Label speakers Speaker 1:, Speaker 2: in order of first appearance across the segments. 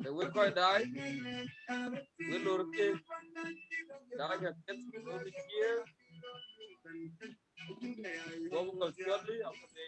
Speaker 1: We'll go die. We'll look at that. Here. What we will shortly after the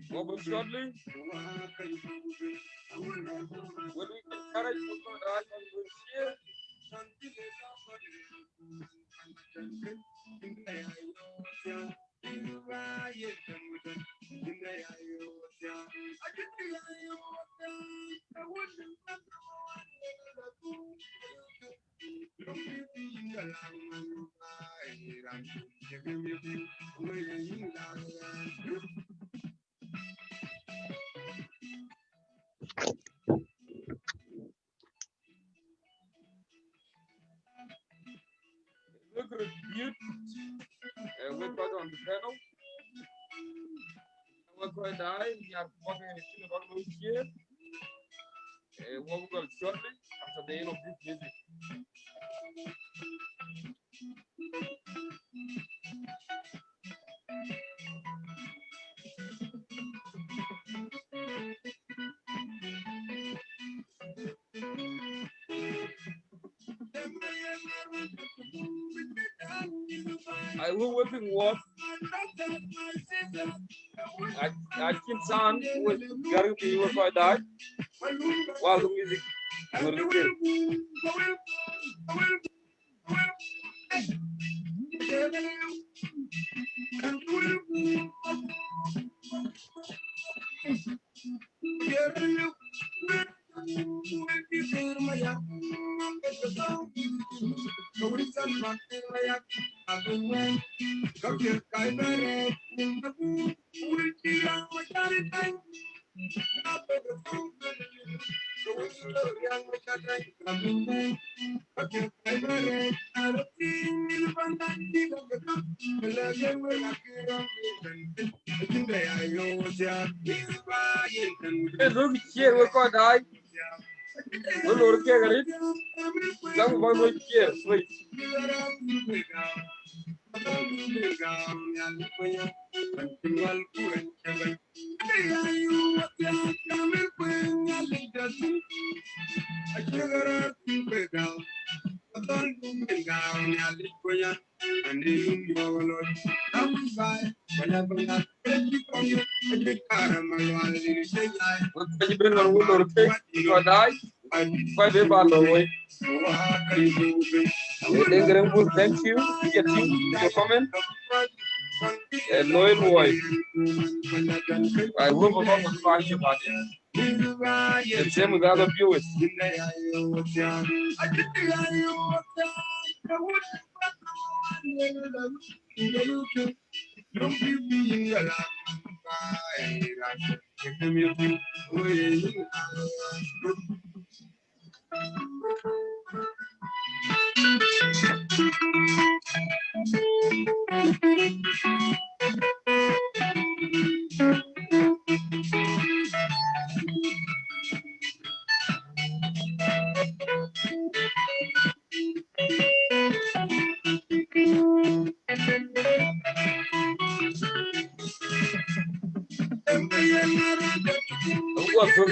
Speaker 1: what will shortly. When we encourage people to act on this here. Look at mute. We're going on the panel. We're going to die. We are walking in the children of this here. What we're going shortly after the end of this music. I will whipping what I can sound with Gary before I die while the music will kill. Look here, we're going to die. We're going to get it. Some boy will here, sweet. Thank you. Get you your comment. Loyal wife. I hope about what find you about it. The same with other viewers. What to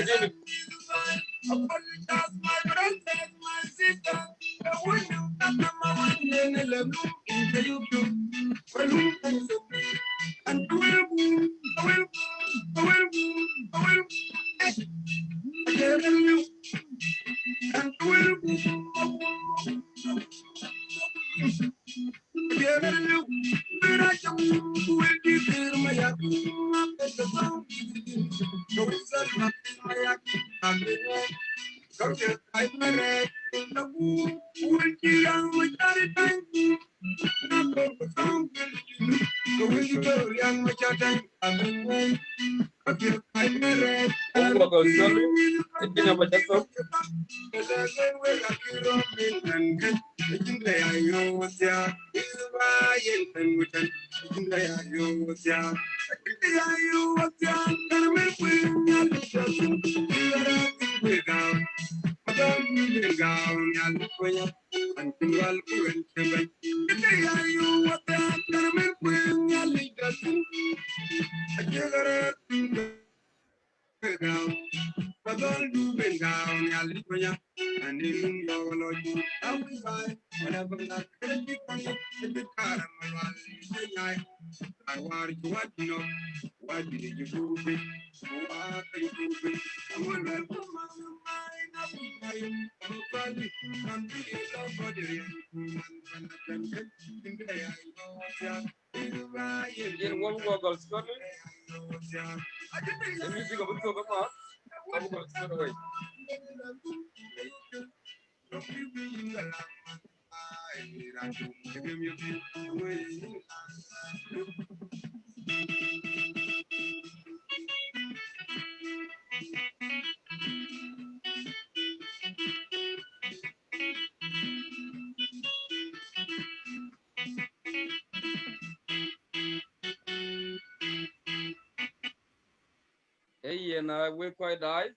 Speaker 1: Hey, and we quite die.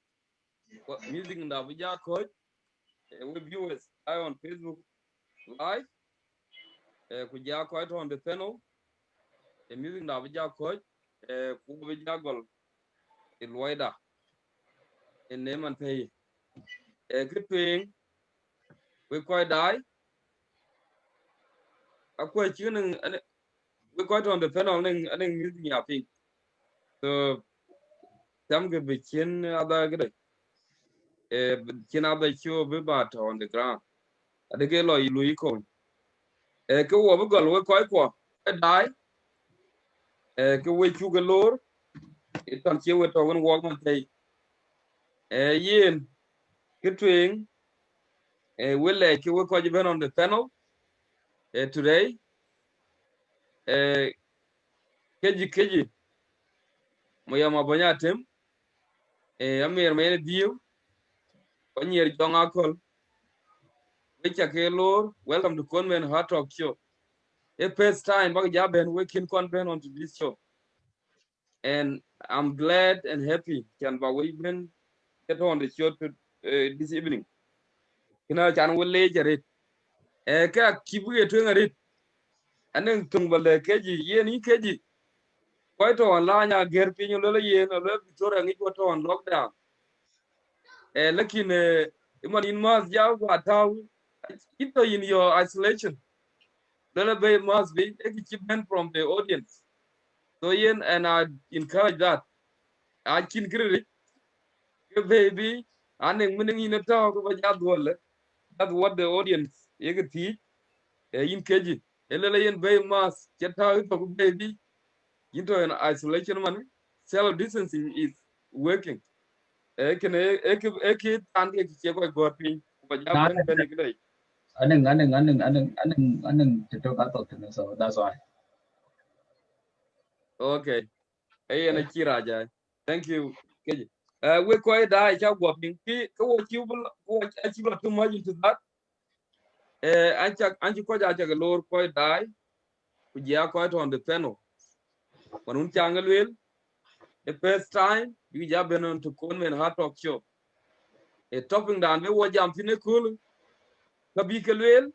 Speaker 1: Music in the Avija coach. We viewers on Facebook live. Kuja quite on the panel. Music in the Avija coach. Kubija gol. Ilwaida. In name and pay. Good thing. We quite die. A question and we quite on the panel. I think music yapping. So, some good be chin other good. Chin other show be bat on the ground. I think a lot you Louis Cone. Cái wo bu gol we koy ko dai cái we chu galor itan che we to gon wo man tay yin cái twing we le cái we ko ben on the panel today keji mo yama banya tem amer me dio ko nyer jonga kol we cha ke lor welcome to Conman Heart Talk Show first time bag ja ben we kin kon ben on to this show and I'm glad and happy can ba we ben get on the show to, this evening kina chan wole jarit ka kibuye to ngarit anen tungbale keji yeni keji koy to la nya ger pinyu lo yen lo Victoria ngi ko to on lockdown lakin iman in mas ja wa taw ito in your isolation the bay must be achievement from the audience so yen and I encourage that I can credit baby anen muning in taw ko ja dole that's what the audience yegati in keji elele yen bay mas cheta to baby into an isolation man self distancing is working can tan ke che ko gorpin ko ja
Speaker 2: Nah,
Speaker 1: ben ben gidai
Speaker 2: aneng to ka to so that's why.
Speaker 1: okay ay na kira ja thank you keji we ko da ja gorpin ki ko ko chi ba too much into that anchi ko ja ja lor ko da ku ja ko to on the panel wanun changal wel the first time you ja ben on to Conman Heart Talk Show topping down we wo jam fine cool ka bi ke wel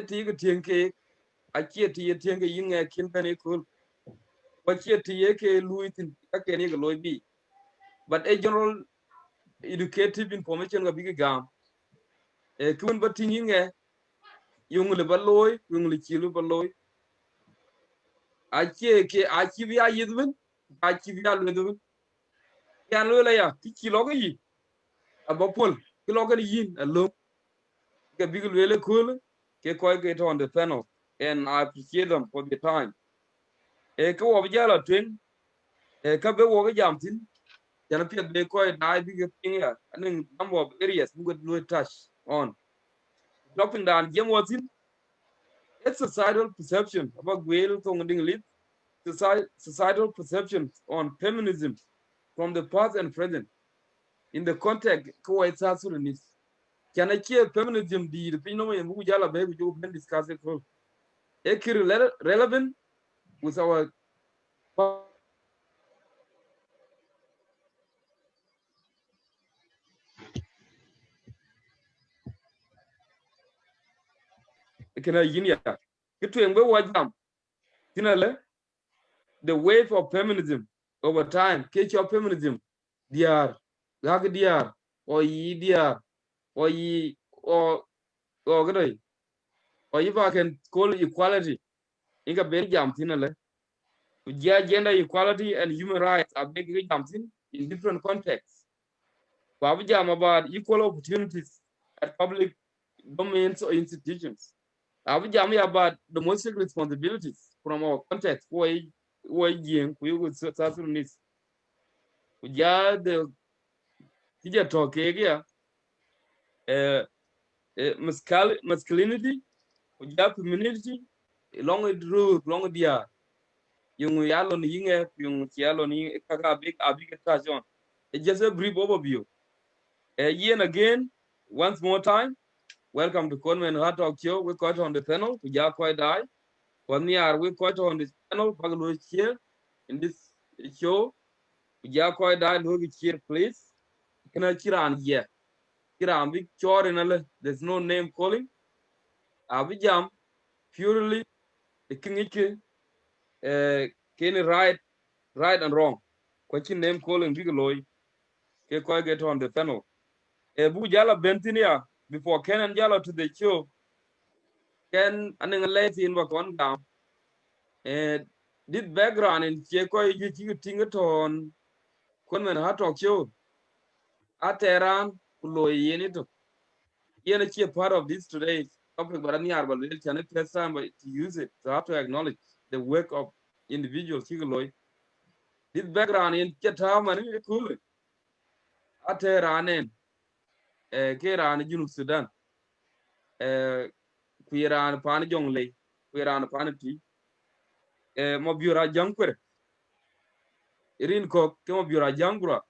Speaker 1: eti ga tienke a chieti tienke yinga kin bene cool ko chieti ke luitin ka ke ni loy bi but a general educative information ga big gam kun batingi nge yung le baloy yung le chilu baloy achi bi ayidwen achi bi alwedwen yan lo la ya ti kilo ga yi abapol kilo ga yin allo ga big le cool ke ko get on the panel and I appreciate them for the time ko objala twen ka be wo ga jamtin jana pia be ko dai big thing ya aning number of areas we could touch on dropping down gem watin it's societal perception about gwel tong ding lit societal perceptions on feminism from the past and present in the context ko it's Sudanese can I keep feminism the pino mu jala be you been discuss it for relevant with our kana yinya kitu engbe wajam tinale the wave of feminism over time catch of feminism diar gag diar o yi diar o yi o gray or if I can call equality inga ben jam tinale gender equality and human rights are big something in different contexts. Babu jam about equal opportunities at public domains or institutions. Babu jam about domestic responsibilities from our context. Why jing we would certainly need. Uja the tija talk here. Masculinity. Uja femininity. Long it rule long dia. Yung yalo ni yinge yung yalo ni kaka big station. It's just a brief overview. Ian again, once more time, welcome to Conman Heart Talk Show. We caught on the panel, we are quite die. One year we caught on this panel, Pagalo here in this show. We are quite die, look here, please. Can I chiran here? Chiran big chore in there's no name calling. Abijam, purely the king, can right and wrong. Question name calling big loy. Ke get on the panel. Bu jala bentinia before Ken and Jala to the show. Ken aning late in wakon gam. This background in Cheko you tingaton Konman Hatok show. Ateran Kulo Yenito. Yen a part of this today's topic, but any arbor will channel first time to use it. So I have to acknowledge the work of individuals. This background in Chatham and cool. Ateran in Keran Junub Sudan. Kwiran Pan Jonglei, Kwiran Panati. Mobura Junker. Irin ko kemo Bura Jangura.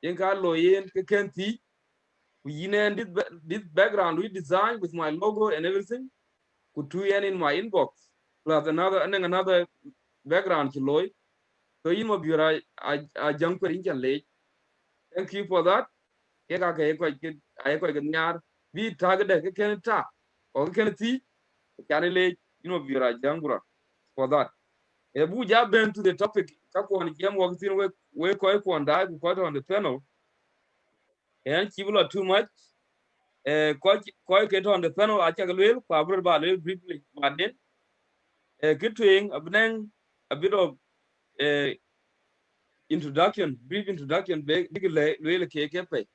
Speaker 1: Yenka Loyen Kenti. We this background we designed with my logo and everything. Could two in my inbox plus another background loy. So you know I jump in late. Thank you for that. I quite we target the can tap or can see can late jangura for that. A buja been to the topic. Kakwan jam walks in where quite one died quite on the panel. And Kibula too much. Koi get on the panel I check a little, cover by little briefly, but then getting a bit of introduction, brief introduction, big really KKP.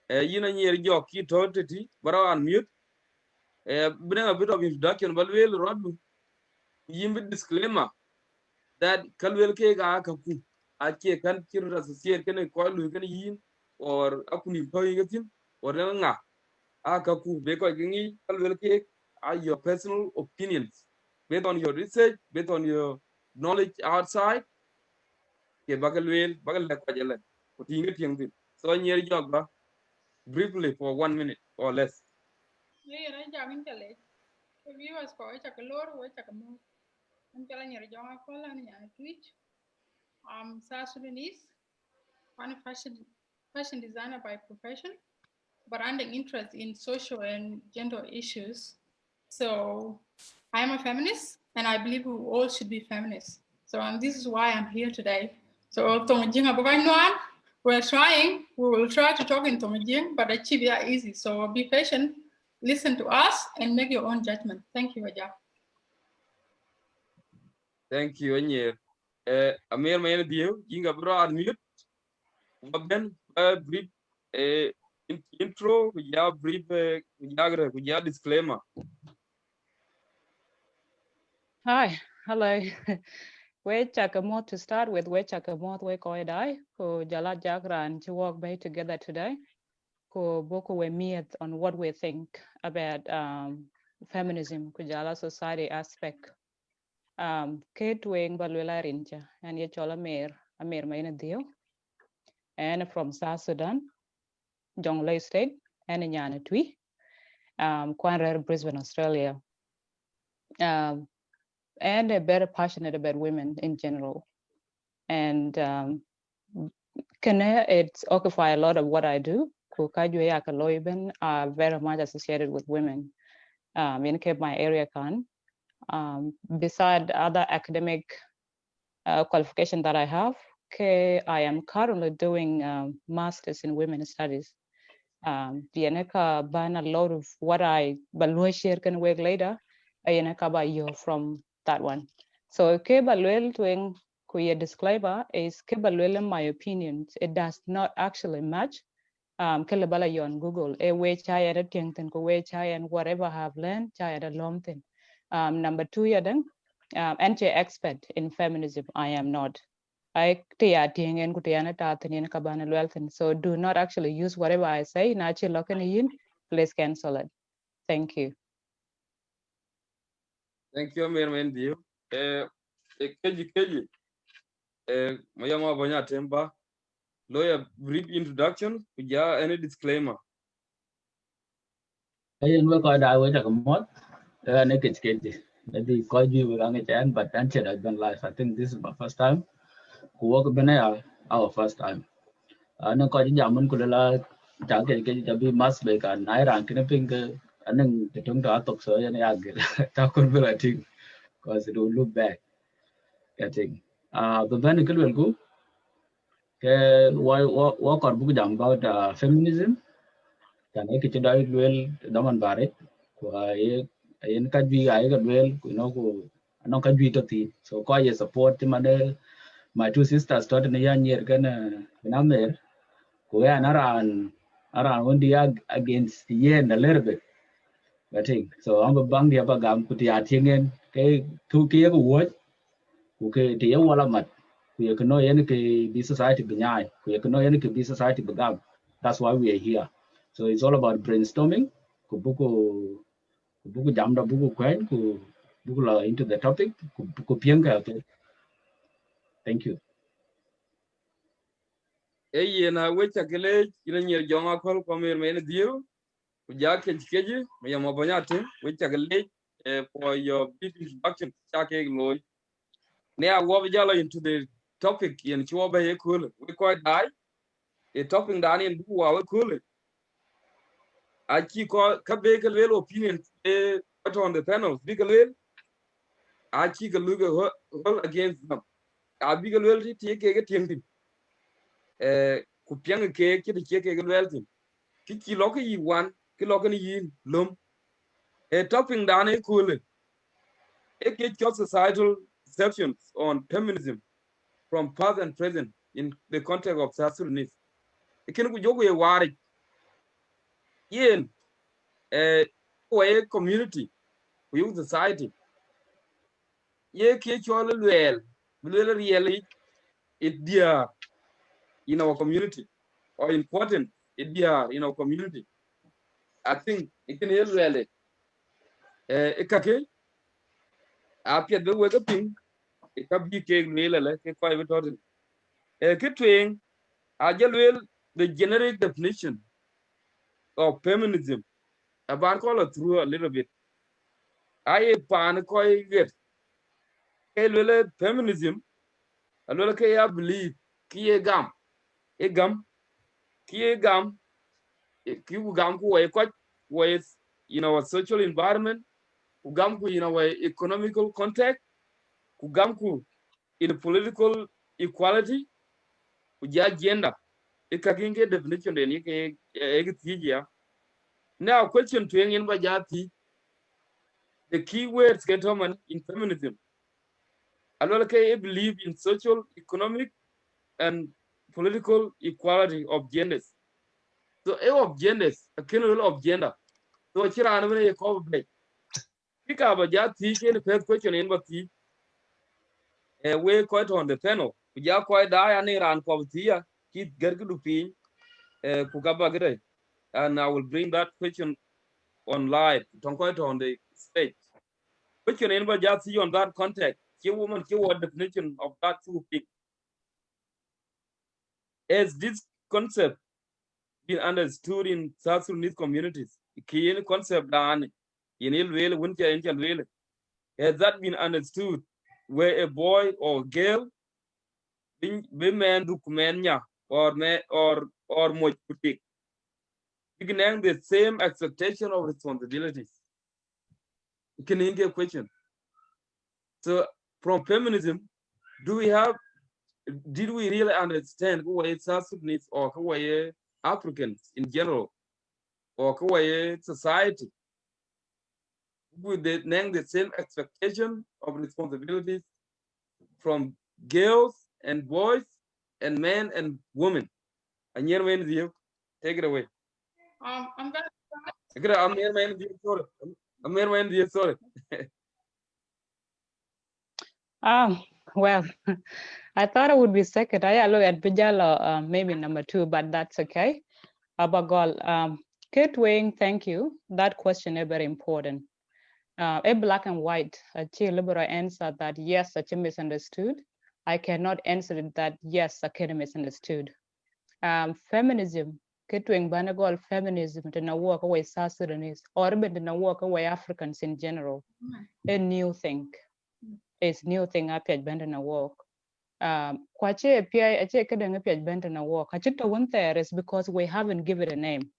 Speaker 1: You know, near your key totity, but on mute, bring a bit of introduction, but we'll run you disclaimer that Kalwell Keg Akaku, Ake can kill associate can call you can yin or Akuni Poyatin or Nga. Akaku, Beko Gingi, Kalwell Cake are your personal opinions based on your research, based on your knowledge outside. Ke bagal la kwajala. Kutinga tiang. So near jogba briefly for 1 minute or less.
Speaker 3: Yeah, I jam in Chile. The viewers for a color, which I can move. I'm telling you, John Apple and Twitch. South Sudanese, I'm a fashion designer by profession, but I'm interest in social and gender issues. So I am a feminist, and I believe we all should be feminists. So this is why I'm here today. So Tong Jinga Bagay Noan, We're trying. We will try to talk in Tongjing, but achieve it easy. So be patient, listen to us, and make your own judgment. Thank you, Ajak.
Speaker 1: Thank you, Anyer. Amir Mayan Dio, Inga Bra mute, Waben, brief intro, yeah, brief, yeah, disclaimer.
Speaker 4: Hi, hello. We chakamoth to start with. We chakamoth we koi dai ko jala jagran to work by together today. Ko boku we meet on what we think about feminism ko jala society aspect. Kate wing balwela rincha and ye chola Amir maina dio and from South Sudan, Jonglei State and Nyana Twi, Kwanrer Brisbane, Australia. And very passionate about women in general. And it's occupy a lot of what I do. Are very much associated with women. In my area can. Beside other academic qualification that I have, I am currently doing masters in women's studies. Ban a lot of what I share can work later. By you from that one. So Kebaluel doing kuya disclaimer is Kebaluel my opinions. It does not actually match Kelabala you on Google. A way chai at a tington, go way chai and whatever I have learned, chai at a long thing. Number two, yadang anti-expert in feminism. I am not. I so do not actually use whatever I say. Please cancel it. Thank you.
Speaker 1: Thank you, Amir Mayan Dio. Keji, Mayama Banya Temba, lawyer, brief introduction, yeah, any disclaimer.
Speaker 2: Ayen we ko da we ta kamot ne kit maybe ko ju we ang chen but until I've been live. I think this is my first time ku work been our first time no ko ji jamun ku la ta ke bi mas be ka nai ran kin ping ke anang te tung ta tok so ya gir ta kun be ting because it will look bad getting the ben ke wel ku ke wa kor bu jam about feminism dan ke ti dai wel daman bare ko ayen ka bi ga ga wel ku no ku no ka bi to ti so ko ye support ti mane my two sisters started in yan year kan na mer ko ya na aran when they are against the yen a little bit I think so I'm a bang dia ba gam ku ti atingen ke tu ki ko wo ku ke ti ya wala mat ku ye ko no yen ke bi society bi nyai ku ye ko no yen ke bi society bi gam that's why we are here so it's all about brainstorming ku buku jam da buku kwen ku buku la into the topic ku pieng ka okay thank you
Speaker 1: Na wecha kele, ina nyer jonga kol kwa Amir Mayan Dio, ja keji, Mayama Banya Tem, wecha kele, for your brief introduction, chake loy. Now, what we jalo into the topic in Chuaba Yakul, we quite die. A topic down in Bua, we cool it. I keep Kabeka little opinion on the panel, big a little. I keep a look against them. I big a little take a thing. Kupiang cake, the cake a little. Kiki locky yi one, Kilokan yin, lum. A topping down a cool it. A get your societal perceptions on feminism from past and present in the context of South Sudanese. It can go your worry. Yen, a community, we use society. Ye kichol well, really it dear in our community or important it dear in our community. I think it can help well. Ekake, apia the work ping, it can be cake meal like a private order. A kitwing, I will the generic definition of feminism. A bar call through a little bit. I pan koi get. Feminism, a little I believe, kie gam, a gum, kie gam, kiu gam ku with in our social environment, ku in our economical context, ku in political equality, ku gender. ikaginge definition de ni ke egitija. Now question to yen ba jati, the key words get on in feminism. I believe in social, economic, and political equality of genders. So of genders, a kernel of gender. So chira anamene ye ko be. Kika ba jati ke the first question in ba ti we quite on the panel. Ja ko da ya ni ran ko ti ya ki gergu pi ku gaba gre. And I will bring that question on live. Don't quite on the stage. Question in ba jati on that context. Ki woman ki what definition of that two things. As this concept been understood in South Sudanese communities, key concept dan in Ilwil, Winter and has that been understood where a boy or girl be man do kumenya or me or much putik beginning the same expectation of responsibilities. Can you get a question? So from feminism, do we have did we really understand who are South Sudanese or who are Africans in general or who are society with the same expectation of responsibilities from girls and boys and men and women? And here, take it away.
Speaker 3: I'm gonna
Speaker 1: I'm here, man. Sorry. I'm here, man. Sorry.
Speaker 4: Well, I thought I would be second. I look at Bijala, maybe number 2, but that's okay. Abagol, Kate Wing, thank you. That question is very important. A black and white, a liberal answer that yes, I misunderstood. I cannot answer it that yes, I can misunderstood. Feminism, Kate Wing Banagol feminism to now walk away South Sudanese, or even to now walk away Africans in general. A new thing. It's new thing up at Bendana walk. Kwache PI ache kadang piaj Bendana walk. Achita one there is because we haven't given it a name.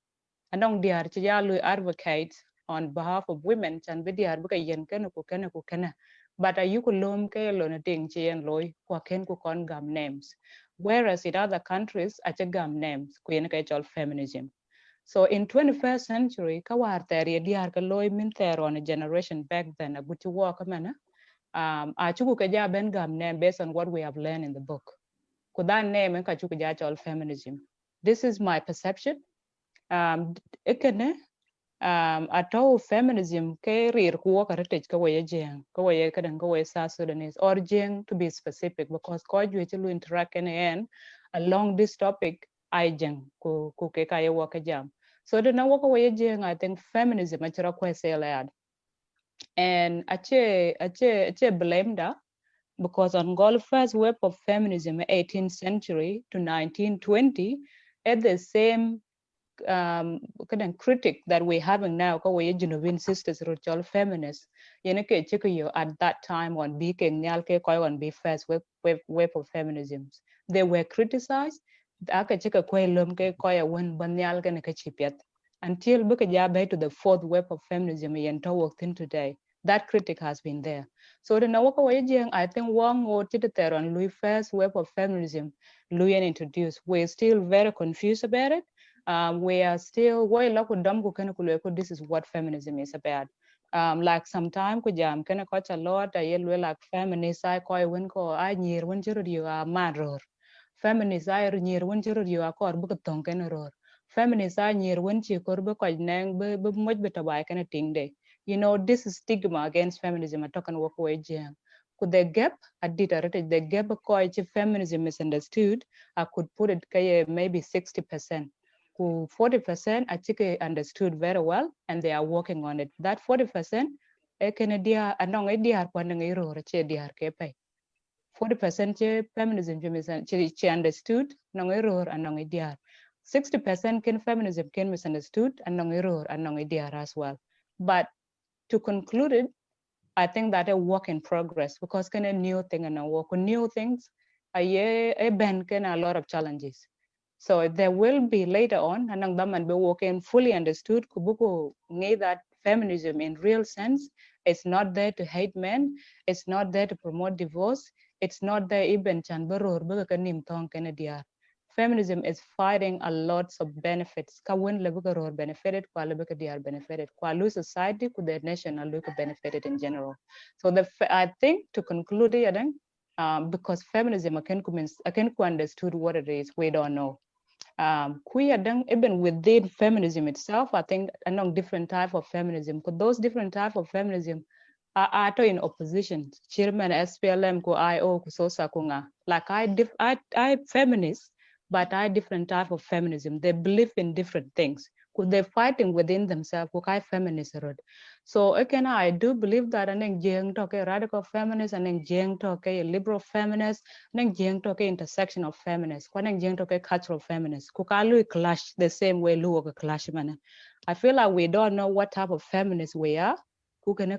Speaker 4: Anong diar chiyalu advocate on behalf of women chan bidiar buka yen kana. But ayu kulum ke lo na ting chien loy kwa ken ku kon gam names. Whereas in other countries ache gam names ku yen ka chol feminism. So in 21st century, kawar teri diar ka loy min ter on a generation back then a guti walk mana. Achuku kaja ben gam name based on what we have learned in the book. Could that name and kachuku all feminism? This is my perception. Ikene atau feminism ke rir kuwa heritage ka waye jeng ka waye kadang ka waye South Sudanese or jeng to be specific because ko ju chulu interact en along this topic I jeng ku ke ka ye waka jam. So the na waka waye jeng I think feminism achira kwa say and ache blame da because on Golfer's web of feminism 18th century to 1920 at the same kind of critic that we're having now ko we Genovese sisters ritual feminists yene ke chiko at that time on being nyal ke ko on be first web of feminism they were criticized aka chika ko lom ke ko ya won ban nyal ke ne ke chipiet until buka ja bay to the fourth web of feminism yen to work in today that critic has been there so the nawaka way I think one or there on Louis first web of feminism Louis introduced we're still very confused about it we are still this is what feminism is about. Like sometime ku jam kana coach a lot I yellow like feminist I koi win ko I near when you are madror. Feminist I near when you are core book tongue can roar. Feminist I near when she could be quite nang be much better by kind of thing day. You know, this is stigma against feminism. I talk and walk away jam. Could the gap I did the gap quite feminism misunderstood. I could put it maybe 60%. 40% I think I understood very well and they are working on it. That 40% I can idea anong idea pandang iro che dia kepe. 40% che feminism che understood nong iro anong idea. 60% can feminism can misunderstood anong iro anong idea as well. But to conclude it, I think that a work in progress because can a new thing and a work on new things. A ben can a lot of challenges. So there will be later on, anang daman be working fully understood kubuku ngay that feminism in real sense. It's not there to hate men. It's not there to promote divorce. It's not there even chan baror baga kanim tong kanadiar. feminism is fighting a lots of benefits. Ka when lebuka roar benefited, kwa lebuka they are benefited. Kwa lu society, could the nation are look benefited in general. So I think to conclude it, because feminism I can understood what it is. We don't know. Even within feminism itself, I think among different type of feminism, because those different type of feminism are in opposition. Chairman SPLM ko IO ko SOSA ko nga. Like I feminist, but I different type of feminism. They believe in different things. Because they're fighting within themselves. I feminist. So again, I do believe that and then talk a radical feminist and then talk a liberal feminist, and then talk intersection of feminists, and then talk a cultural feminist. Kukalu clash the same way Luo clash man. I feel like we don't know what type of feminists we are. Who can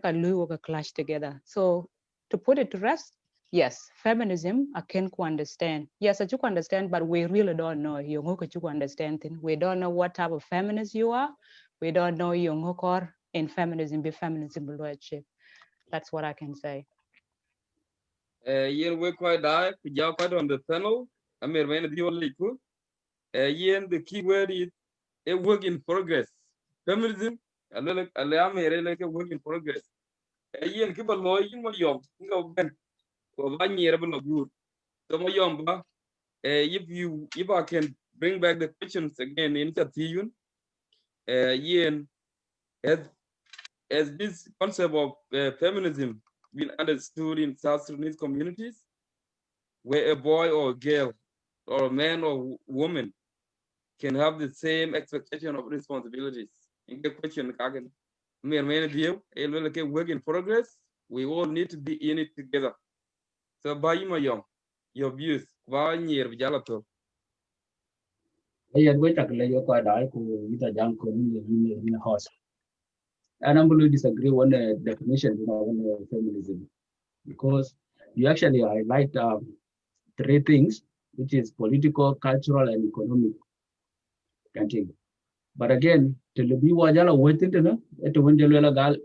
Speaker 4: clash together. So to put it to rest, yes, feminism I can understand. Yes, I can understand, but we really don't know. You understand. We don't know what type of feminist you are. We don't know you in feminism, be feminism lordship. That's what I can say.
Speaker 1: Yen we quite die, we jaw quite on the panel. I mean, when the only cool. Yen the key word is a work in progress. Feminism, allow me like a work in progress. Yen keep a lawyer, you know, Ben, or 1 year of good. So, my young, if I can bring back the questions again in the yen, as this concept of feminism been understood in South Sudanese communities, where a boy or a girl or a man or woman can have the same expectation of responsibilities. In the question, work in progress. We all need to be in it together. So, by your views,
Speaker 2: Yeah, we talk like you quite die with a young in a house. And I'm going to disagree on the definition on feminism because you actually highlight three things, which is political, cultural, and economic. But again, to be wajala waiting to know, it when you gal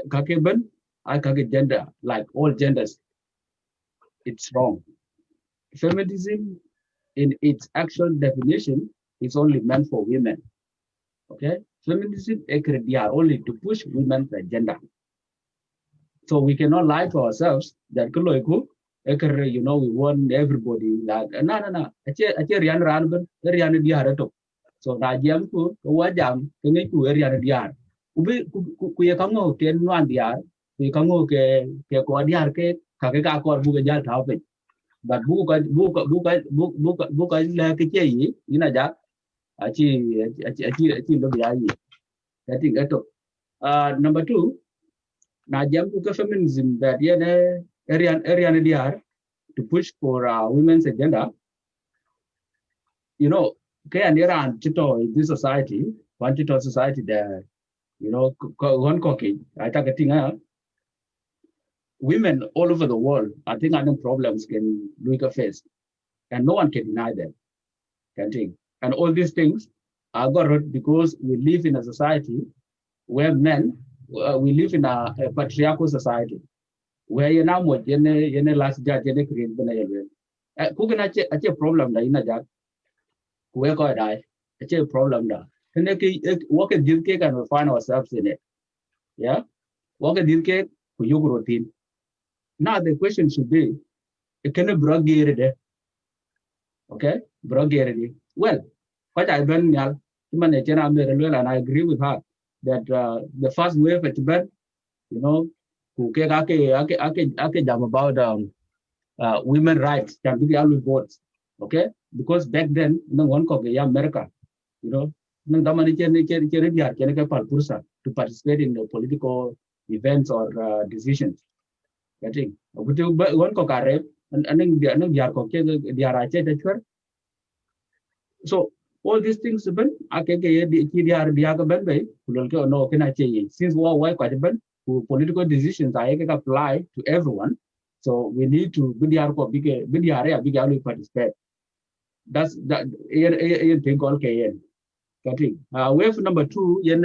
Speaker 2: kakeben, I kake gender, like all genders, it's wrong. Feminism, in its actual definition, is only meant for women. Okay, feminism they are only to push women's agenda. So we cannot lie to ourselves that we want everybody like no. Ache rian ranben rian diar. So na jam ku jam kengi ku rian diar. Ubi ku ye kango ken nuan diar, ku kango ke ko diar ke ka ko bu ga jal pe. But bu ka la ke che yi ina ja achi lo ya yi. I think number two, na jam ku feminism that area diar to push for women's agenda. Kaya nira chito in this society, one chito society that one cocky. I take a thing. Women all over the world, I think, I know problems can look face, and no one can deny that. Can think, and all these things are got because we live in a society where men, we live in a patriarchal society where you now what you last judge you create the who can achieve problem that in a job where go die achieve problem da work at this cake and we find ourselves in it. Yeah, work at this cake for your routine. Now the question should be, can a brogade? Okay, brogade. Well, what I been yal, and I agree with her that the first wave at Ben, who jam about women rights can be always votes. Okay, because back then, no one could America, nang damani to participate in the political events or decisions. I think one could and then they are so all these things ben since why quite ben political decisions can apply to everyone. So we need to big area participate. That's that thing called KN. Wave number two yen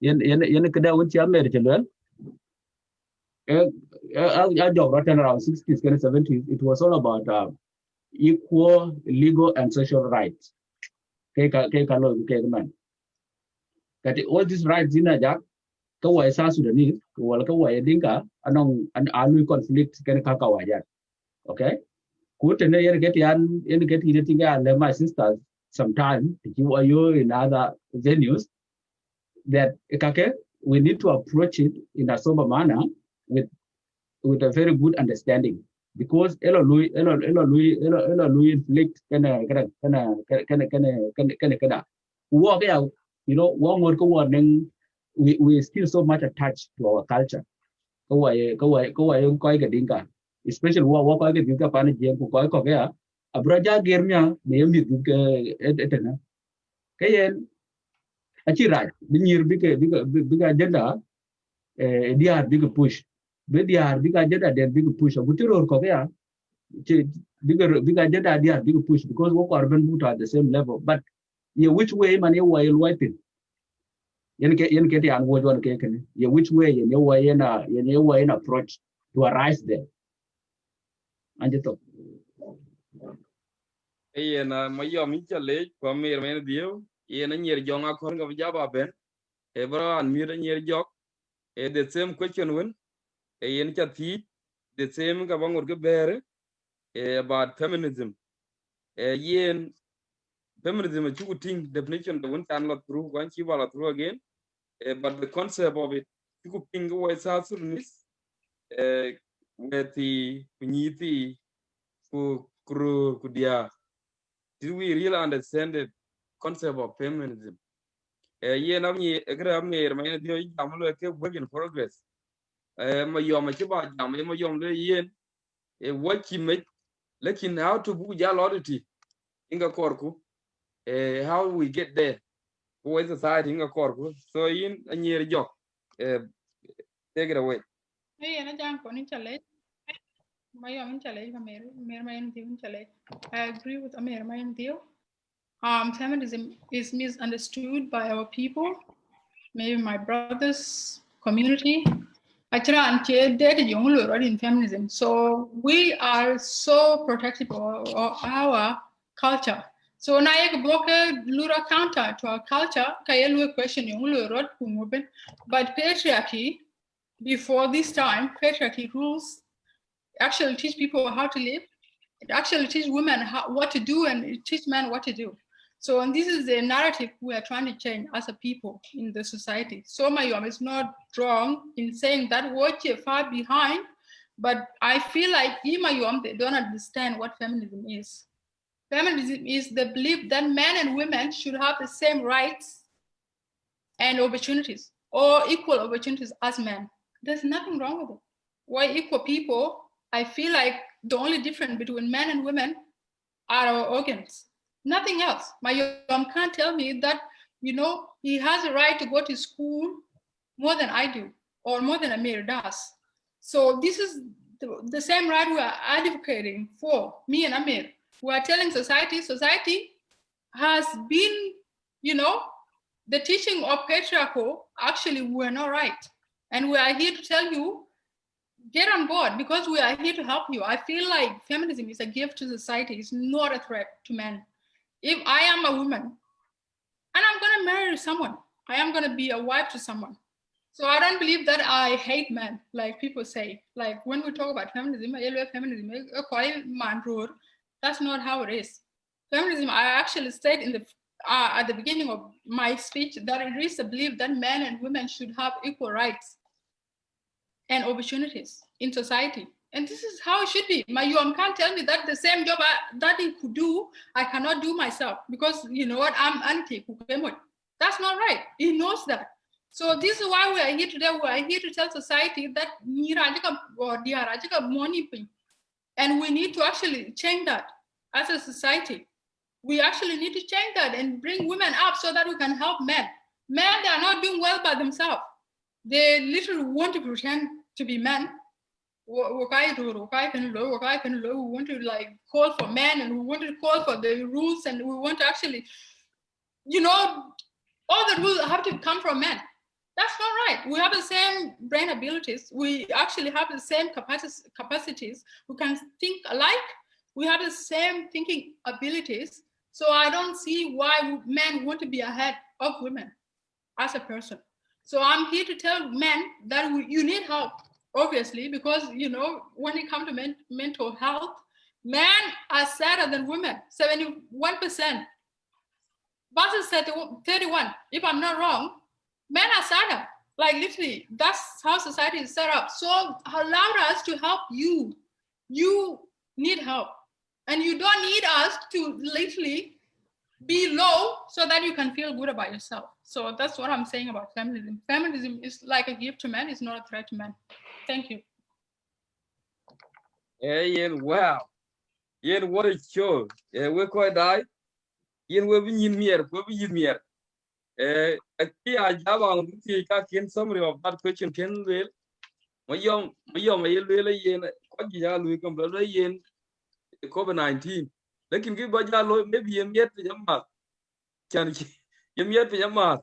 Speaker 2: kada which American around 60s and 70s, it was all about equal legal and social rights. Man. All these rights in a jack, Kawai South Sudanese, Kawai Dinka, and Alu conflict can Kakawaya. Okay? Good and they get in my sisters sometime, you are you in other venues, that we need to approach it in a sober manner with a very good understanding. Because Louis inflict walk out, one more warning, we still so much attached to our culture. Especially what I get pan jam ko ko ya abraja gernya ne mi etena kayen achi right binir big agenda diar big push be diar big agenda den big push abutiro ko ya big agenda diar big push because work are ben at the same level but yeah which way man you way waiting yen ke an wo jon ke ken yeah which way yen way in approach to arise there anjeto
Speaker 1: na mayom chale ko mir men dio na nyer jonga kon ga jaba ben e bra an mir nyer jok the same question when yen chati the same ga bangor ke bere about feminism yen feminism a chukuting definition the one can not through one chi bala through again but the concept of it chukuting wa sa sunis with the kunyiti ku kru kudia. Do we really understand the concept of feminism? Ye na mi ekra mi ma dio jamlo ke work in progress. Ma yom che ba jam ma yom le yen what ki me lekin how to bu ja lodity inga korku how we get there who is society inga korku so yin anyer jok take it away.
Speaker 3: Hey, na jam ko ni chale. Mayom chale ka mer mayen dio chale. I agree with Amir mayen dio. Feminism is misunderstood by our people, maybe my brother's community. Actually, in feminism. So we are so protective of our culture. So now you block a lura counter to our culture. Kaya question but patriarchy before this time, patriarchy rules actually teach people how to live. It actually teaches women what to do and it teaches men what to do. So, and this is the narrative we are trying to change as a people in the society. So Mayom is not wrong in saying that what you're far behind, but I feel like in Mayom, they don't understand what feminism is. Feminism is the belief that men and women should have the same rights and opportunities or equal opportunities as men. There's nothing wrong with it. We're equal people. I feel like the only difference between men and women are our organs. Nothing else. My mom can't tell me that, he has a right to go to school more than I do, or more than Amir does. So this is the same right we are advocating for, me and Amir. We are telling society has been, the teaching of patriarchal actually were not right. And we are here to tell you, get on board because we are here to help you. I feel like feminism is a gift to society. It's not a threat to men. If I am a woman and I'm going to marry someone, I am going to be a wife to someone. So I don't believe that I hate men, like people say. Like when we talk about feminism, that's not how it is. Feminism, I actually said at the beginning of my speech that it is a belief that men and women should have equal rights and opportunities in society. And this is how it should be. My Yom can't tell me that the same job that he could do, I cannot do myself because you know what, I'm anti. That's not right. He knows that. So this is why we are here today. We are here to tell society that and we need to actually change that as a society. We actually need to change that and bring women up so that we can help men. Men, they are not doing well by themselves. They literally want to pretend to be men. We want to like call for men and we want to call for the rules and we want to actually, all the rules have to come from men. That's not right. We have the same brain abilities. We actually have the same capacities. We can think alike. We have the same thinking abilities. So I don't see why men want to be ahead of women as a person. So I'm here to tell men that you need help, obviously, because, you know, when it comes to mental health, men are sadder than women, 71%. Versus 31, if I'm not wrong, men are sadder. Like literally, that's how society is set up. So allow us to help you. You need help. And you don't need us to literally be low so that you can feel good about yourself. So that's what I'm saying about feminism. Feminism is like a gift to men, it's not a threat to men. Thank you.
Speaker 1: Yen wow. Yen what a show. We quite die. Yen we be in mere, we be in mere. A key I have on the summary of that question can will. My young, really yen, what you are looking for yen COVID-19. They can give Baja maybe yet pajama. Can you yet pajama?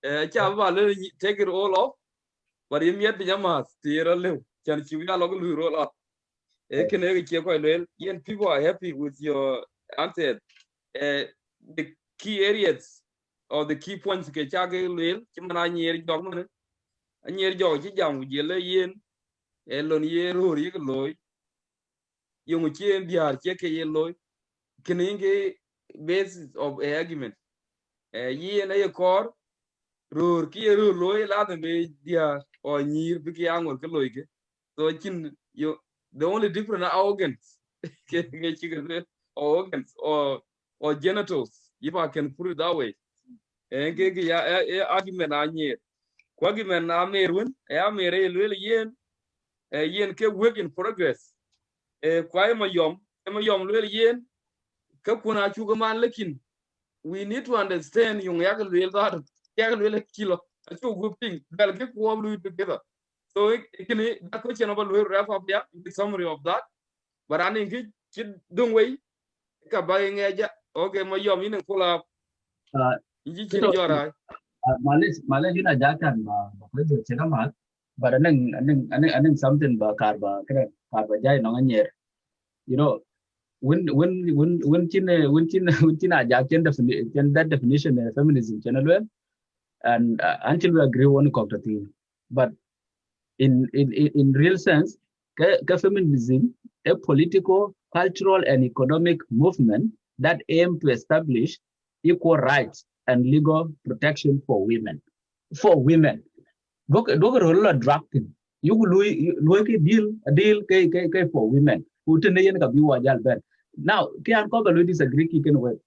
Speaker 1: Chava take it all off, but yet pajamas, tear a little. Can you roll up? People are happy with your answer. The key areas or the key points ke chage lel chimana nyer jog man nyer jog chi jam jele yen elon yeru ri loy yung chi biar che ke loy kninge basis of a argument yen ay kor rur ki ru loy la de dia or nyir bi ki angor ke loy ke so chin you the only different organs organs or genitals, if I can put it that way. Argument anye argument na merwin mere lele yen ke work in progress kwa ma yom lele yen ke kuna chuga man lekin we need to understand yung yak lele kilo achu grouping bel ke ko lu together so ikini that question about we wrap up ya the summary of that but I think it don't way ka ba ngeja okay ma yom in pull up inji chin jora
Speaker 2: Malaysia yun ajakan ba betul cakap but aneng something ba karba jai nonganyer you know when chin ajakan that definition of feminism channel and until we agree on the thing but in real sense feminism a political cultural and economic movement that aim to establish equal rights and legal protection for women. Look a drafting. You will deal for women. Now, can cover disagree kicking away.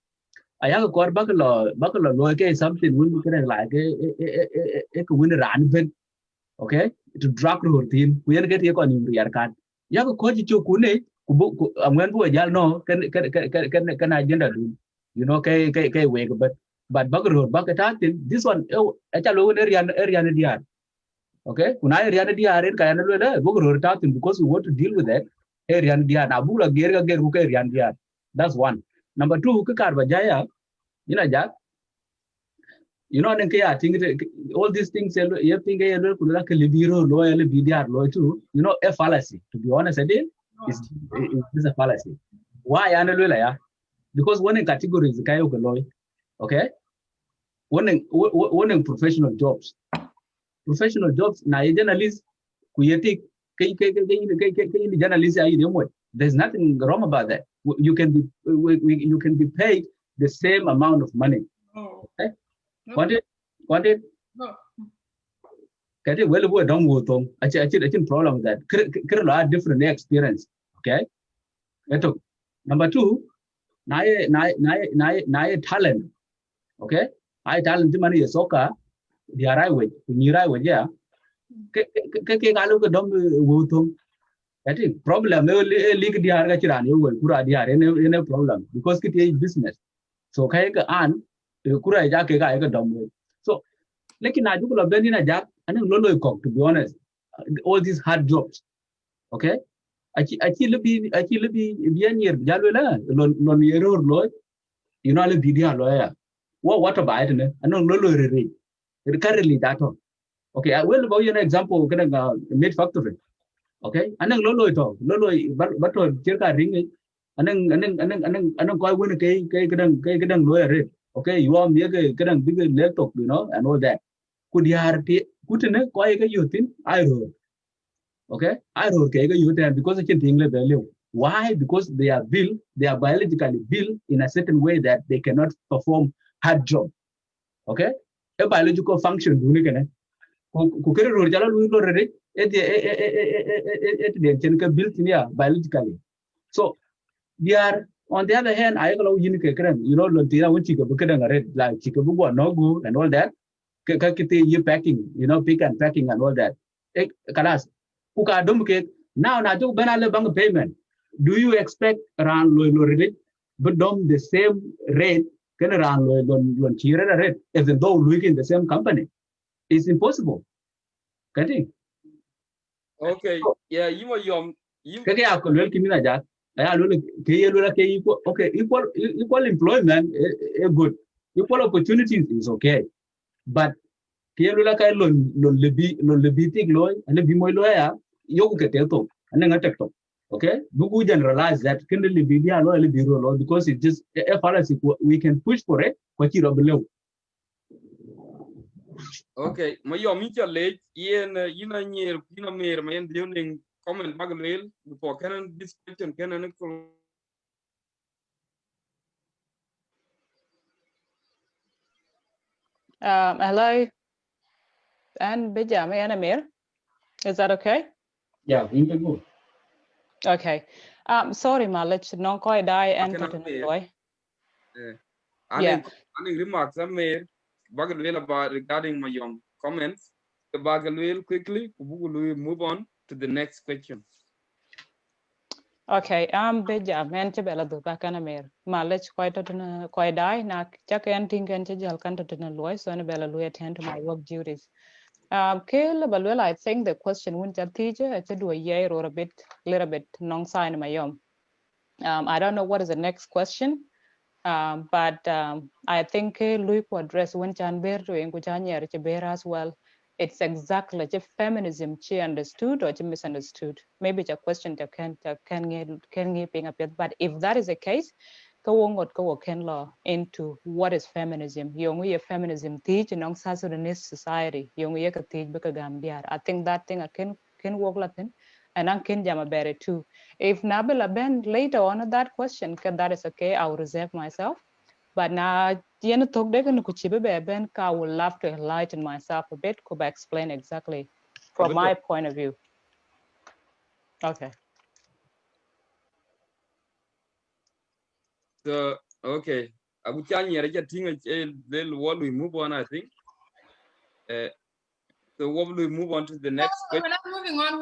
Speaker 2: I have a core buckle law something we can like a win run, okay? To drag routine, we get your on your card. You have a coach to kune, I'm going to a yell no, can agenda do. You know, wake, but bucket this one, a chalo area DR. Okay, when I area DR in Kayanada, Bogor because we want to deal with that area DR. Nabula Gerga Geruka area DR. That's one. Number two, Kukarbajaya, you know, Jack. You know, I think all these things, you think a libero, loyal, BDR, loyal too, you know, a fallacy. To be honest, I did. It's a fallacy. Why? Because one category is the okay? One professional jobs. Professional jobs, na journalist, journalist, there's nothing wrong about that. You can be paid the same amount of money. Okay? Wanted. Kati well wo dong wo tong. Achi problem with that. Kira different experience. Okay. Eto. Number two, na talent. Okay. I talent money soka. Di arai we. Nirai we ya. Ke kalu ke dong wo tong. Kati problem. Lig di harga chirani wo. Kura di hari ne problem because kiti business. So kaya ke an. Kura ja ke kaya ke dong. So, like in Ajuku Benina Jack, and then Lolo Cock, to be honest, all these hard jobs. Okay? Actually, near Jalula, Loniero Lloyd, you know, Bidia lawyer. What about it? I know Lolo currently that. Okay, I will give you an example, mid factory. Okay? And then Lolo, but Jirka ring anh coi quên cái đằng lawyer rate. Okay, you are me cái đằng big laptop, you know, and all that. Could you are put in a coi cái you think I wrote. Okay, I wrote cái you think because I can think value. Why? Because they are biologically built in a certain way that they cannot perform hard job. Okay, a biological function do ni kene. Ku kere ro jala lu lo rede it built in here biologically. So they are, on the other hand, I go yin ke kren, you know, lontina when chika bukadang red like chika bugwa no go and all that. Kakite ye packing, you know, pick and packing and all that. Kalas. Kuka dum ke now na jo benale bang payment. Do you expect around lo rate but dom the same rate can around lon chira rate even though we in the same company? It's impossible. Kati.
Speaker 1: Okay, yeah, you
Speaker 2: Kake akol wel kimina ja. Aya lo ke ye lo ke equal, okay, equal employment good. Equal opportunities is okay. But ke lo ka lo lebi tik lo and be moy lo ya yo ku ke to and nga tek to. Okay? We generalize that can lebi dia lo lebi lo because it just a fallacy we can push for it what you below.
Speaker 1: okay, my meter late ina near ina mer man during comment bagalel before can this question can
Speaker 4: Hello, and Bijam and Amir. Is that okay?
Speaker 2: Yeah, in the go.
Speaker 4: Okay. Sorry, ma, let's non koi die and boy.
Speaker 1: Yeah. Any remarks I made bagalel about regarding my comments. The bagalel quickly, we move on to the next question.
Speaker 4: Okay, Beja men bela do back Amir. Ma let's quite koi die na chak and think and jal kanto to loy so and bela lui attend to my work duties. Kill Balwell, I think the question wouldn't a teacher, I do a year or a little bit non sign my I don't know what is the next question. But I think Louis could address when Chan Bear to Enguchanya Bear as well. It's exactly if feminism she understood or she misunderstood. Maybe it's a question that can ping up yet. But if that is the case, go can law into what is feminism. Yongi feminism teach in South Sudanese society. Yongi ka teach Gambia. I think that thing I can work Latin and I can jam about it too. If Nabila Ben later on that question, that is okay, I will reserve myself. But now, I would love to enlighten myself a bit, could I explain exactly from my point of view. Okay.
Speaker 1: So, okay. I would tell you, I think what we move on, I think. So what we move on to the next question?
Speaker 3: We're not moving on.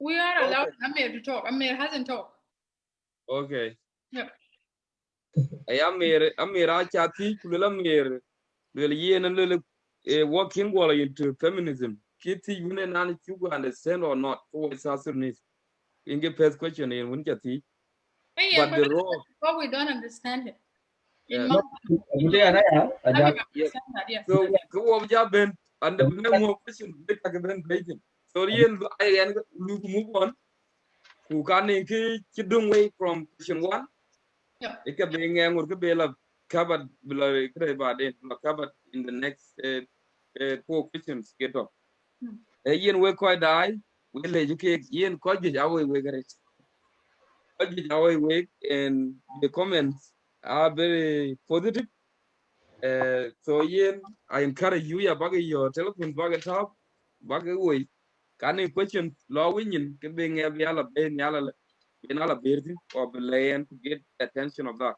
Speaker 3: We are allowed Amir to talk. Amir hasn't talked.
Speaker 1: Okay.
Speaker 3: Yeah.
Speaker 1: Amir Achati, Kulamir, will yen a little working while into feminism. Kitty, you know, you understand or not for South Sudanese. In the first question, in Winchati.
Speaker 3: But the role. But we don't understand it.
Speaker 1: So, go over job and the more question, so, I move on. Who can keep way from question 1?
Speaker 3: Yeah.
Speaker 1: It can be covered covered in the next 4 questions. Get up. Ian we quite die. We'll educate Ian quite our way. Our way, and the comments are very positive. So Ian, I encourage you, your telephone bag top, bag away. Can you question law winning can be a yala ben yala in all ability or land to get attention of that.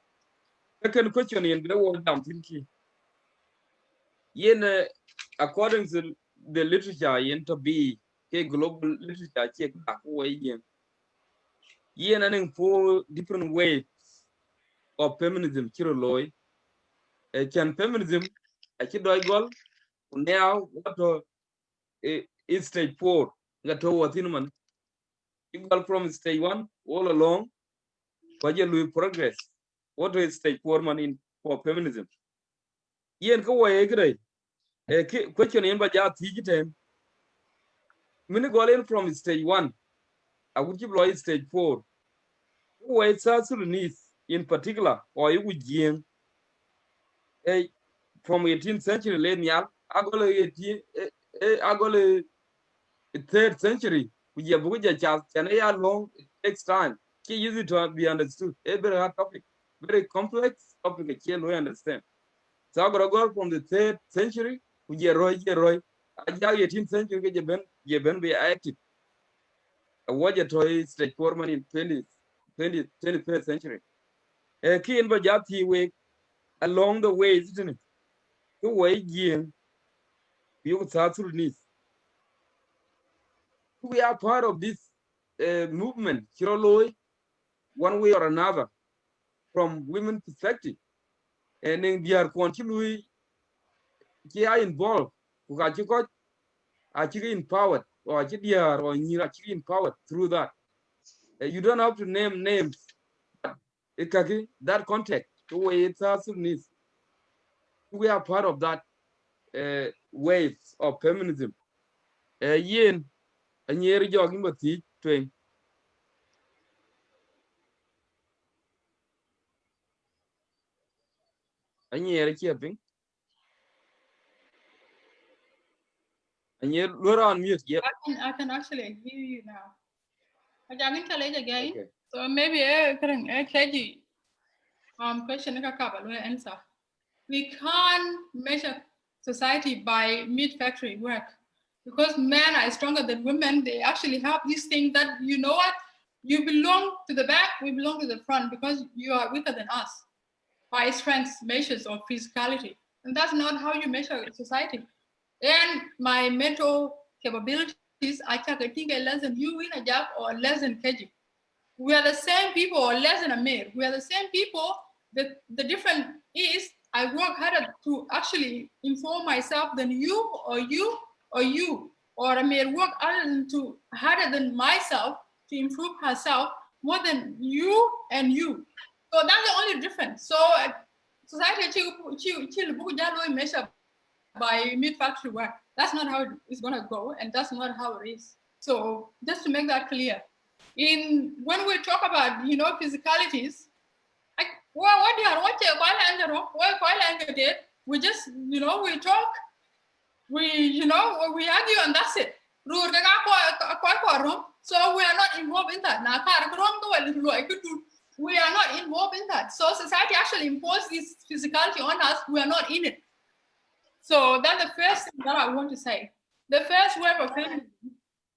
Speaker 1: Second question in the world I'm thinking. Yen according to the literature in to be global literature check back away yen and 4 different ways of feminism chiroloy. Can feminism a chidoigol now what is stage 4 got over thin equal from stage 1 all along but you progress. What is stage 4 man in for feminism? Yen ko way gray. Question in Baja Tijitan. Mini from stage 1. I would give stage 4. who South Sudanese in particular, or you would Jing, from 18th century, Lenial, Agola 18, Agola 3rd century, we have Buja Charles, and long, it takes time. It's easy to be understood. A very hard topic, very complex topic, we understand. So I go from the 3rd century, we get Roy, 18th century, you ben be active. A water toy stage foreman in 21st century. A key in Bajati way along the way, isn't it? The way Jing, you South Sudanese. We are part of this movement, Chiroloi, one way or another, from women's perspective. And then they are continuing they are involved, who are actually empowered, or actually are or you're actually empowered through that. You don't have to name names, but that context, the way it's Sudanese, we are part of that waves of feminism. Yin, and you're jogging with the twin. And you're keeping. And you're on mute. Yep.
Speaker 3: I can actually hear you now. I'm again.
Speaker 1: Okay.
Speaker 3: So maybe question answer. We can't measure society by meat-factory work because men are stronger than women. They actually have this thing that, you know what, you belong to the back, we belong to the front because you are weaker than us by strength measures of physicality. And that's not how you measure society. And my mental capabilities, I think less than you in a job or less than KG. We are the same people or less than a male. We are the same people. The difference is I work harder to actually inform myself than you or you or you. Or I may work harder than myself to improve herself more than you and you. So that's the only difference. So society measure by mid-factory work. That's not how it's gonna go, and that's not how it is. So just to make that clear, when we talk about physicalities, we just we talk, we argue, and that's it. So we are not involved in that. We are not involved in that. So society actually imposed this physicality on us. We are not in it. So that's the first thing that I want to say. The first wave of feminism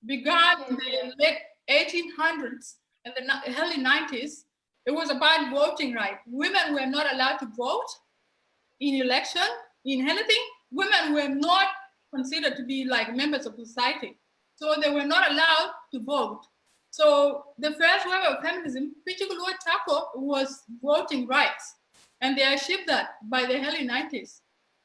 Speaker 3: began in the late 1800s and the early 90s. It was about voting right. Women were not allowed to vote in election, in anything. Women were not considered to be like members of society. So they were not allowed to vote. So the first wave of feminism, particularly Taco, was voting rights. And they achieved that by the early 90s.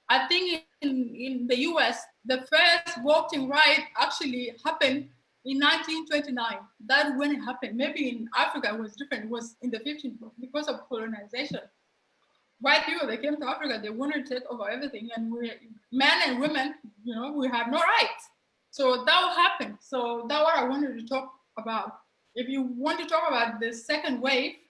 Speaker 3: I think in the US, the first voting right actually happened in 1929. That when it happened. Maybe in Africa it was different. It was in the 50s because of colonization. White people, they came to Africa, they wanted to take over everything, and men and women, we have no rights. So that happened. So that's what I wanted to talk about. If you want to talk about the second wave,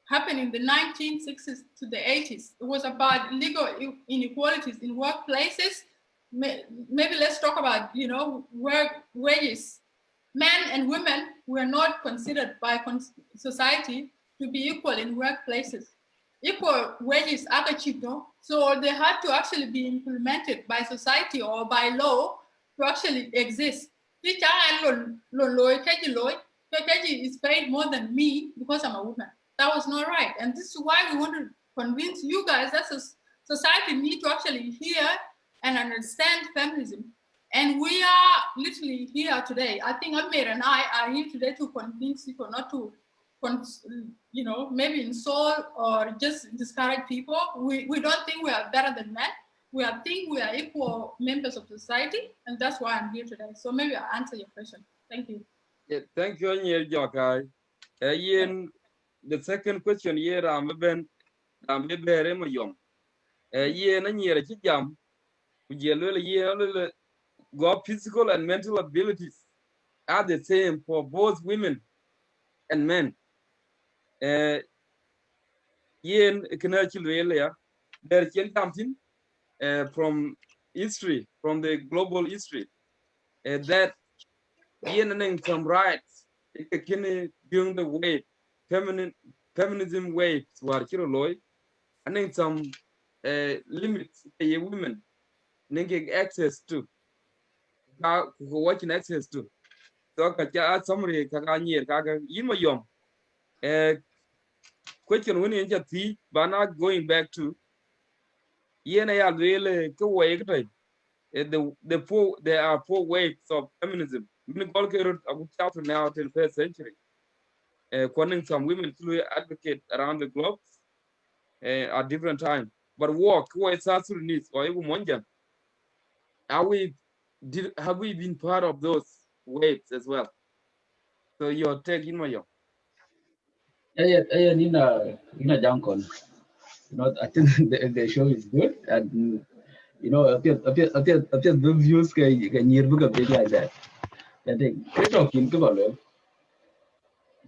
Speaker 3: happened in the 1960s to the 80s. It was about legal inequalities in workplaces. Maybe let's talk about, work wages. Men and women were not considered by society to be equal in workplaces. Equal wages are achieved, so they had to actually be implemented by society or by law to actually exist. Keji is paid more than me because I'm a woman. That was not right. And this is why we want to convince you guys that society need to actually hear and understand feminism. And we are literally here today. I think Amir and I are here today to convince people not to, maybe insult or just discourage people. We don't think we are better than men. We think we are equal members of society. And that's why I'm here today. So maybe I'll answer your question. Thank you.
Speaker 1: Yeah, thank you, Anyer Jokai. The second question here, I'm very young. Anyer Chijam, go physical and mental abilities are the same for both women and men. yen kana chilwele ya there can something from history, from the global history, that yen and some rights during the wave feminism waves war kiro loy and some limits ye women ninge access to ka watching access to so ka ja summary ka ga nyer ka ga yima yom question when you just see but not going back to yen ya really ko way ka there are four waves of feminism min gol ke now till first century calling some women to advocate around the globe at different times. But work where South Sudanese or even Monjan, have we been part of those waves as well? So your take in my
Speaker 2: Nina Jankon. I think the show is good, and appear the views can hear book a bit like that. I think talking about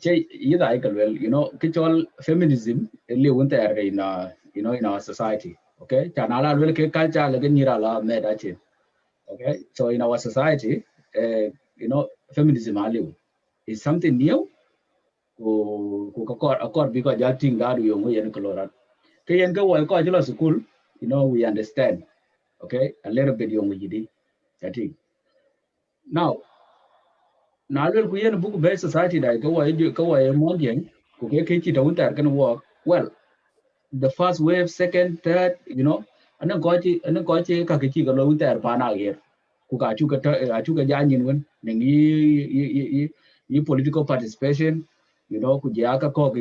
Speaker 2: either I can well, feminism live there in in our society. Okay, Chanala will culture like Nirala made that. Okay, so in our society, feminism is something new. Ko because that thing that we are yen kolorat. Kayen ka wa ko jula school, we understand. Okay, a little bit young with that thing. Now, will we in book based society that go away mondian, ko ke ki ta unta kan work. Well, the first wave, second, third, and then go chi ka ki ga lo unta pa na here. Ku ka chu ka janyin wen political participation, ku ja ka ko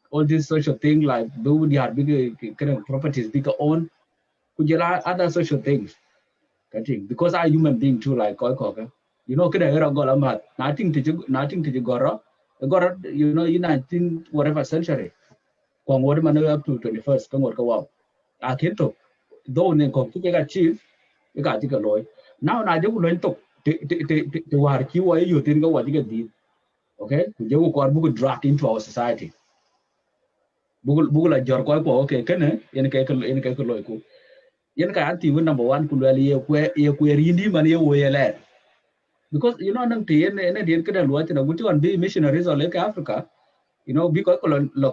Speaker 2: all these social things like do the big kind of properties bigger own, ku ja other social things. Because I human being too like koi kada era gola mat nothing to goro in 19 whatever century kwang word man up to 21st kan word ka wow akinto though ne ko ki ga chief ka ti ka loy now na je ku loy to te war ki wa yu tin ga wa ti ga di okay ku je ku bu drag into our society bugul la jor ko okay kene yen ka loy ku yen ka anti number 1 ku le ye ku rindi man ye wo ye le because nang ti ne dien kada luat na gutu an be missionaries all like Africa because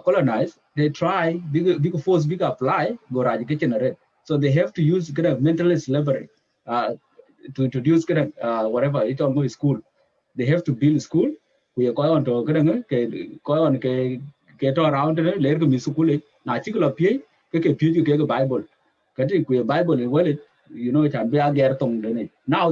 Speaker 2: colonized they try big force big apply go raj ke generate so they have to use kind of mental slavery to introduce kind of whatever it on go school they have to build school we are on to kada ko on ke to around le le ko mi school na chi ko pie ke pie ke Bible kati ku Bible well it can be a ger tong de now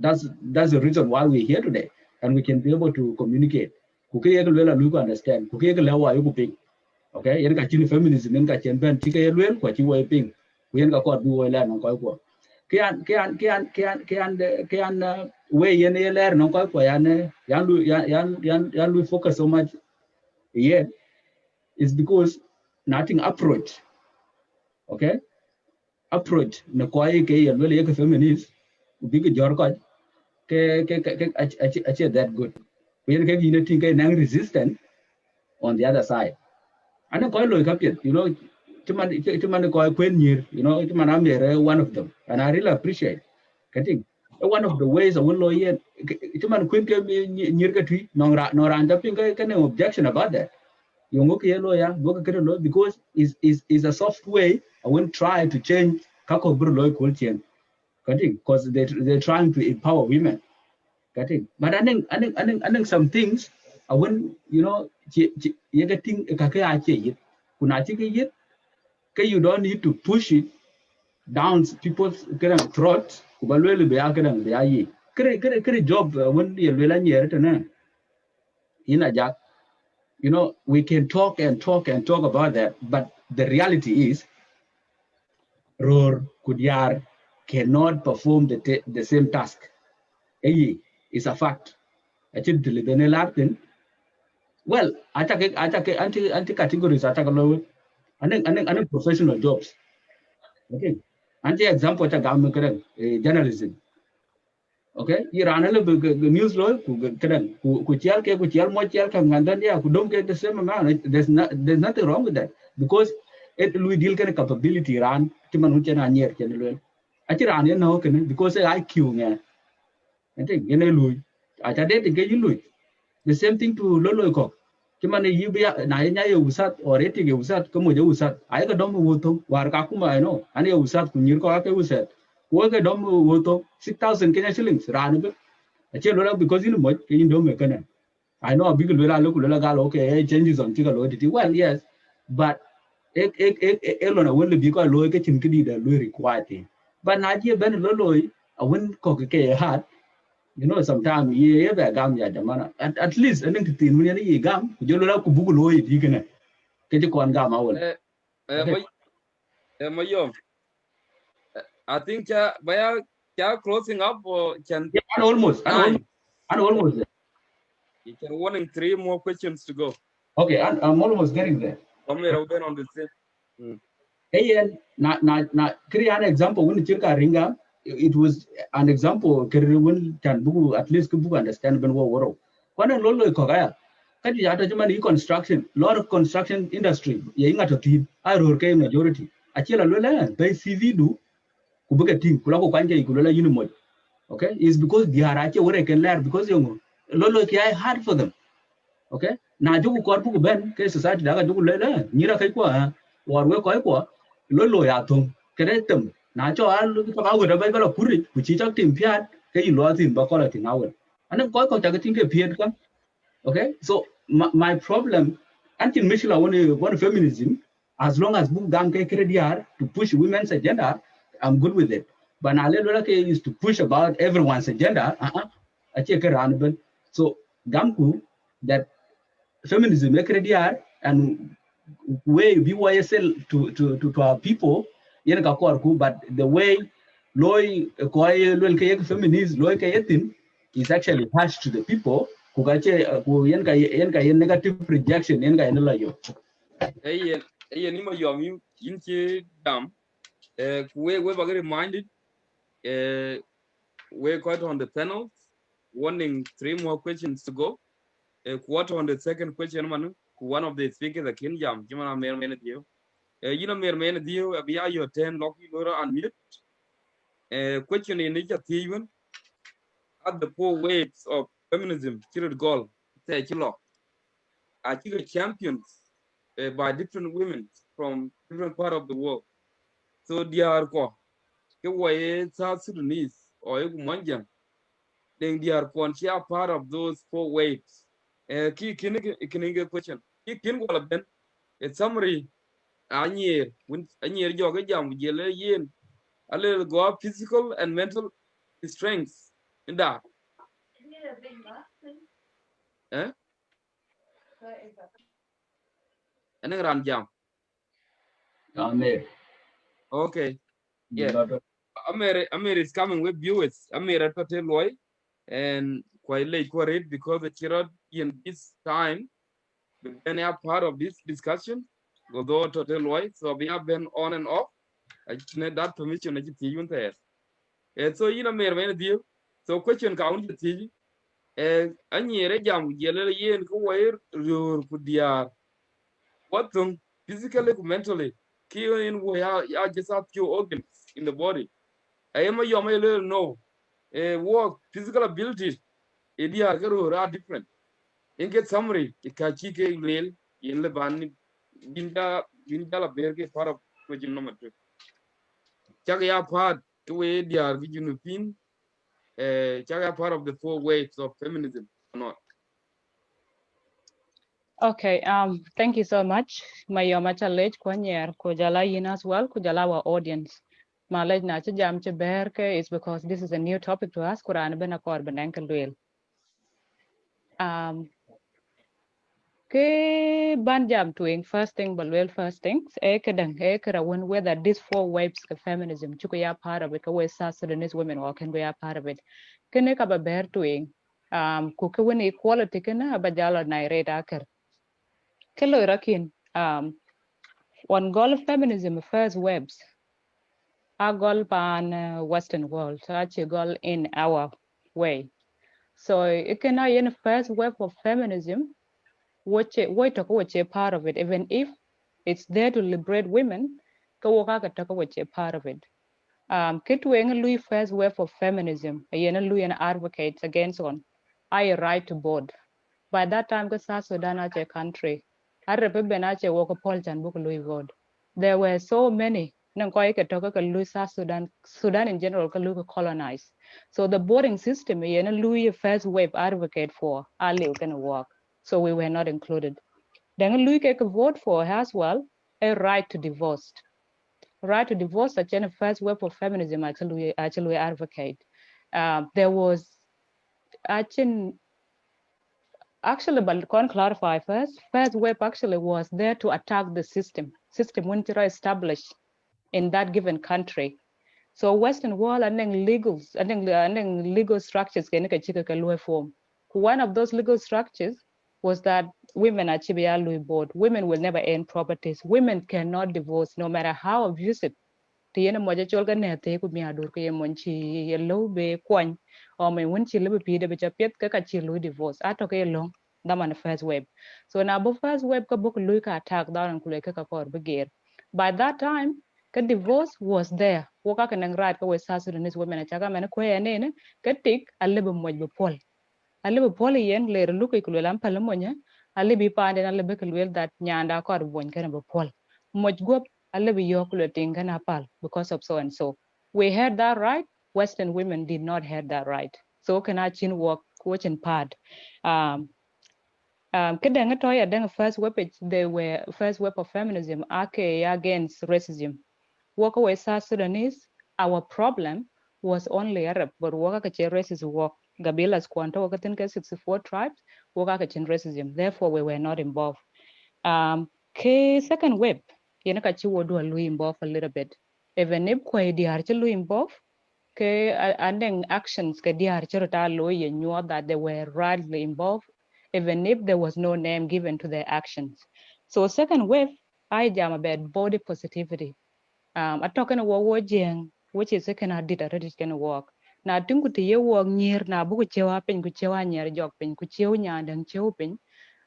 Speaker 2: that's the reason why we're here today, and we can be able to communicate. Kuke yek lwela lu understand. Kuke yek lewa yuku ping. Okay, yen ka chini feminism yen ka chen ben chike yelwel kwa chiwa ping. Kuyen ka kwa duwa ila nang koi kwa. Kian way yen yeler nang koi kwa yan lu focus so much. Yeah, is because nothing approach. Okay, approach na kwa ye ke yelwel yek feminist. Big jorko actually that good. We are getting resistant on the other side. And I call it, I'm one of them. And I really appreciate getting one of the ways I will lawyer can objection about that. Because is a soft way I won't try to change Kako Burloy culture. Because they're trying to empower women. But I think some things I wouldn't, you getting a kake yit, you don't need to push it down people's throats. Kubalwele be akadang be ayi. Kere job when you learn here in a jack. We can talk and talk and talk about that, but the reality is, Ror Kudyar cannot perform the same task. It's a fact. Actually, well, I take anti categories. I take a low. And professional jobs. Okay. Anti example, journalism. okay, you run a little bit news law, ku chial mo chial kam ngandan ya ku don't get the same amount. There's nothing wrong with that because it lui deal kind of capability ran timan hu chena nyer chen luen. Achi ran ya no kan because IQ nga. I think yene lui. Acha de tinge you lui. The same thing to lolo ko. Timan you be na nya ye usat or eti ge usat ko mo je usat. Ay ka dom wo to war ka kuma I know. Ani usat ku nyir ko ka usat. Wo ka dom wo to 6,000 Kenya shillings ran be. Ache lola because you know much can you do me kana. I know a big lola look lola gal okay changes on tiga loyalty. Well yes, but lona will be ko loy ke chin kidi da loy required thing. But na je ben loy a win ko ke hard you know sometimes ye be gam ya jamana at least I think tin mun ye gam jo lola ku bugu loy di kana ke je kon gam awol.
Speaker 1: Mayom, I think ya closing up or can
Speaker 2: Yeah, and almost there.
Speaker 1: You can warning 3 more questions to go.
Speaker 2: Okay, I'm almost getting there.
Speaker 1: Somewhere on the same.
Speaker 2: Ayen na create an example when chirka ringa it was an example when can bugu at least bugu understand ben wo woro kwana lolo ko kaya kati ya ta jama construction lot of construction industry ye inga to tin aror ke majority achela lola by CV do ku buga tin kula ko kwanje ku lola yinu mo okay is because they are ache wore can learn because yongo lolo ke I hard for them okay na jugu kor bugu ben ke society daga jugu lela nyira kai kwa war we ko lo ya thum keretem na cho al to ka wora ba bala puri ku chi chak tim piat ke yi lo tin ba ko la tin awen anan ko ta tin ke piet ka okay so my problem until mishla one feminism as long as book gam ke krediar to push women's agenda I'm good with it but na le lo ke is to push about everyone's agenda ache ke ran ben so gamku that feminism and way BYSL to our people yen ka kor ku but the way loy ko lol ke feminism loy ke yetin is actually harsh to the people ku ka che ku yen negative projection yen ka yen la yo
Speaker 1: Ni Mayom in che dam. We were reminded. We're quite on the panel. Warning 3 more questions to go. Quarter on the second question, man. One of the speakers, the Kin Jam, Jimana Mer Menedio. You know, Mer Menedio, Abia, your 10, Loki, Lora, and mute. Question in each of at the 4 waves of feminism, Kirit Gol, say Kilo, are champions by different women from different part of the world. So they are ko, ke waye South Sudanese or Manjang, then they are part of those 4 waves. Ki kinig question. Ki kin wala ben a summary anyer when anyer joga jam jele yen a little go physical and mental strengths in that. Eh? And ran jam.
Speaker 2: amen
Speaker 1: Okay. Yeah. Amir is coming with viewers. Amir at Loy and quite late for it because the chirot in this time when are part of this discussion. Although Total Loy, so we have been on and off. I need that permission I get you there. And so you know Mir deal. So question count the TV. Anyere jam yellow yen ko wire your kudia. What physically mentally kill in we are just up your organs in the body. I am a young no. Work physical abilities are different. In get summary, it can check a mail in the ban binda la berge part of question number 2. Chaka part the way they are regional pin, chaka part of the 4 waves of feminism or not.
Speaker 4: Okay, thank you so much. Mayoma Chalej Kwanyer Kujala yin as well, Kujala our audience. Malaj na jam berke is because this is a new topic to us, Quran ben akor ben enkel duel. Ke ban jam doing first thing but well first things when whether these 4 waves of feminism chukuya part of it ka West South Sudanese women or can be a part of it. Kene ka ba ber doing kuke when equality kana ba jalo na reda akar. Kelo rakin one goal of feminism first webs our goal pan Western world, such a goal in our way. So it can in the first wave of feminism, which a part of it, even if it's there to liberate women, which a part of it. Kitwing Louis first wave of feminism, Louis and advocates against on I right to vote. By that time, South Sudan as a country, I remember as a work Pauljan book Louis vote. There were so many. South Sudan in general colonized. So the voting system, Louis first wave advocate for, Ali can work. So we were not included. Then Louis can vote for as well a right to divorce. Right to divorce, such a first wave of feminism actually advocate. There was actually, but I can't clarify first. First wave actually was there to attack the system when it established in that given country. So Western world and then legal structures can form. One of those legal structures was that women are board. Women will never earn properties. Women cannot divorce, no matter how abusive tiene moja chol ka ne te ku mi adur ke mon chi yellow be kwan o me won chi le bi de be chapet ka chi lu divorce ato ke long da man first web so na bo first web ka book lu ka attack da ran ku le ka kor be ger by that time ka divorce was there wo ka kan rat ka we sa Sudanese women cha ka men ko ya ne ka tik alle be moj be pol alle be pol yen le lu ku le lam pal monya alle bi pande alle be ku le that nyanda kor bon ka be pol moj gop alle bi yok le tinga na pal because of so and so. We had that right. Western women did not have that right. So can I chin work watching part. Kedanga toya danga first weapon they were first web of feminism ake against racism. Work away South Sudanese, our problem was only Arab, but work a racist work. Gabila's Quanta work 64 tribes, work a racism. Therefore, we were not involved. Second web, yana ka ci wodu lu involve a little bit. Even if kwa diar ci lu involve, ke andeng actions ke diar ci rota lo ye knew that they were rightly involved, even if there was no name given to their actions. So second wave, I jam about body positivity. I talking about wo jeng, which is second I did already can work. Na tungu ti ye work near na buku chewa pen ku chewa nyer jok pen ku chew nyandeng chew pen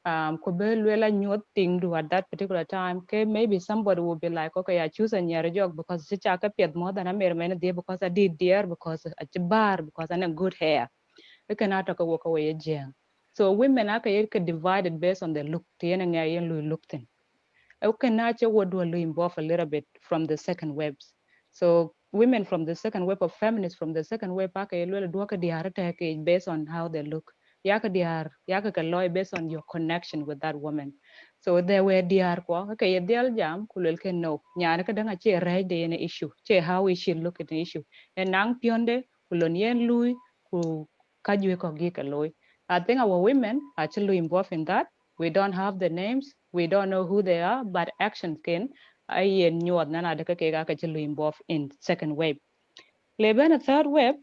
Speaker 4: ko be lela nyot thing do at that particular time okay maybe somebody will be like okay I choose a nyar jog because it's a piet more than a mere man there because I did there because a bar because I have good hair we cannot talk walk away jeng so women are divided based on the look tiene ngay look thing okay nache would involve a little bit from the second webs so women from the second web of feminists from the second web based on how they look yaka loy based on your connection with that woman so there were diar ko okay dial jam kulel ken no nyana ka danga che rai de an issue che how we should look at the issue and nang pionde kulon yen lui ku kajwe ko gi ka loy I think our women actually involved in that we don't have the names we don't know who they are but actions can I knew nana de ka involved in second wave Leben a third wave,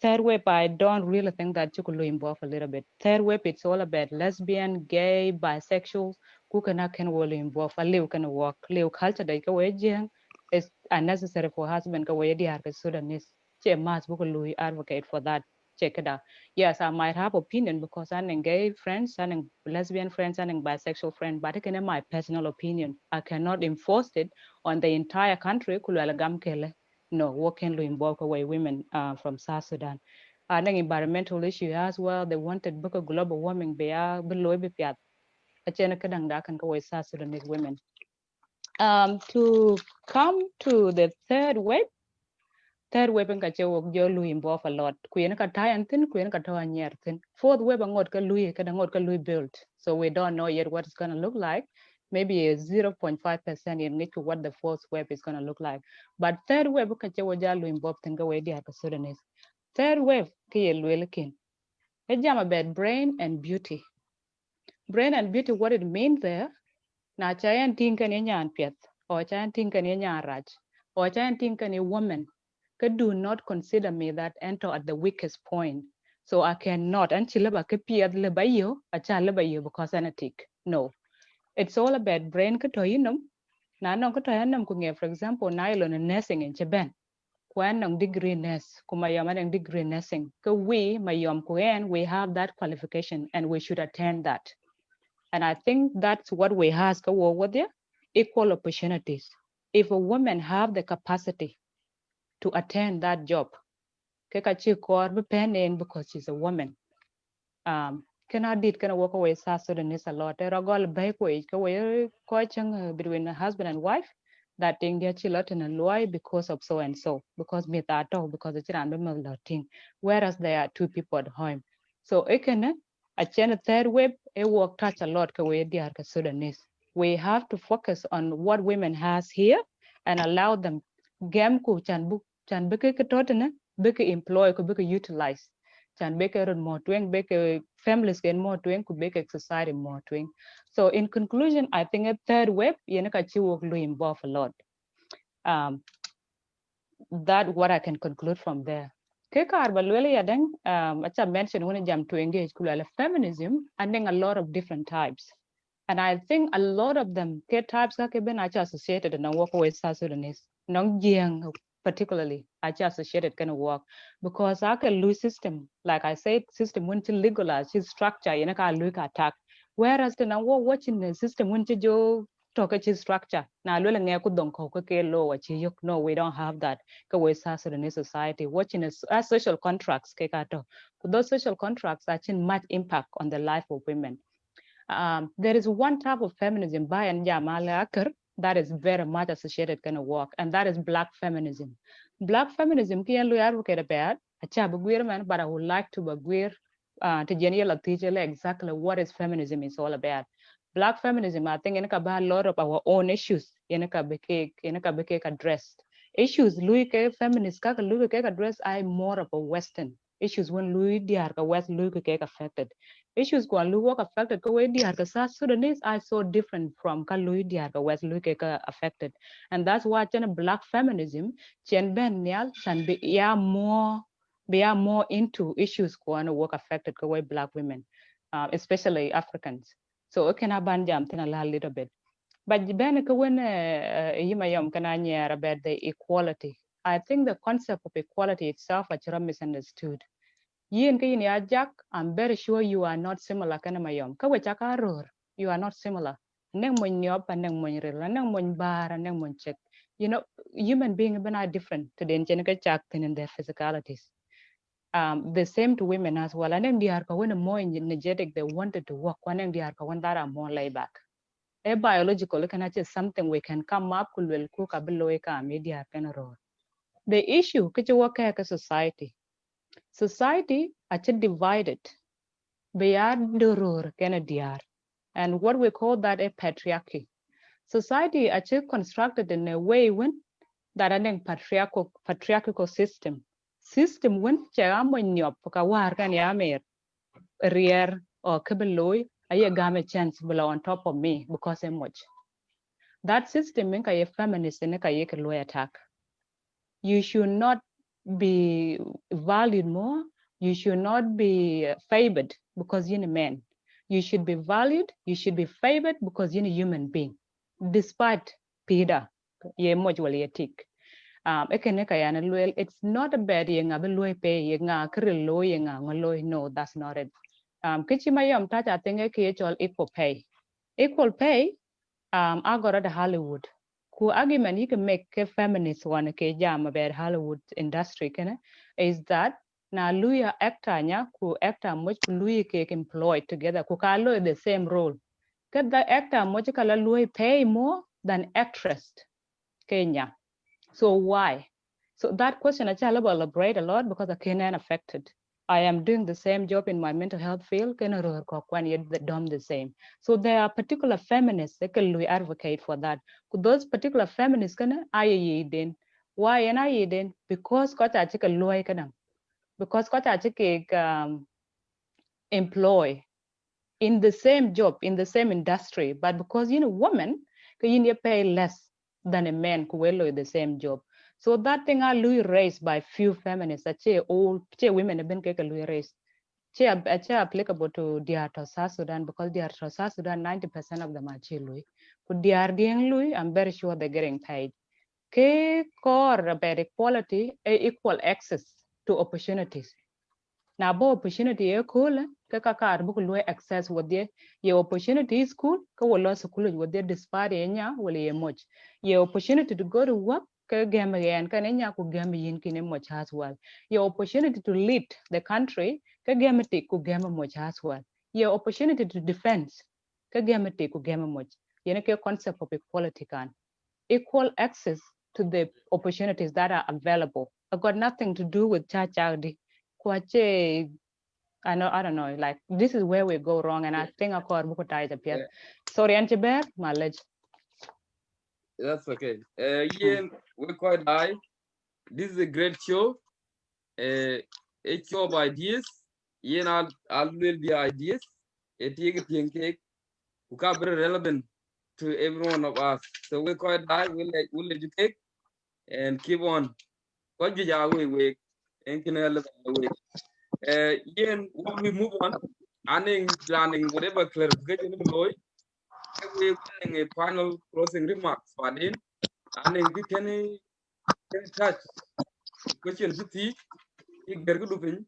Speaker 4: third wave, I don't really think that you could involve a little bit. Third wave, it's all about lesbian, gay, bisexual, who can really involve a little can work, little culture that is unnecessary for husband ka way di Sudanese. Che mas book advocate for that. Check it out. Yes, I might have opinion because I'm gay friends, I'm lesbian friends, I'm bisexual friend, but it my personal opinion. I cannot enforce it on the entire country. No, what can we involve away women from South Sudan? And an environmental issue as well. They wanted book of global warming below piat. A chena kadang da kan kawai South Sudanese women. To come to the third wave and kache wok jo lu involve a lot. Kuyen ka tayan thin, kuyen ka tawa nyer thin. Fourth wave angot ka lui built. So we don't know yet what it's gonna look like. Maybe a 0.5% in which what the fourth wave is gonna look like. But third wave kache wo ja lu involve thin ka we di haka Sudanese. Third wave kiye lu elikin. Ejam about brain and beauty. Brain and beauty, what it means there, na chayan tinkan nyan piet, or chayan tinkan nyan raj, or chayan tinkan a woman do not consider me that enter at the weakest point. So I cannot until a because I'm a tick. No. It's all about brain katoyinum. Na no katoyanum kunge, for example, nylon and nursing in Japan. when on degree ness kumayam and degree nessing we mayom kuen we have that qualification and we should attend that. And I think that's what we ask over there, equal opportunities. If a woman have the capacity to attend that job, because she's a woman. Cannot did kind of walk away South Sudanese a lot. There are goal between a husband and wife that thing their children and why because of so and so, because me that because it's random thing. Whereas there are two people at home. So it can a third web it work touch a lot away the Sudanese. We have to focus on what women has here and allow them game ku chan book chan beke beke employ ko beke utilize chan beke run more twing beke families get more twing ku beke society more twing. So in conclusion, I think a third web yenaka chi work lo involve a lot. That what I can conclude from there. Kekar balwele yadeng acha mention when jam to engage kulala feminism and then a lot of different types. And I think a lot of them ke types ka ke ben acha associated and work with South Sudanese. Nong jiang particularly acha associated kind of work because I can lose system. Like I said, system when to legalize his structure, you know, ka look attack. Whereas the now watching the system when to jo talk his structure. Now lula nge ku don ko ke law yok. No, we don't have that. We South Sudanese society watching as social contracts ke kato. Those social contracts actually much impact on the life of women. There is one type of feminism by and Jamal that is very much associated kind of work, and that is Black feminism. Black feminism can we advocate about man, but I would like to agree to generally teach exactly what is feminism is all about. Black feminism, I think, in a lot of our own issues in a addressed. Issues Louis K feminist kaka Louis K address I more of a Western issues when Louis Diarca West Louis K affected. Issues when Louis work affected ka way Diarca South Sudanese are so different from ka Louis Diarca West Louis K affected. And that's why Black feminism Chen Ben Nial can be more into issues when work affected ka way Black women, especially Africans. So it can abandon a little bit. But when about the equality, I think the concept of equality itself is misunderstood. I'm very sure you are not similar. You are not similar. You know, human beings are different to the in their physicalities. The same to women as well. And then they are more energetic, they wanted to work. And they are more laid back. A biological can actually something we can come up with media. The issue is society. Society actually divided beyond the and what we call that a patriarchy. Society actually constructed in a way when that an patriarchal system. System when nyop war kan yamer rear or kabeloi I game chance below on top of me because I'm much. That system make a feminist and a lawyer attack. You should not be valued more. You should not be favored because you're a man. You should be valued. You should be favored because you're a human being. Despite Peter, it's not a bad no, that's not it. I think equal pay. Equal pay, I got at Hollywood. Ku argument you can make a feminist one ke jam about Hollywood industry is that na luya actor nya ku actor much luya ke employed together ku ka the same role. Get the actor much kala luya pay more than actress Kenya. So why? So that question I elaborate a lot because I can't affected. I am doing the same job in my mental health field, the same. So there are particular feminists that can advocate for that. Those particular feminists can I why and I then because kota take a lawyer because kota take employ in the same job in the same industry, but because woman you pay less than a man who will the same job. So that thing are raised by few feminists that all women have been raised. It's applicable to the South Sudan because the South Sudan 90% of them are Lui. I'm very sure they're getting paid. ke core about equality equal access to opportunities. Now, bo opportunity e cool ke kakar book low access with the your opportunity is cool ke wala school with the despite enya wala ye much your opportunity to go to work ke game again kan enya ku game yin kine much as well your opportunity to lead the country ke game te ku game much as well your opportunity to defend ke game te ku game much yene ke concept of equality kan equal access to the opportunities that are available. I've got nothing to do with Chachagdi. Kwache, I don't know, like this is where we go wrong, and I think I caught Bukotai appear. Sorry, Antiber, mileage.
Speaker 1: That's okay. Ian, we're quite high. This is a great show. A show of ideas. Ian, I'll build the ideas. A thing cake. Who can be relevant to every one of us. So we're quite high. We'll educate and keep on. What did you wait? And can I wait? Ian, when we move on, planning whatever clarification below, we're getting a final closing remarks. But in, can touch question 50, ik der gudu pin,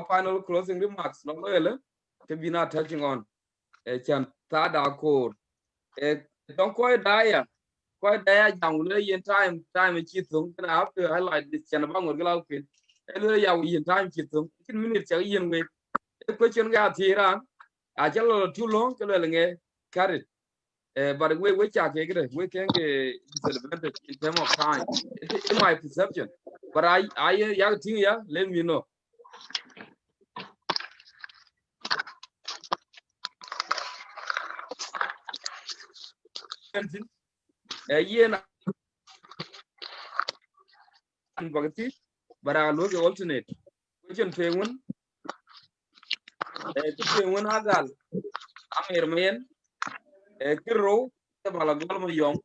Speaker 1: final closing remarks, no ele, to be not touching on, chan tada akor, don't quite die, young, in time, chitung, and I have to highlight this chan bang or glaukin, in time, chitung, 10 minutes, a yen way, a question got here, I tell too long, carry. But we can get disadvantage in terms of time. It's in my perception. But I young thing, yeah, let me know. But I look alternate. Question penguin. Penguin agal. Amir man. Kiro. The Malagolma young.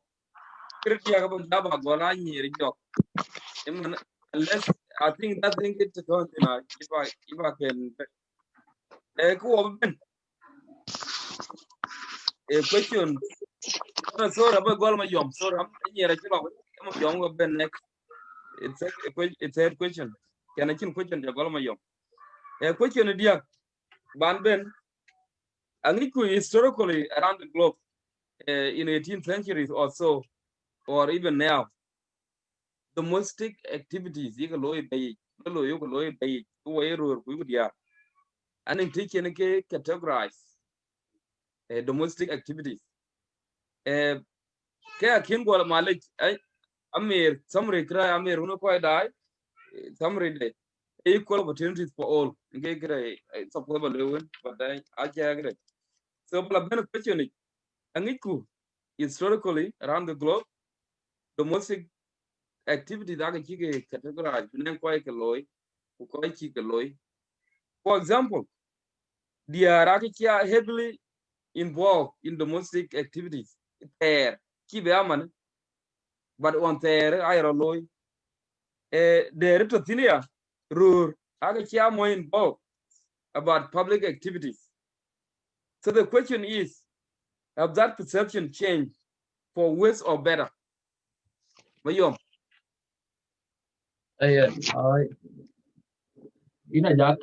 Speaker 1: Kirtia Java Gola near Jok. Unless I think that thing it's a continent. If I can. A question. So about Golma Yom. So I'm here. I'm young. Ben next. It's a question. Can I question the Golma Yom? A question, dear Ban Ben. Historically around the globe in 18th centuries or so, or even now, domestic activities, and in taking categorize domestic activities. Kaya Kimbo Malik, Amir, summary cry, Amir, Unoqua die, summary day. Equal opportunities for all. It's a problem, but I agree. So, a question Angiku, historically around the globe, domestic activities are categorized. For example, the are heavily involved in domestic activities. There, but on there, I loy. The Ritotinia, Rur, are more involved about public activities. So the question is, have that perception changed for worse or better? Mayom.
Speaker 2: Jack,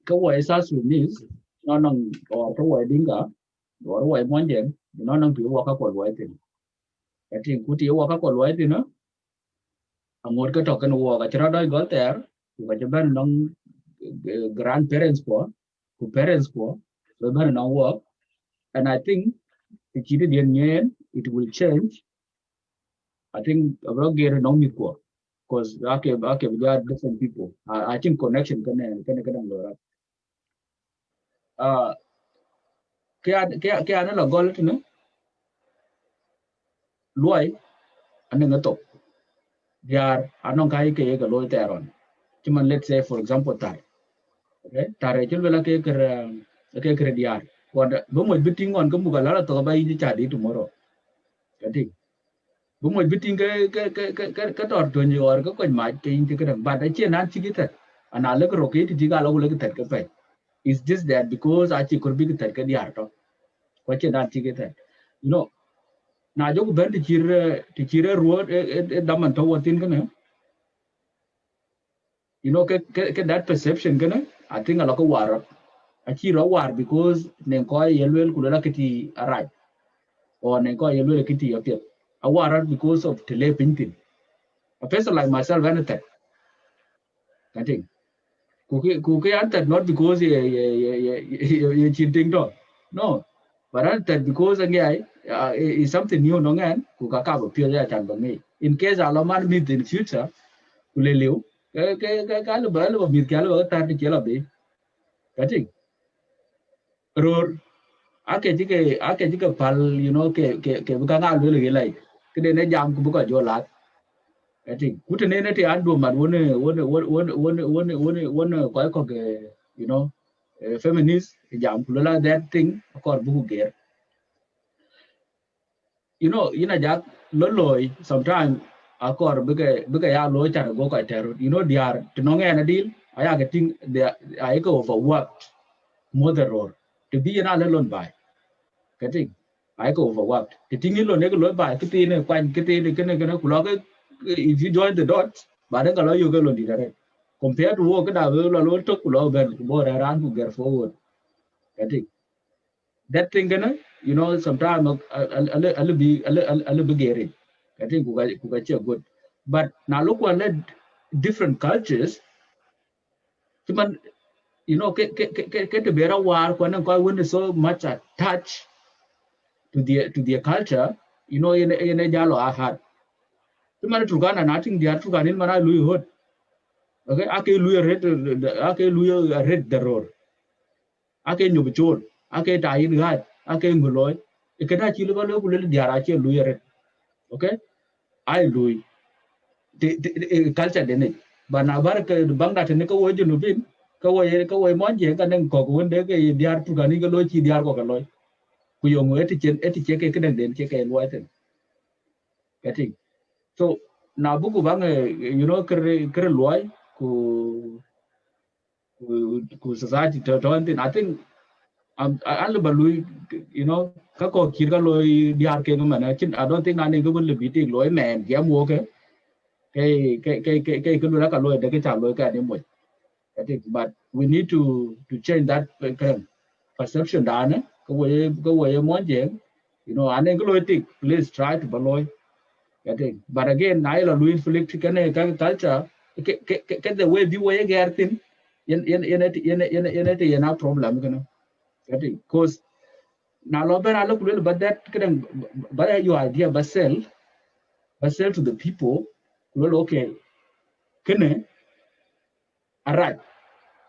Speaker 2: cái sa Sudanese nó nong or cái dinga or cái monjen nó nong pi wa ka ko wa tin cái tin ku ti wa ka ko wa tin no amor ka to kan wa ka tra doi gol ter ku ka ban nong grandparents ko ku parents ko so ban nong work and I think the kid in it will change. I think about get nong mit ko because we are different people. I think connection can lora cái anh là gol nữa luai anh nga to diar anong kai ke ga loy teron cuman let's say for example tar okay tare chul vela ke diar wada bo mo biting on ko muga la to ba yi cha di tomorrow kati bo mo biting ke tor to ni or ko ma ke yin ke ba da che nan chi gitat ana le ko ke ti ga lo le ke tar ke pe is this that because I chi kur bi ke tar ke diar to ko che nan chi gitat you know na joku ben ti chire ruot daman to watin kana, you know ke that perception kana I think a lot of war achiro war because nen ko yelwel kulela kiti araj or nen ko yelwel kiti yapet a war because of tele pintin a person like myself anything I think kuke answer not because you cheating to no but answer because again is something new no ngan ku ka ka pio ya chan bangi in case alaman meet in future kuleliu ka lo mit ka lo tar ti chela be I think ror ake jike pal you know ke buka nga lo le lai ke de ne jam ku buka jo lat I think kutene ne ti ando man wone ko ke you know feminist jam kula that thing akor buku ger you know ina jak loloy sometimes akor bige ya lo char go ka ter you know diar tinonge na deal aya getting the I go for work mother or to be na lelon by getting I go for work the thing lo ne lo by kiti ne kwan kiti ne kene kula ke if you join the dots ba de kala yo ke lo di dare compared to work da lo to kula ben bo ran ku get forward getting that thing gonna you know sometimes a little bit scary. I think kuga good but now look what led different cultures cuman you know ke to bear war when when so much attached to their culture you know in a jalo ahat cuman Turkana nothing dia Turkana in mana lui hot okay ake lui red the road ake nyubichol ake tayin gat ake nguloy ikena chilo lo kulele diara che lui red okay I lui the culture dene but na bar ke bangda tene ko wo junu bin ko wo mon je kan ko ko wonde ke diar tu kan ko lo chi diar ko ka lo ku yo ngo eti che ke den den che ke lo eten kati so na buku bang you know kre lo ku society to to I think I balu you know ka ko kir ka lo diar ke ngama na chin I don't think na ne ko le biti lo men ya mo ke cái lu ka lo de ke cha lo ka ni mo I think but we need to change that kind of perception da ne ko we mo je you know ane ko lo tik please try to baloy I think but again na lo lu inflict ka culture the way bi we get tin in a problem kana I think cause na lo ben alo ku but that kind but your idea but sell to the people well okay kene arak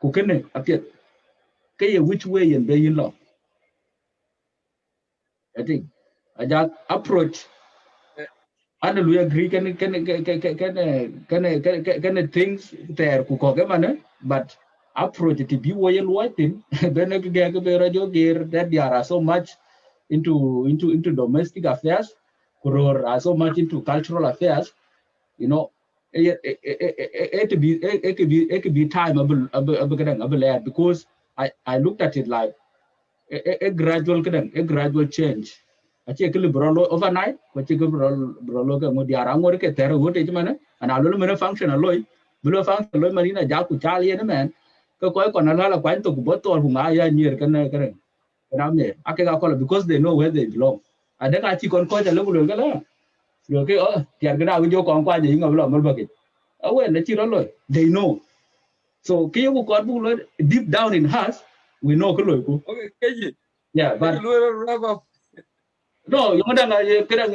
Speaker 2: ku kene apiet kay which way and be in law I think ajak approach and we agree can things there ku ko mana but approach to be way waiting then ke be rajo gear that there are so much into domestic affairs or are so much into cultural affairs you know it could be time able because I looked at it like a gradual change ache ke liberal overnight ko che liberal ke mo diara ngor ke ter go te mana ana lo mena function aloy bilo function loy marina ja ku chali ne men ko na la kwan to ku botor bu ma ya nyer kana me ake ga ko because they know where they belong ada ka chi kon ko ja lo ga la lo ke tiar ga da jo kon kwa je ngam lo mal ba ke awe na chi lo they know so ke yo ko bu lo deep down in us we know ko lo ku
Speaker 1: Okay, Keji.
Speaker 2: yeah but
Speaker 1: Wrap up.
Speaker 2: no, yung ada nggak kira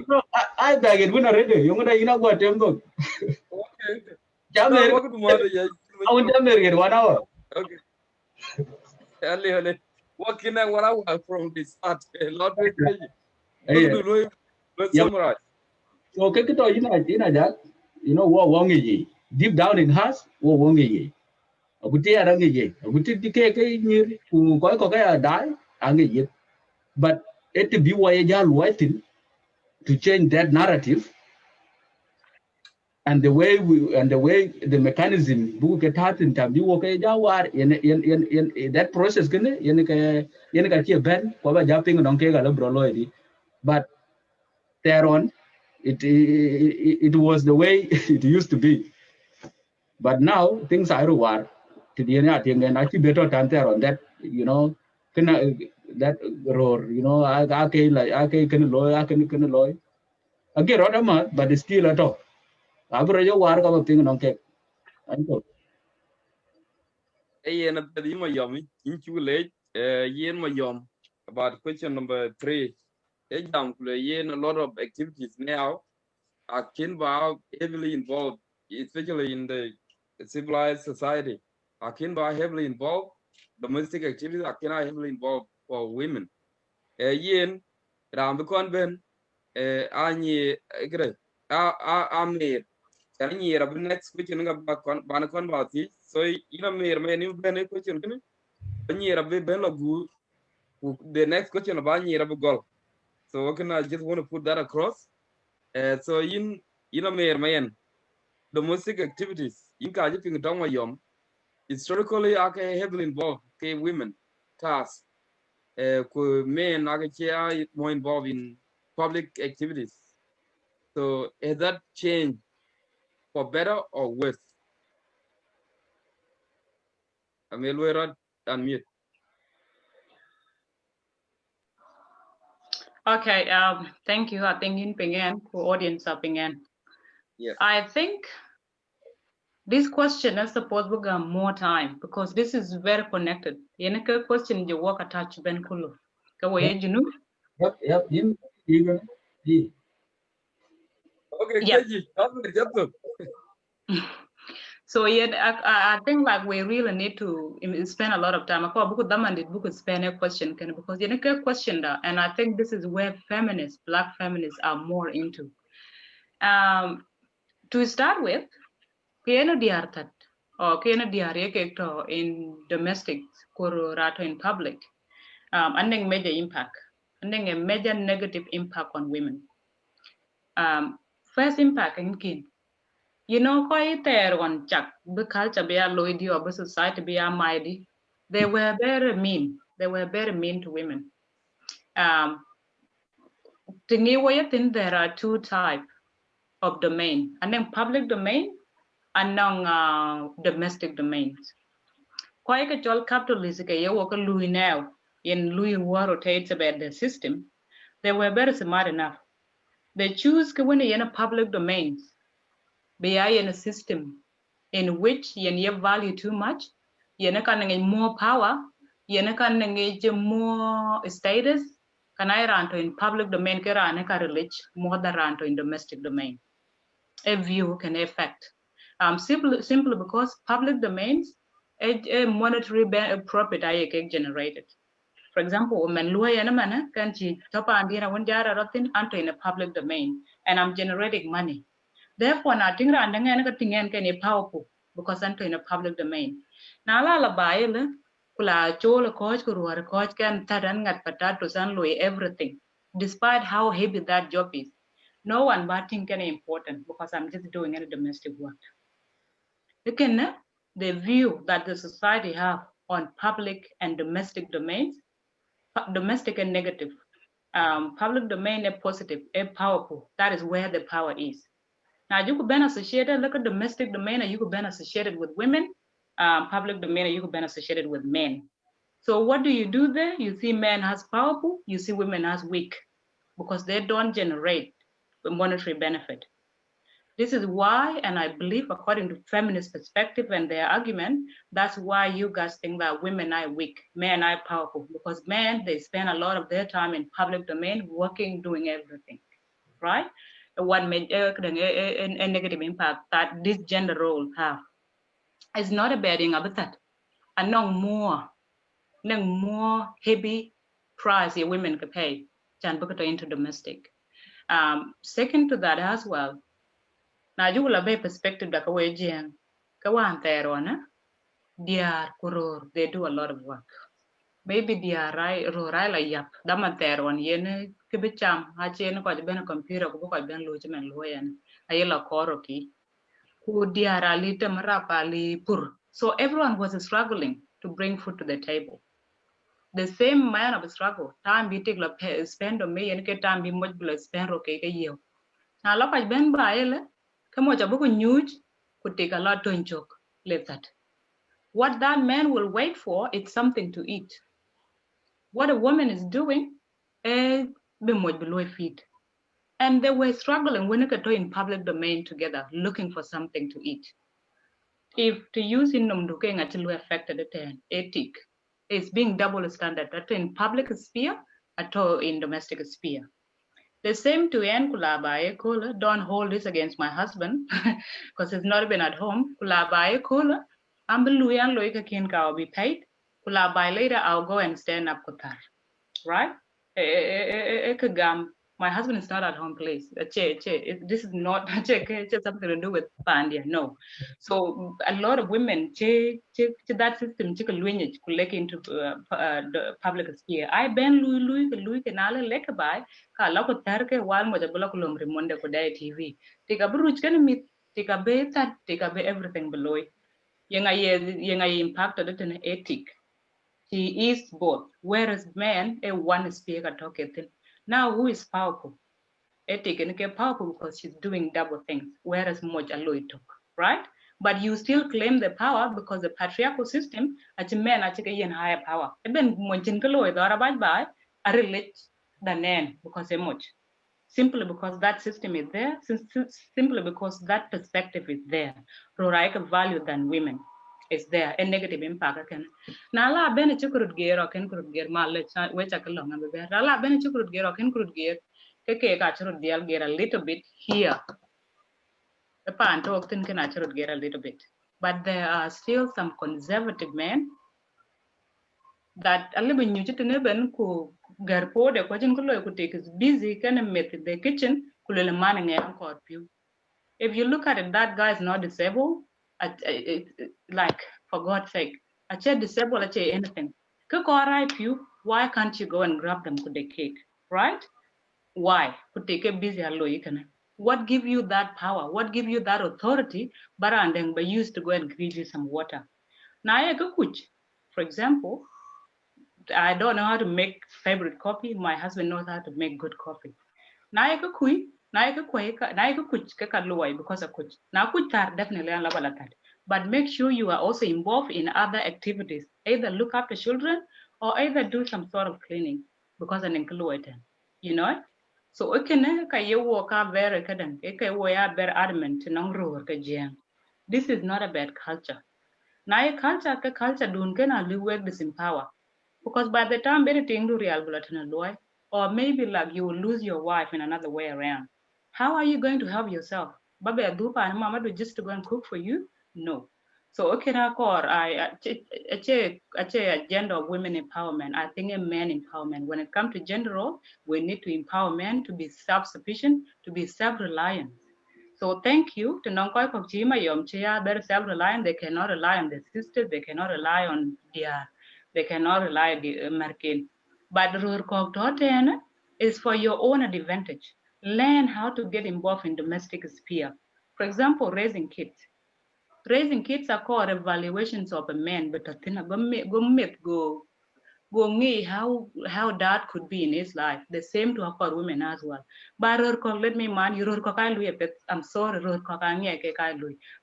Speaker 2: no, I bag it winner ready. Yung ada ina gua tem tuh.
Speaker 1: Okay.
Speaker 2: Jamir,
Speaker 1: Welcome to Mother.
Speaker 2: aku jamir gitu 1 hour.
Speaker 1: Okay. Ale. Working out 1 hour from the start. Lot of Keji. Let's summarize.
Speaker 2: So kita ina aja, you know, wong ngi deep down in us, wong ngi. Aku tiada ada ngi. Aku tiada ke nyir ku kau kayak ada, ngi. But it be why jal waiting to change that narrative. And the way the mechanism bu get hard in time wo ke jawar in that process kene yen ka ke ben ko ba japing non ke ga bro lo di but there on, it was the way it used to be. But now things are war. To the end, I think, and actually better than there on that, you know, that roar, you know, I can like I can loy, I can loy. I get on a month, but it's still at all. I brought your war of thing on cake.
Speaker 1: yen a pedi ma yomi in chule yen ma yom about question number 3. Jam kule yen a lot of activities now are kin ba heavily involved, especially in the civilized society. Are kin ba heavily involved. Domestic activities are kin heavily involved for women. Yen ram the convent anyi gre a mir kan yi rab next question nga ba kon ban kon ba ti so ina mir me ni ben question kini ni rab ben la gu the next question ba ni rab gol so can I just want to put that across so in mir me domestic activities in ka ji ping dong ma yom historically are heavily involved ke women tasks ko men are more involved in public activities. So has that changed for better or worse? Amelwera unmute.
Speaker 4: Okay, thank you. I think in Pengan, for audience of Pengan.
Speaker 1: Yes.
Speaker 4: I think this question is supposed to get more time because this is very connected. Yenaka question you work attach Ben Kulu.
Speaker 2: Yep,
Speaker 4: You know?
Speaker 2: yep, even.
Speaker 1: Okay,
Speaker 4: Yep.
Speaker 1: Keji.
Speaker 4: So yeah, I think like we really need to spend a lot of time. I could spend a question because you know question that, and I think this is where feminists, Black feminists, are more into. To start with, kena diartat or kena diare in domestic rato in public, and then major impact, and then a major negative impact on women. First impact in kin. You know, quite there on Chuck, the culture be a loyalty or the society be a mighty. They were very mean. They were very mean to women. The new way I think there are two types of domain, and then public domain and non domestic domains. Quite a jol capitalist ke you work Louis now in Louis war rotates about the system. They were very smart enough. They choose to win in a public domains. Be in a system in which you value too much, you can more power, you can more status, can I run to in public domain, can I relate more than run to in domestic domain. A view can affect. Simply because public domains, a monetary profit I get generated. For example, when lawyer and man can top and in a public domain, and I'm generating money. Therefore, na tingra andanga na katingan can a powerful because I'm in a public domain. Na la baile kula chola coach kuruar coach can taran ngat patato san everything, despite how heavy that job is. No one batting can important because I'm just doing any domestic work. Again, the view that the society have on public and domestic domains, domestic and negative. Public domain is positive, is powerful. That is where the power is. Now you could be associated, look at domestic domain, you could be associated with women, public domain, you could be associated with men. So what do you do there? You see men as powerful, you see women as weak because they don't generate the monetary benefit. This is why, and I believe according to feminist perspective and their argument, that's why you guys think that women are weak, men are powerful, because men, they spend a lot of their time in public domain working, doing everything, right? One major a negative impact that this gender role have is not a bad thing about that. And no more heavy price women can pay than into domestic. Second to that as well, now you will have a perspective that way jing kawan terona diar kuror they do a lot of work. Maybe diar rai la yap dama teron yen kibicham ha chen ko ben computer ko ko ben lo chimen lo yen ayela koroki ku diar ali temara pali pur. So everyone was struggling to bring food to the table.
Speaker 5: The same man of struggle. Time be take la spend on me and get time be much blood spend okay you. Now look at Ben by come on, Jabuku news could take a lot to joke. Let that. What that man will wait for is something to eat. What a woman is doing is be much below feet. And they were struggling when they go in public domain together, looking for something to eat. If to use in Nomduke actually affected the ten ethic, it's being double standard at in public sphere at all in domestic sphere. The same to end Kulabaye Kula, don't hold this against my husband because he's not been at home. Kulabaye Kula, Ambeluyan Loika Kinka will be paid. Kulabaye later I'll go and stand up Kutar. Right? My husband is not at home, please. This is not something to do with Pandia, no. So a lot of women, that system, look into the public sphere. I ben Louis Canala Lekabai, Kalako Tarke, while with the Blokulum Rimonda Kodai TV. Take a bruch can meet, take a bait, take a everything below. Yenga impacted it in ethic. He is both, whereas man a one speaker talking. Now who is powerful? Ethic and powerful because she's doing double things, whereas much alloy talk, right? But you still claim the power because the patriarchal system, at a man at a higher power. Even Monchin Kaloy or about by a relate than man because much. Simply because that system is there, simply because that perspective is there. Rorika value than women is there, a negative impact. Now, la bene chukurut gear or can kurut gear, mallet, which I can long and bear. La bene chukurut gear or can kurut gear, keke kachurut gear a little bit here. The pan talk can achurut gear a little bit. But there are still some conservative men that a little bit new ku garpo de kwajin kulo ku take is busy can met the kitchen kulele manning and if you look at it, that guy is not disabled. Like for God's sake, I said disabled, I say anything. Why can't you go and grab them to the cake, right? Why? Could take a busy what give you that power? What give you that authority? But and then by used to go and give you some water. Now I go for example, I don't know how to make favorite coffee. My husband knows how to make good coffee. Now I go because of kuch. Now kuch tar definitely an labalatat. But make sure you are also involved in other activities. Either look after children or either do some sort of cleaning because an include, you know. So okay, ka you work out very kadang. Eka we are very adamant to nongro ka jeng. This is not a bad culture. Now a culture dun can only work disempower. Because by the time anything do real bulletin or maybe like you will lose your wife in another way around. How are you going to help yourself? Babe adupa and mama do just to go and cook for you? No. So okay, I agenda of women empowerment. I think a man empowerment. When it comes to gender role, we need to empower men to be self-sufficient, to be self-reliant. So thank you to Nonkoi Kokchima Yom Chia, they're self-reliant, they cannot rely on their sisters, they cannot rely on they cannot rely on the American. But Rur Koktoten is for your own advantage. Learn how to get involved in domestic sphere. For example, raising kids. Raising kids are called evaluations of a man, but go me how that could be in his life. The same to our women as well. But let me man, I'm sorry,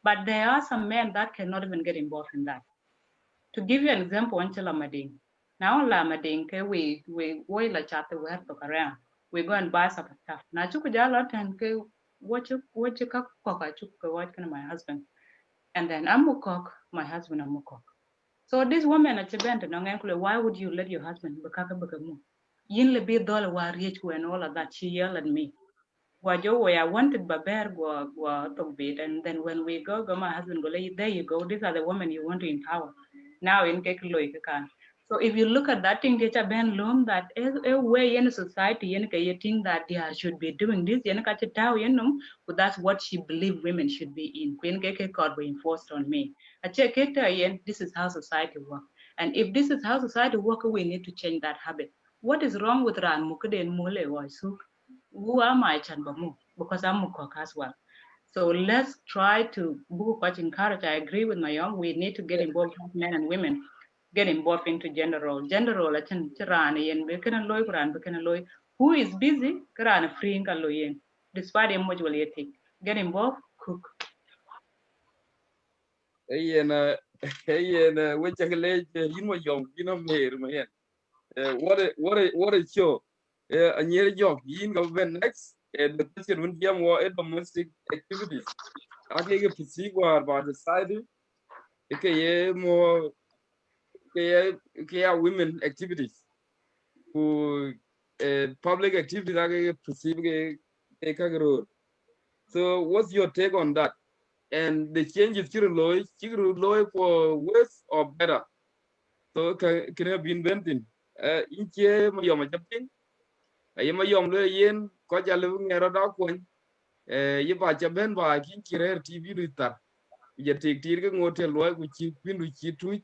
Speaker 5: but there are some men that cannot even get involved in that. To give you an example, Angela Mading. Now La Mading, we la chat we have to around. We go and buy some stuff. Now Chukujala and what you cook what kind of my husband. And then I'm a cook, my husband I'm a cook. So this woman at Chibenta, why would you let your husband become yin le be dollar war rich and all of that? She yelled at me. I wanted Baber go to bed, and then when we go, my husband go, there you go. These are the women you want to empower. Now in Kekloy can. So if you look at that thing, Teacher Ben Loom, that is a way in society, you think that they should be doing this, but that's what she believed women should be in. Queen Keke court were enforced on me. I check it, this is how society works. And if this is how society works, we need to change that habit. What is wrong with Ran Mukude and Mule Waisu? Who am I, Chanbamu? Because I'm Mukok as well. So let's try to encourage. I agree with my young. We need to get involved with men and women. get involved into gender role. Gender role, I can run and we can loy, run, we can loy. Who is busy? Run free and loy. Despite the module ethic, get involved, cook.
Speaker 1: Hey, and which I can you know, young, you know, me, what a show. A near job, you know, when next, the question will be more domestic activities. I can get to see what about the side, okay, more, okay, women activities who public activities I can perceive a road. So, what's your take on that? And the changes Chiru Loy for worse or better? So, can have been invented. Inche Mayoma Japin, Ayamayom Yen, Koja living a radakwan, Yaba Jaben by Kinchire TV Rita. You take Tirgan Hotel Loy, which you pin with you tweet,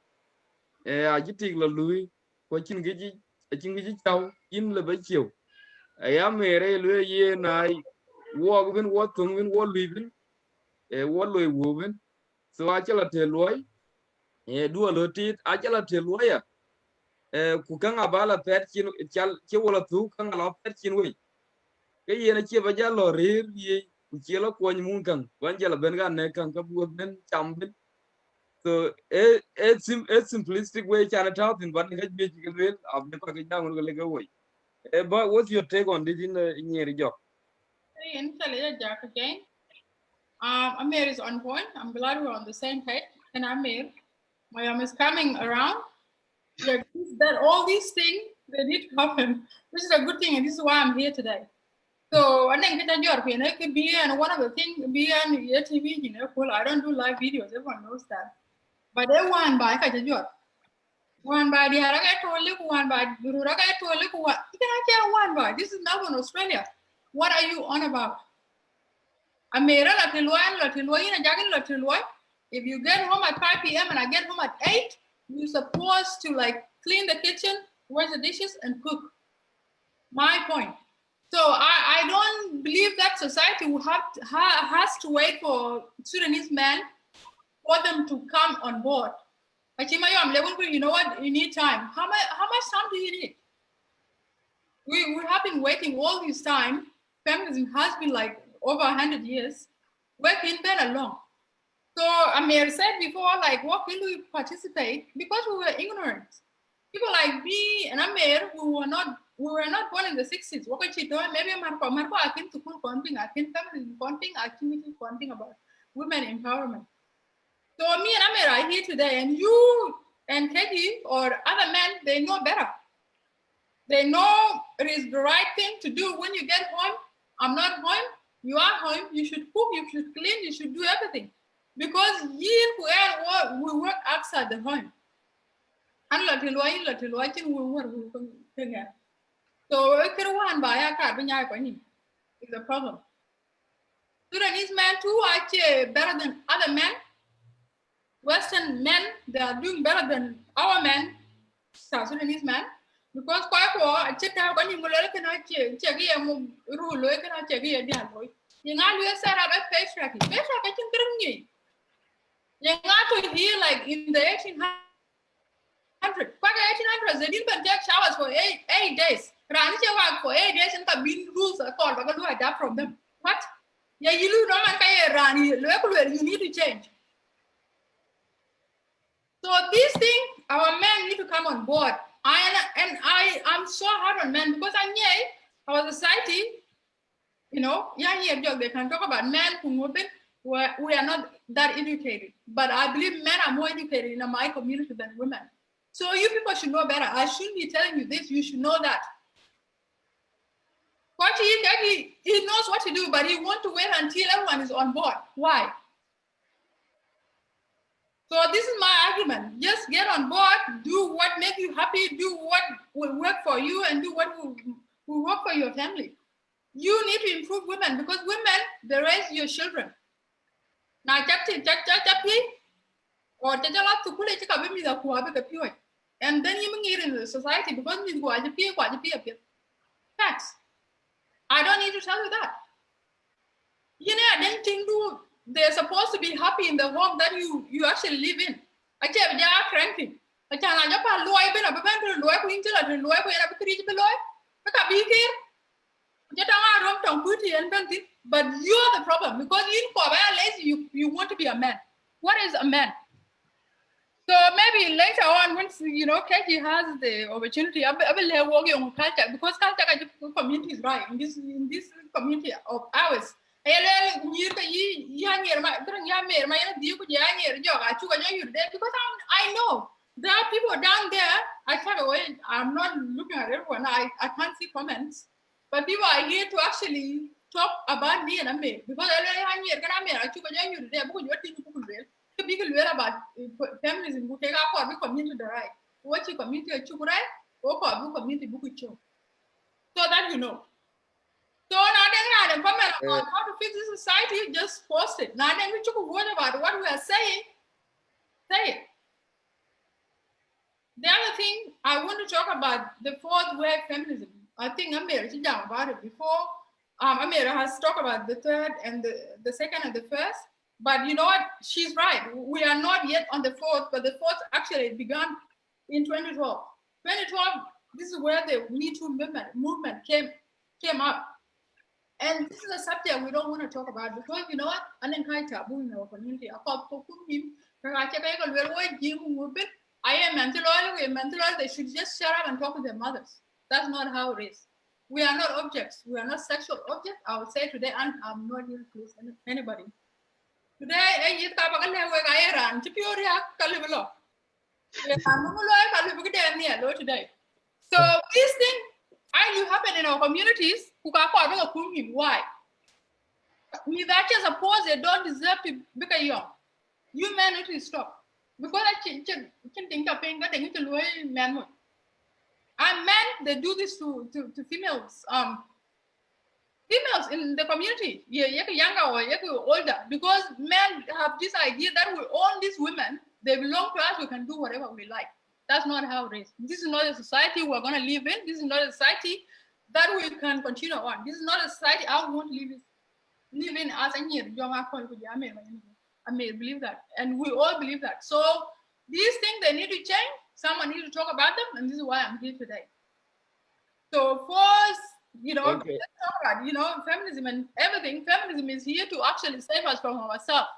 Speaker 1: Ajitik La Louis, watching Gigi, a Chingy Chow, in Labachio. I am a railway yen. I walk when what tongue what living, what loy woven. So I shall tell why, do a lot it, I shall tell why. Kukanga bala perchin, chal, chiwala tu, kanga la perchin way. Kay a chiva jallo rear ye, Uchela Kwan Munkan, Wanjala Benga Nekan, Kapu Ben Chambin. So it's simplistic way Chinatown, but it has been of the Pakistan away. But what's your take on this in your job?
Speaker 3: Jack again. Amir is on point. I'm glad we're on the same page. And Amir, Mayam is coming around. Like that all these things they need to happen, which is a good thing, and this is why I'm here today. So I think that European it could be and one of the things be on TV, you know, cool. I don't do live videos, everyone knows that. But they one by Kaja one by the Araga told you one by Ruraga told you what you can one by this is not in Australia. What are you on about? Amira Latilwa, if you get home at 5 p.m. and I get home at 8, you're supposed to like clean the kitchen, wash the dishes, and cook. My point. So I don't believe that society will has to wait for Sudanese men for them to come on board. You know what? You need time. How much time do you need? We have been waiting all this time. Feminism has been like over 100 years. We've been along. So Amir said before, like, what will we participate? Because we were ignorant. People like me and Amir, we were not born in the 60s. What could you do? Maybe Marco I came to cool conting, I came feminism conting, activity conting about women empowerment. So me and Amir are here today, and you and Katie or other men, they know better. They know it is the right thing to do when you get home. I'm not home, you are home, you should cook, you should clean, you should do everything. Because we work outside the home. So it's a problem. Sudanese men too are better than other men. Western men, they are doing better than our men, South Sudanese men. Because I check out when you can I check rule, can I check here? You know, set up a face tracking. Face tracking, here like in the 1800s. Back in 1800s, they didn't take showers for eight days. Work for 8 days and been rules are called, but I adapt from them. What? Yeah, you need to change. So these things, our men need to come on board. I'm so hard on men because our society, you know, they can talk about men who we are not that educated. But I believe men are more educated in my community than women. So you people should know better. I shouldn't be telling you this. You should know that. He knows what to do, but he wants to wait until everyone is on board. Why? So this is my argument. Just get on board, do what makes you happy, do what will work for you, and do what will work for your family. You need to improve women because women, they raise your children. Now, and then you get in the society because facts. I don't need to tell you that. You know, I don't think they're supposed to be happy in the home that you actually live in. I tell you, they are cranky. Acha na japa loy be na be ben loy ko injila de loy ko era be kri be loy. Ka bi kir. Jeta nga rom tong puti and ben but you're the problem because in for lazy you want to be a man. What is a man? So maybe later on, once you know KG has the opportunity, I will work on culture because culture community is right in this community of ours. Because I know there are people down there. I'm not looking at everyone. I can't see comments, but people are here to actually talk about me and Amir because big about feminism who take up our community the right. What you community a chukurai, or community book so that you know. So now then comment on how to fix this society, just post it. Now then we took a word about what we are saying, say it. The other thing I want to talk about the fourth wave feminism. I think Amir is down about it before. Amir has talked about the third and the second and the first. But you know what? She's right. We are not yet on the fourth, but the fourth actually began in 2012. 2012, this is where the Me Too movement came up. And this is a subject we don't want to talk about because you know what? I think it's taboo in our community. I am mental, they should just shut up and talk to their mothers. That's not how it is. We are not objects. We are not sexual objects. I would say today, and I'm not here to close anybody. Today, I just got a little ran to pure Calibalo. Today. So this thing actually happen in our communities. Why? We actually suppose they don't deserve to be young. You men need to stop. Because I can think of paying that men. And men, they do this to females. Females in the community, younger or older, because men have this idea that we own these women, they belong to us, we can do whatever we like. That's not how it is. This is not a society we're going to live in. This is not a society that we can continue on. This is not a society I want to live in as a year. I may believe that. And we all believe that. So these things, they need to change. Someone needs to talk about them. And this is why I'm here today. So first, let's talk about, feminism and everything. Feminism is here to actually save us from ourselves.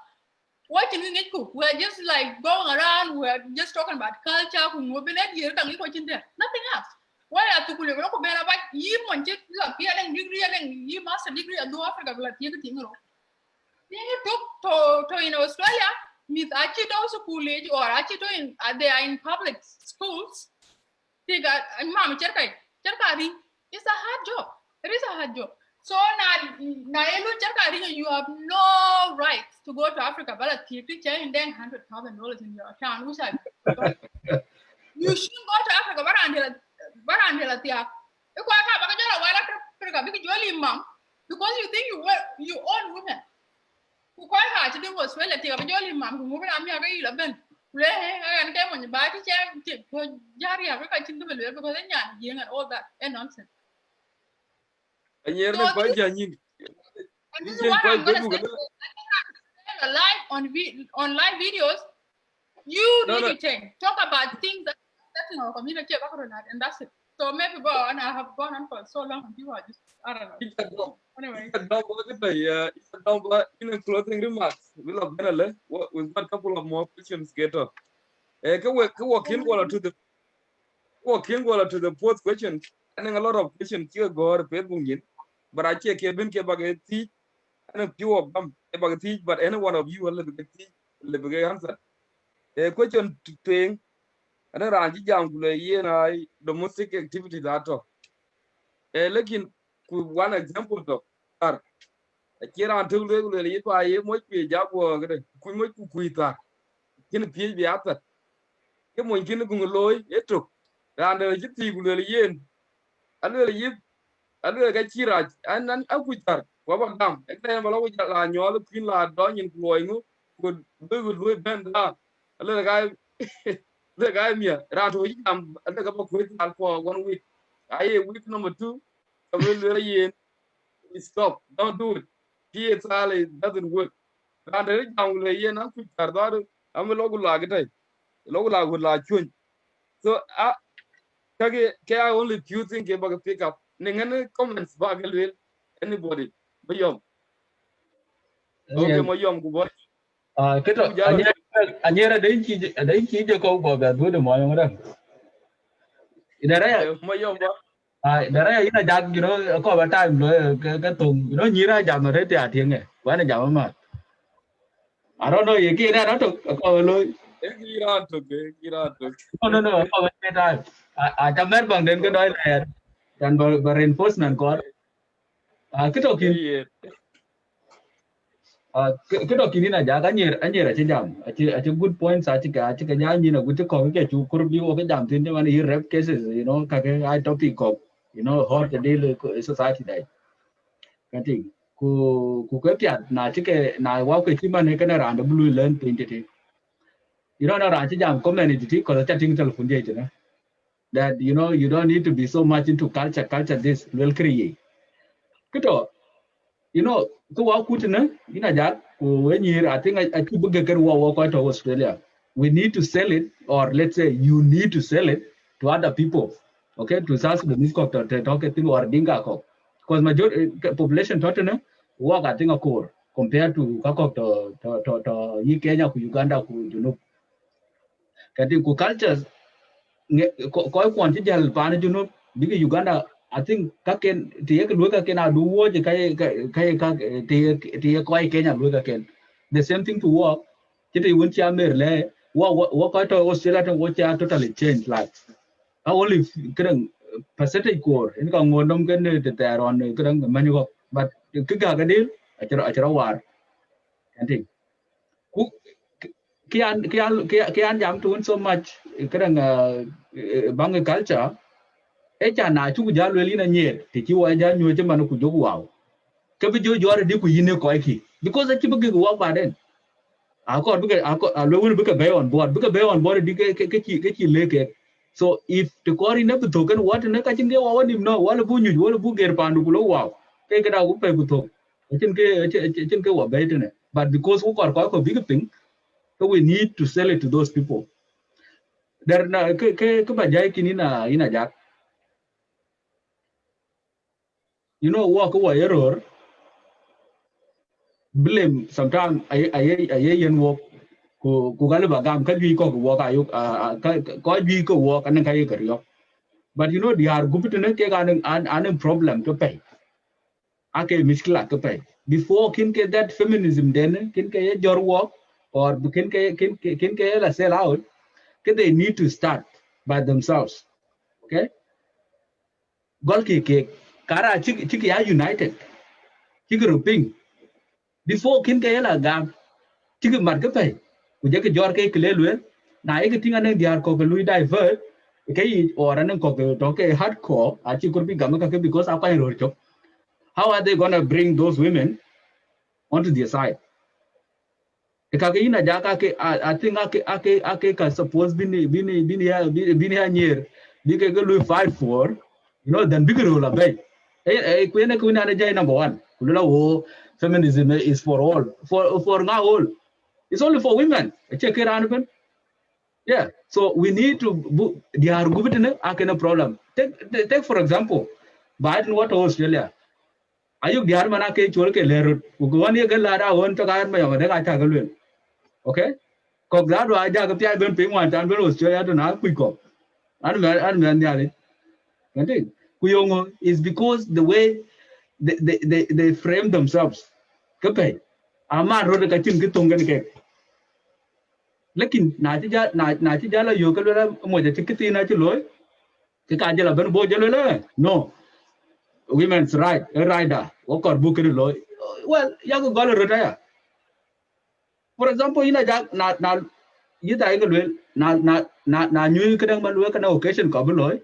Speaker 3: What can we get? We're just like going around, we're just talking about culture, nothing else. Why are you going about you want to degree, master degree at Africa, but you took to in Australia, with Achito college or Achito they are in public schools. They got Mama Cherkai. It's a hard job. It is a hard job. So now you have no right to go to Africa, but you change then $100,000 in your account. Which you shouldn't go to Africa, but until because you think you own women. Who quite hard to do was well at the Jolly Mom, who moved on me and came on the body chair, Jari Africa because then and all that and nonsense.
Speaker 1: And you're not quite young.
Speaker 3: And this is what I'm going to say live on live videos. You need to change. Talk about things that's in our community, and that's it. So maybe go on. I have gone on for so long, and people are just, I don't know. Anyway.
Speaker 1: In closing remarks, we'll have we've got a couple of more questions. Get up. Walk in to the fourth question. And a lot of questions here go to but I check Kevin Kebagati and a few of them Kebagati, but any one of you will live answer. A question to think and a rangy jam and I domestic activity that talk. Looking one example though. A kira until regularly if I am what we job work, Kuita. Can a PhD after. Come on, Kinagungoloy, it took. And a jitty will yen. I will get Chiraj and then Akutar. What dam? Exam la Nyola Queen la Donyan Gloing would do bend down. A little guy, the guy me, Ratu, a little quick for 1 week. I week number 2. I will stop. Don't do it. PSL doesn't work. And the down lay in Akutar. I'm a local lag. Local would like you. So I only few things about pick up. Ningane comments bagal anybody. Mayom. Okay, mayom kubo.
Speaker 2: Cái rồi anh nhớ là đến chỉ cho câu bỏ về đuôi được mọi người đó.
Speaker 1: Mayom ba.
Speaker 2: Dari ina jag ko ba time lo cái tung nyira jam re ti athieng e wa na jam ma I don't know ye ki na đó ko lo
Speaker 1: Kira to.
Speaker 2: no ko ba time a chamer bang den cái đôi này dan ba reinforcement ko cái đó ki cái đó ki na ja ka anyera che jam a che good points a che ka nya ni na good ko ke chu kur bi wo ke jam tin man hi rap cases ka ke I topic ko hot the daily society dai cái gì ku cái tiệt na chứ cái na wow cái chim anh cái này là blue lên tin thế nó ra chứ jam community thì có cái ting telephone vậy chứ that you don't need to be so much into culture this will create cái đó cái wow cụ thể nữa ina ja ku when you I think I keep cái wow quite to Australia we need to sell it or let's say you need to sell it to other people okay to South Sudanese talk cái thing or dinga ko because majority population total work I think a core compared to kako to Kenya ku Uganda ku kati ku cultures ko ko anti jal pan bigi Uganda I think kaken tie ke luka ken adu wo je kai tie ko Kenya luka ken the same thing to work kiti won cha merle wo ko to Australia to wo cha totally change like I only kadang percentage core in ka ngodom ken te taron kadang manu ko but ke ga gadil achara war kanti ku kian jam tun so much kadang bang culture e cha na chu ja le na nye ti chi wa ja nyu che man ku jo wow ke bi jo jo di ku yine ko ki because a chi bi go wa ba den a ko bi a lo will bi ka be on board di ke chi le ke so if the core in the token what na ka chin ge wa dim no wala bu nyu wala bu ger pandu ku lo wow ke da ku pe ku to chin ke wa be ne but because ku ko big thing so we need to sell it to those people there na ke ba jai kini na ina jak walk away error blame sometimes ay yen walk ku gale ba gam ka ji ko walk ayu ko ji ko walk an ka ye kariyo but they are gupit ne ke an problem to pay ake miskla to pay before kin ke that feminism then kin ke your walk or kin ke la sell out they need to start by themselves okay gol ki kara chiki ya united chiki ruping before kin ke la gam chiki mar ke pay ku je ke jor ke kle lwe na e ke tinga ne diar ko lui divert ke or an ko to ke hardcore a chi kurbi gam ka ke because apa ro chok how are they going to bring those women onto their side ka ke ina ja ka ke I think ake ka suppose bini ya nyer bi ke lui fight for then big role bay ku ne ku na jai number 1 kulula wo feminism is for all for nga all it's only for women check it out. Yeah, so we need to they are good no problem. Take for example, Biden what Australia. Ayuk diar mana ke chol ke lerut. Ugwan ye lara on to kan ma yamade ka ta galwen. Okay? Kok da do aja ke pi ben ping wan tan ben Australia to na ku ko. An men nyali. Kanti. Kuyongo is because the way they frame themselves. Kape. Ama ro ka chin ki tongan ke. Lekin na ci jala yo ka la mo je tikiti na ci loy ke ka jala ben bo jalo le no women's right a rider o kor bu ke loy well ya go gol rota ya for example ina ja na yita ga loy na nyu ke dang man ka na occasion ko bu loy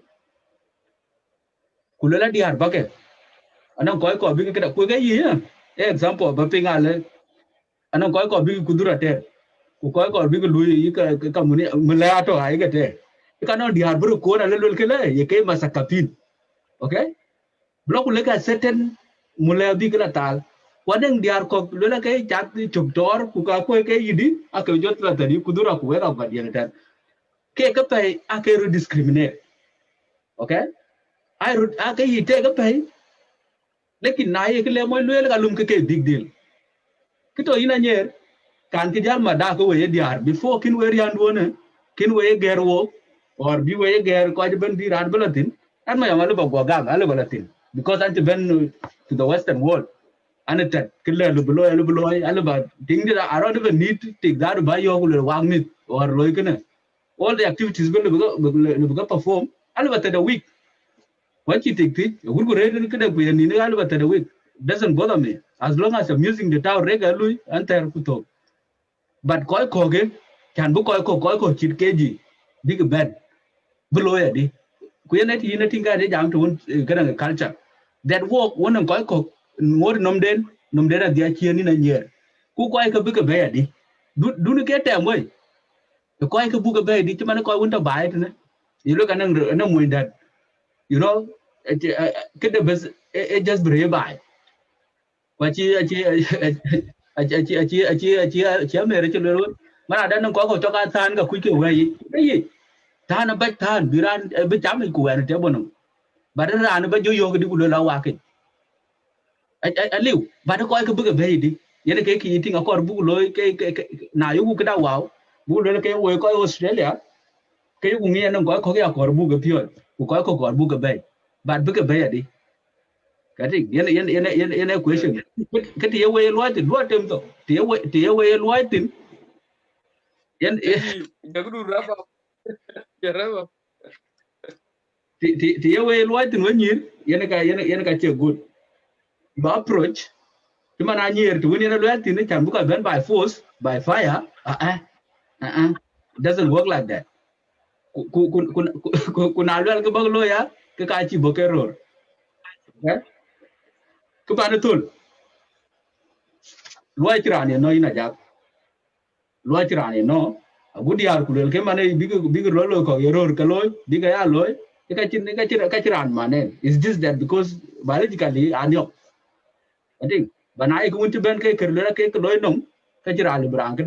Speaker 2: kulela di har bake anan ko bi ke da ku ga yi example ba pinga le anan ko bi ku dura te ko bi ku lui ka muni mala to ai ga te kana diar bro ko na lol kele ye ke masakapin okay blok le ka certain mula bi kala tal wadeng diar ko le ke chat chuptor ku ka ko ke yidi aka jot la tadi kudura ku ga ba dia ta ke ka pay ake discriminate okay I ake yite ka pay lekin na ye ke le moy luel ka lum ke big deal kito ina nyer kan ki jal ma da ko we diar before kin we rian wona kin we ger wo or bi we ger ko ben bi ran balatin an ma yamalu ba go gam ale balatin because anti ben to the western world and that kille lu beloy ale ba ding da I don't even need to take that by your wang nit or loy kana all the activities lu go perform ale ba the week what you take it gurgu re ni kada ku ni ale ba the week doesn't bother me as long as I'm using the tower regularly and there ku to but koi koge can bu koi ko chit keji big bad below di ku yana ti na tinga de jam to kana culture that work one koi ko ngor nom den dia chi ni na nyer ku koi ka big be di du ni ke tem boy koi ka bu ka be di chama koi won ta bai ne you look at na mu that you know ke the best it just brave by kwa chi mere chi lo mana da nan ko to ka tan ka ku ke we yi tan ba tan biran be cham ku en te bono ba da ran ba jo yo di ku la wa ke a liu ba da ko ka bu ke be di yene ke ki tinga ko bu lo ke na yu ku da wa bu lo ke we ko Australia ke yu ngi nan ko ya ko bu ke pio ku ko bu ke be ba bu ke be di cái gì yên question cái thì quay loài tìm to thì quay loài tìm yên
Speaker 1: Keji jagudu raba ya raba.
Speaker 2: thì quay loài tìm với nhiều yên cái chơi good but approach nhưng mà anh nhiều thì when yên loài tìm nó chẳng bukan ben by force by fire doesn't work like that ku nào loài cái bag loài cái chỉ bốc error cái bạn itu loài chỉ ra nó ina jak loài chỉ ra nó gudi ar kulel ke mane big rolo ko error ka loy diga ya loy ka chiran mane is this that because biologically anyo I think banai ko unti ben ke kerle ke loy nong ka chiran brang ke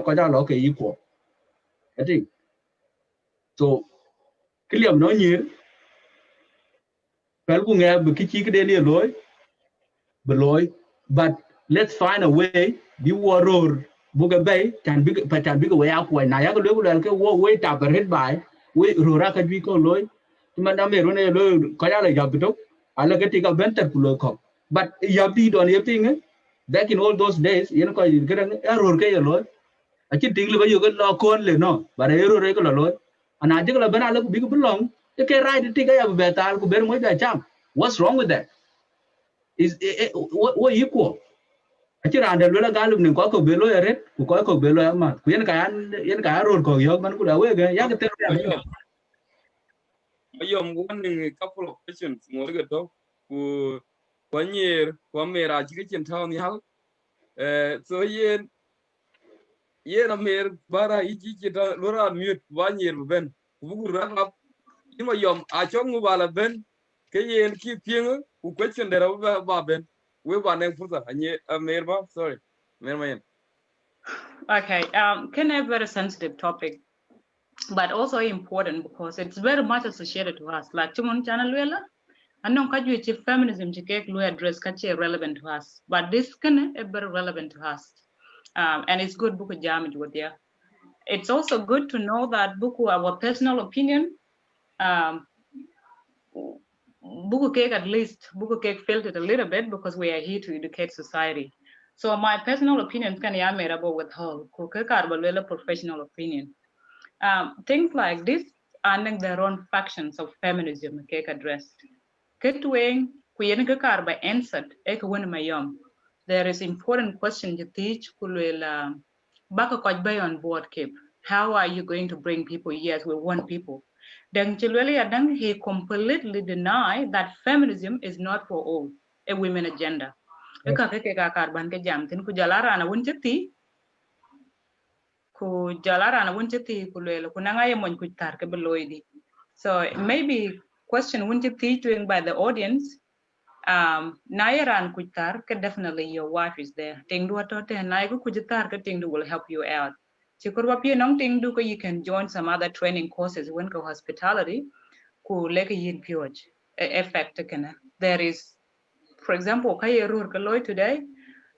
Speaker 2: ko ja lo ke iko I think so kliam no nyir pel ku nge bu ki chi ke de loy beloy but let's find a way bi waror buga bay can big way up when na ya ko le ke wo way ta red by we rora ka bi ko loy man da me ro ne lo ko ya la ya bitok ala ke ti ka benter ku lo ko but ya bi don ye thing back in all those days you know ko gran error ke lo a chi ting le ba yo ko lo kon le no but error re ko lo ana je ko la bana le bi ko belong ke right ti ka ya be tal ku ber mo da cham what's wrong with that is what equal achira ande lola galum ni ko belo eret ku ko belo ama ku yen ka ror ko yo man ku da we ga ya ke ter ya
Speaker 1: Ayom one couple of questions ngor ga to ku kwanyir kwamera chi chen town yal so yen amer bara iji chi ta lora mute wanyir ben bugu rap ima yom a chong bala ben ke yen ki pieng ku question dera ba ben we ba ne fursa anye amer ba sorry mer mayen.
Speaker 5: Okay, can have very sensitive topic, but also important because it's very much associated to us. Like Chimon Channel Wella, and non kajuichi feminism chike lu address kache relevant to us, but this can be very relevant to us. And it's good book jamage with there. It's also good to know that book our personal opinion, book cake at least book cake filtered a little bit because we are here to educate society. So my personal opinion can I made about with her professional opinion. Things like this are their own factions of feminism cake addressed. Ketwing kuyen kakar by answered ek win mayom. There is important question to teach kulwela baka koj on board keep. How are you going to bring people? Yes, we want people. Then Chilwell he completely denied that feminism is not for all, a women agenda. Eka keke kakar ban ke jam tin kujalara na wunjeti kujalara na wunjeti kulwela kunanga ye mon kutar ke beloidi. So maybe question wunjeti doing by the audience. Nayaran kujitar, definitely your wife is there. Ting dua tote, naiku kujitar, ting will help you out. Chikurwa pia nong ting do you can join some other training courses when go hospitality ku leke yin pyoj effect kana. There is, for example, kaya rur kaloy today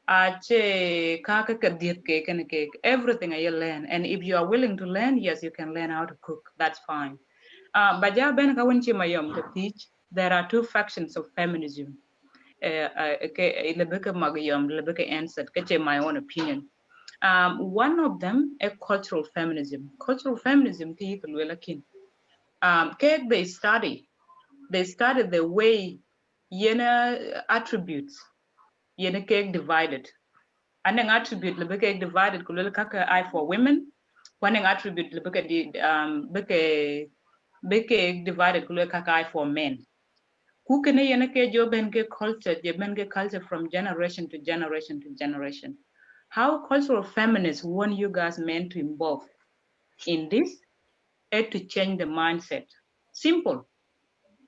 Speaker 5: ache kaka kadiet ke everything I learn, and if you are willing to learn, yes, you can learn how to cook. That's fine. Baja ben kawanchi mayom to teach. There are two factions of feminism. Lebeke magayom, lebeke answered. Kache my own opinion. One of them a cultural feminism. Cultural feminism ki yikulwelakin. They study the way yena attributes yena cake divided. And an attribute lebeke divided kulwela kaka I for women. One attribute lebeke beke divided kulwela kaka I for men. Kukene yena ke joben ke culture, joben ke culture from generation to generation to generation. How cultural feminists want you guys men to involve in this and to change the mindset. Simple.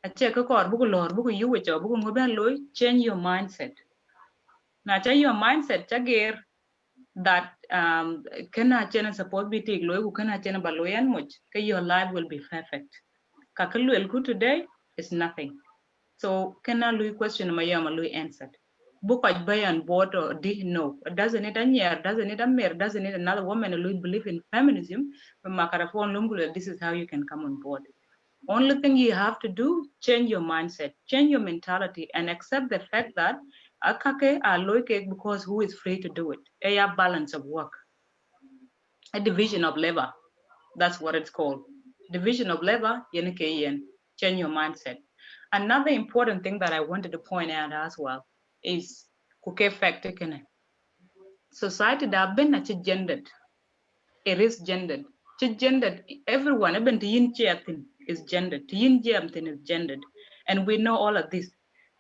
Speaker 5: Ache ko kor buku lor buku yuwe cho buku ngoben loy change your mindset. Na change your mindset chager that kana chena support be take loy ku kana chena baloyan much ke your life will be perfect. Kakalu elku today is nothing. So kana lui question mayama lui answered. Book I buy on board or did no. Doesn't it a year, doesn't it a mere, doesn't it another woman who believe in feminism? This is how you can come on board. Only thing you have to do, change your mindset, change your mentality, and accept the fact that akake are loike because who is free to do it? A balance of work, a division of labor. That's what it's called. Division of labor, change your mindset. Another important thing that I wanted to point out as well is kuke factor kene. Society that been gendered. It is gendered. Gendered, everyone, even the yin chatin is gendered. The yin jamtin is gendered. And we know all of this.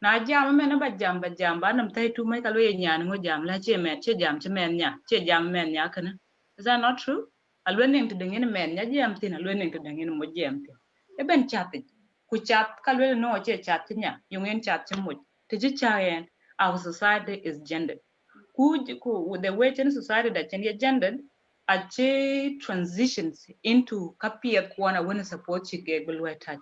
Speaker 5: Na jam men about jam but jam banam tai to make a way nyan ngo jam la che men che jam che men nya che jam men nya kana. Is that not true? Alwening to dingin men nya jam tin alwening to dingin mo jam tin. Eben chatin. Ku chat kalwe no che chat nya yung chat che mo. Tiji chayen our society is gendered. Ku the way in society that is gendered ache transitions into kapia kwana when support chike belwe touch.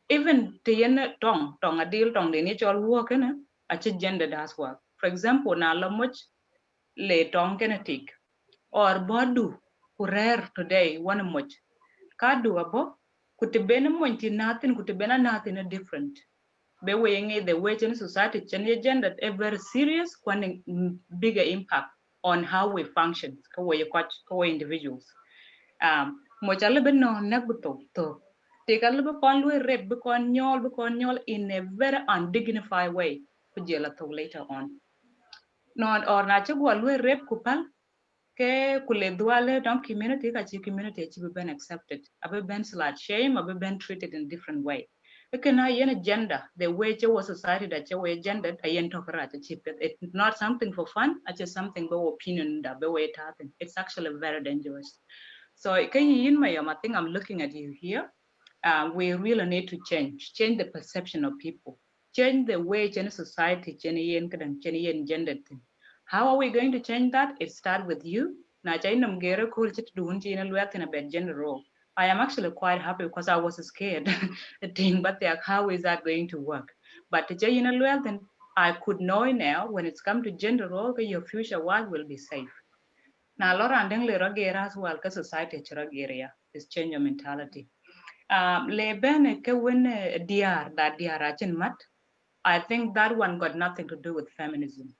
Speaker 5: Even the tong a deal tong the nature work in ache gendered as well. For example, na la much le tong kinetic or bodu who rare today one much kadu abo kutibena mointi nothing kutibena nothing different. Be weighing the way in society change gender a very serious one bigger impact on how we function individuals. Mochale be no naguto to take a little con rep becon nyol in a very undignified way kujela to later on. Not or nacho rep kupal ke kule duale don community community be been accepted abe been slut shame abe been treated in different way. Can I yen gender the way your society that you were gendered I yen talk right it's not something for fun it's just something by opinion that way it happen. It's actually very dangerous. So can you in my I think I'm looking at you here. We really need to change the perception of people, change the way in society gender thing. How are we going to change that? It starts with you. I am actually quite happy because I was scared. But how is that going to work? But then I could know now when it's come to gender role, your future world will be safe. Now, Laura and Dengle Rogera as well, because society is change your mentality. Leben ke when DR mat, I think that one got nothing to do with feminism.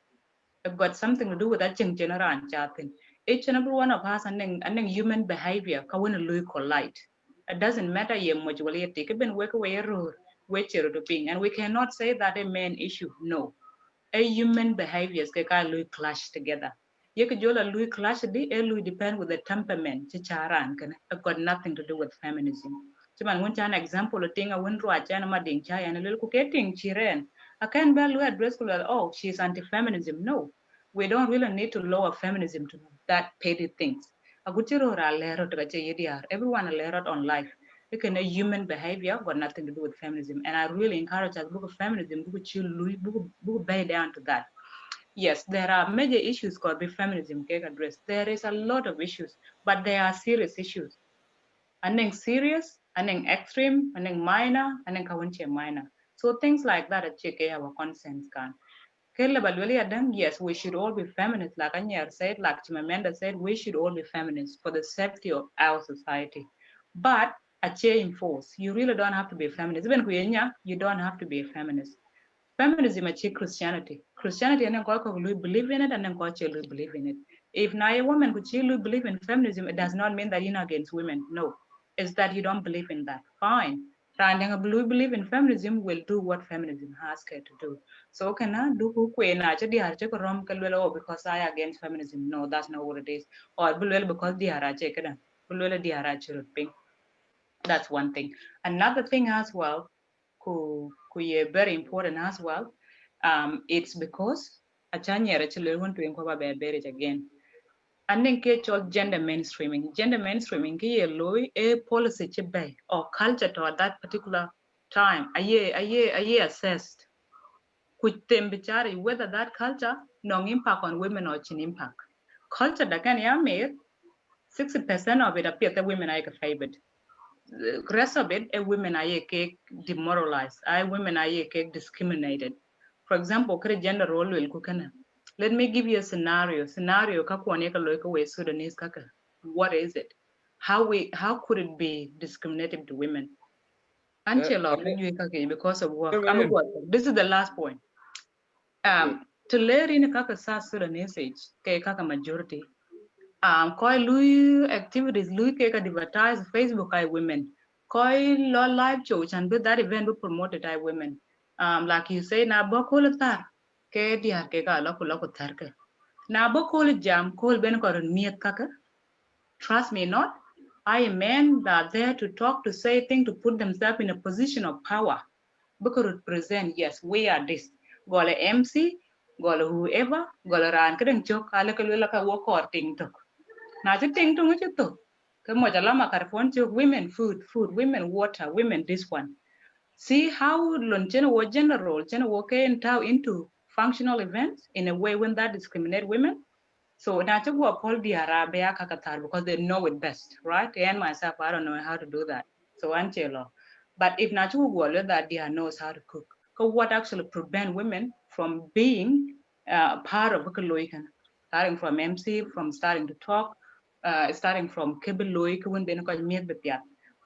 Speaker 5: It got something to do with that general and chatin. Each and every one of us and human behavior ka when lui collide. It doesn't matter ye mutually take even work away to ping. And we cannot say that a man issue. No. A human behaviors ka lui clash together. Ye ka jola lui clash di a lui depend with the temperament chicharan can it got nothing to do with feminism. Chuman want an example of thing I went to a chana ding chai and a little cooking chiren. I can't barely address oh she's anti-feminism. No, we don't really need to lower feminism to that petty things. Everyone learned on life. A human behavior got nothing to do with feminism. And I really encourage us book of feminism, book chill book down to that. yes, there are major issues called be feminism can address. There is a lot of issues, but they are serious issues. And then serious, and then extreme, and then minor, and then kawunche minor. So things like that are check our concerns can. Yes, we should all be feminists, like Anya said, like Chimamanda said, we should all be feminists for the safety of our society. But a change force, you really don't have to be a feminist. Even Kuyenya, you don't have to be a feminist. Feminism is Christianity. Christianity and we believe in it and then culture we believe in it. If now a woman could believe in feminism, it does not mean that you're against women. No. It's that you don't believe in that. Fine. And believe in feminism will do what feminism asks her to do. So can I do because I against feminism? No, that's not what it is. Or because that's one thing. Another thing as well, who very important as well. It's because a Chanya actually want to incorporate marriage again. And then get your gender mainstreaming. Gender mainstreaming is a policy or culture to at that particular time. A year assessed. Which them whether that culture no impact on women or chin impact. Culture that can made 60% of it appear that women are favored. The rest of it, women are demoralized. Women are discriminated. For example, gender role will kukana. Let me give you a scenario. Scenario kakwaneka loika we Sudanese kaka. What is it? How could it be discriminative to women? Because of work. This is the last point. To learn in kaka South Sudanese age, kaka majority. Koi lui activities lui keka advertise Facebook I women. Koi law live church and with that event we promoted I women. Like you say na bokol tar ke dia keka loko tarke. Na bokol jam kol ben koron miet kaka. Trust me not. I am men that are there to talk, to say things, to put themselves in a position of power. Because represent, yes, we are this. Gole MC, gole whoever, gole ran kadang chok, ala kalwela ka work or ting tok. Na chi ting tung chi tok. Kamo jalama karfon chok, women food, women water, women this one. See how lon chena wo general, chena wo ke into functional events in a way when that discriminate women. So Nachago Paul Diarabia Kakatar because they know it best, right? And myself, I don't know how to do that. So Anchelo. But if Nachago that Dia knows how to cook, because what actually prevent women from being part of Bukaloikan, starting from MC, from starting to talk, starting from Kibeloik when they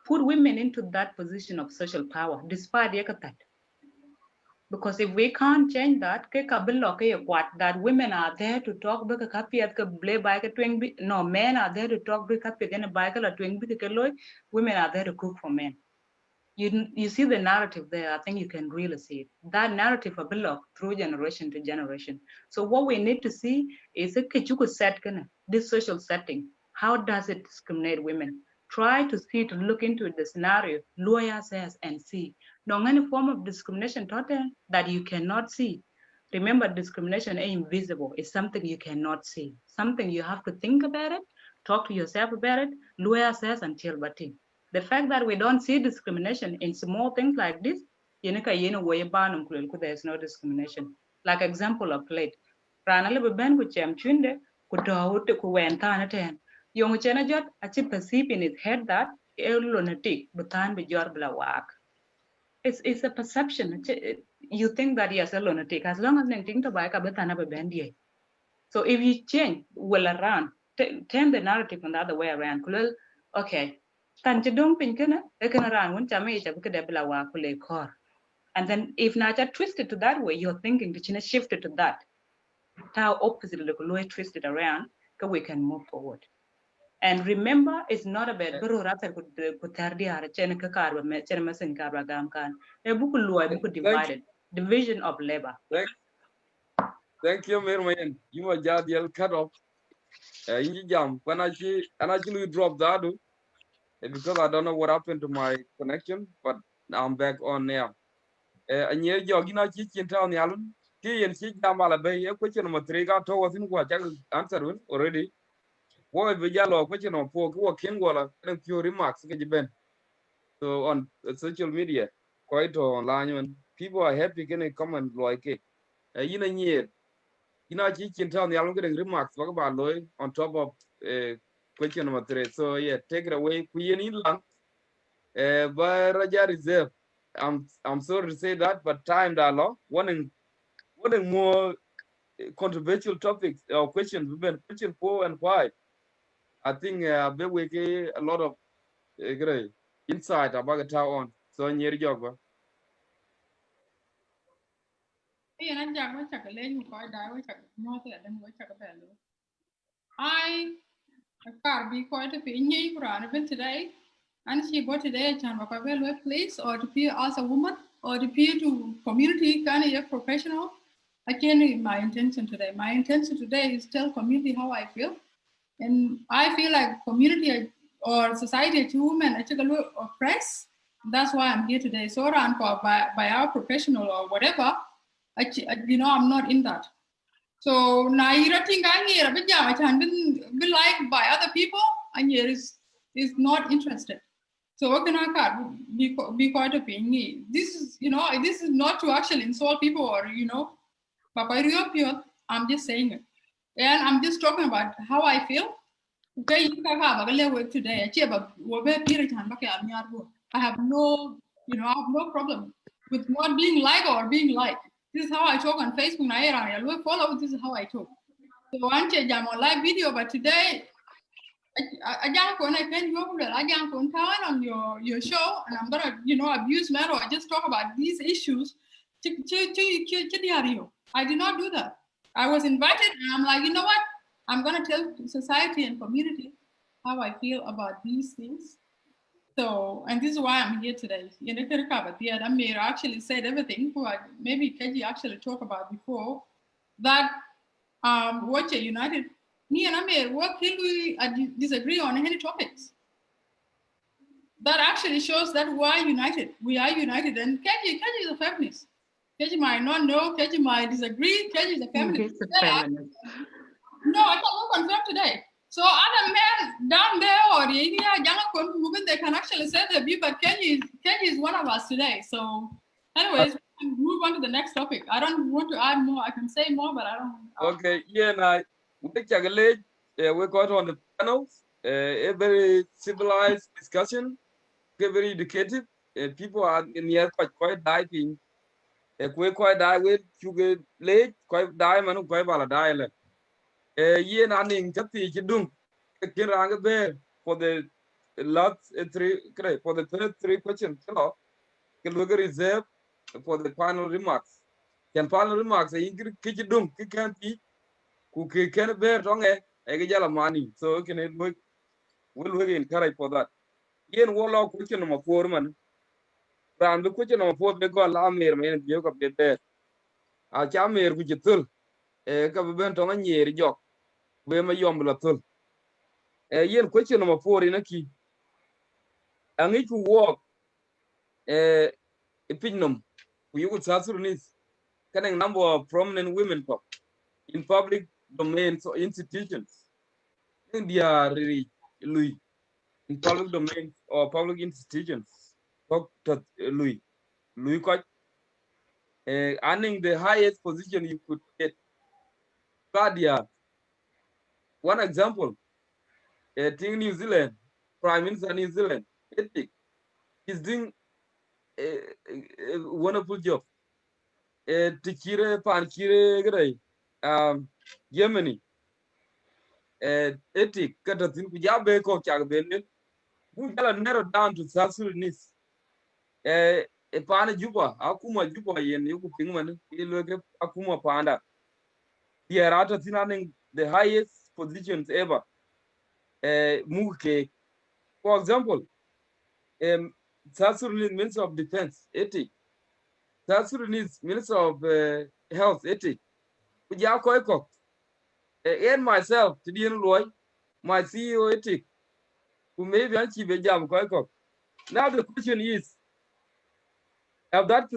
Speaker 5: put women into that position of social power, despite Yakatat. Because if we can't change that, that women are there to talk no, men are there to talk women are there to cook for men. You see the narrative there. I think you can really see it. That narrative of belong through generation to generation. So what we need to see is this social setting. How does it discriminate women? Try to see, to look into the scenario, lawyer says, and see. No any form of discrimination that you cannot see. Remember, discrimination is invisible. It's something you cannot see. Something you have to think about it, talk to yourself about it, lawyer says, and chill batin. The fact that we don't see discrimination in small things like this, there's no discrimination. Like example of plate. Rana lebe ben ku chem chunde ku tawute ku wen tana ten. Yung chena jot achi perceive in his head that lunatic butan be jor bla wak. It's a perception. You think that yes, a lunatic as long as neng ting to buy ka betana be ben. So if you change well around, turn the narrative on the other way around. Okay, tan chedong pin kana e kana ran won chame cha buke de bla wa kule kor. And then if nacha twisted to that way, you're thinking the china shifted to that. How opposite the twisted around, so we can move forward. And remember, it's not about bro rata could tardi har chen ka karba me chen masin karba gam kan. E buku luai buku divided. Division of labor.
Speaker 1: Thank you, Mermayan. You were just cut off. In jam, when I actually dropped that because I don't know what happened to my connection, but I'm back on now. And yeah, Jogina Chichin Town Yalun, Ki and Chi Jamala Bay, a question of Matrega towards in what I answered already. What if Yellow question of Poor Kingwalla and few remarks Ben. So on social media, quite online, when people are happy, can comment like it. In a year. ina chi chin town yalong getting remarks about loy on top of question number 3. So yeah, take it away. Kuyen in lang by Raja Reserve. I'm sorry to say that, but time dialogue one more controversial topics or questions. We've been question 4 and 5. I think we get a lot of insight about the town. So near job.
Speaker 3: I can't be quite a penny even today. And she bought today a chan place or to peer as a woman or to peer to community kind of a professional. I can't my intention today. My intention today is tell community how I feel. And I feel like community or society to women I took a little oppressed. That's why I'm here today. So around by our professional or whatever, I'm not in that. So now you're thinking I be liked by other people and is not interested. So what can I be quite a pain? This is this is not to actually insult people or but I'm just saying it. And I'm just talking about how I feel. Okay, you can have a work today. I have no, I have no problem with not being liked or being liked. This is how I talk on Facebook. I will follow. This is how I talk. So I'm on live video, but today I can't on your show, and I'm gonna abuse men or just talk about these issues. I did not do that. I was invited, and I'm like, you know what? I'm gonna tell society and community how I feel about these things. So, and this is why I'm here today. I may actually said everything. Maybe Keji actually talked about before that. Watch United. Me and Amir work till we disagree on any topics. That actually shows that we are united. We are united, and Keji is a feminist. Keji might not know. Keji might disagree. Keji is a feminist.
Speaker 5: He's a feminist.
Speaker 3: No, I can confirm today. So other men down there or they can actually say their view, but Keji is one of us today. So anyways, move on to the next topic. I don't want to add more. I can say more, but I don't.
Speaker 1: Okay, yeah, now we got on the panels. A very civilized discussion, very educative. People are in here quite diving. Quite die with you late, quite die, man, quite bala die. Yeah, naning chati chidung. Kiranga bear for the last for the first 3 questions. Hello, can we reserve for the final remarks? Can final remarks? Kichidung, kikanti. Kuki can bear tongue a jala money. So can it work? We'll encourage for that. Yen wall question number 4 man. Round the question number 4 they go allow me man joke of the bear. A chamir which you tull. A kabben tongue and year jock. Where my yombla tull. Yen question number 4 in a key. I need to walk a pignum. We would Sudanese. Can a number of prominent women in public domains or institutions. India really Louis. In public domains or public institutions. Dr. Louis Koch, earning the highest position you could get. Guardian. One example, in New Zealand, Prime Minister New Zealand, ethic, is doing a wonderful job. Tikire Pankire Germany, ethic, Katatin Kujabe Ko Chagbele, who narrow down to South Sudanese. Pana Juba, Akuma Juba, yen Yuku Pingman, Akuma Panda. They are out of the highest positions ever. Muke, for example, South Sudanese Minister of Defense, ethic. South Sudanese Minister of Health, ethic. Kuja Koiko. And myself, to the Loy, my CEO, ethic. Who may be achieve a jam Koiko. Now the question is, of that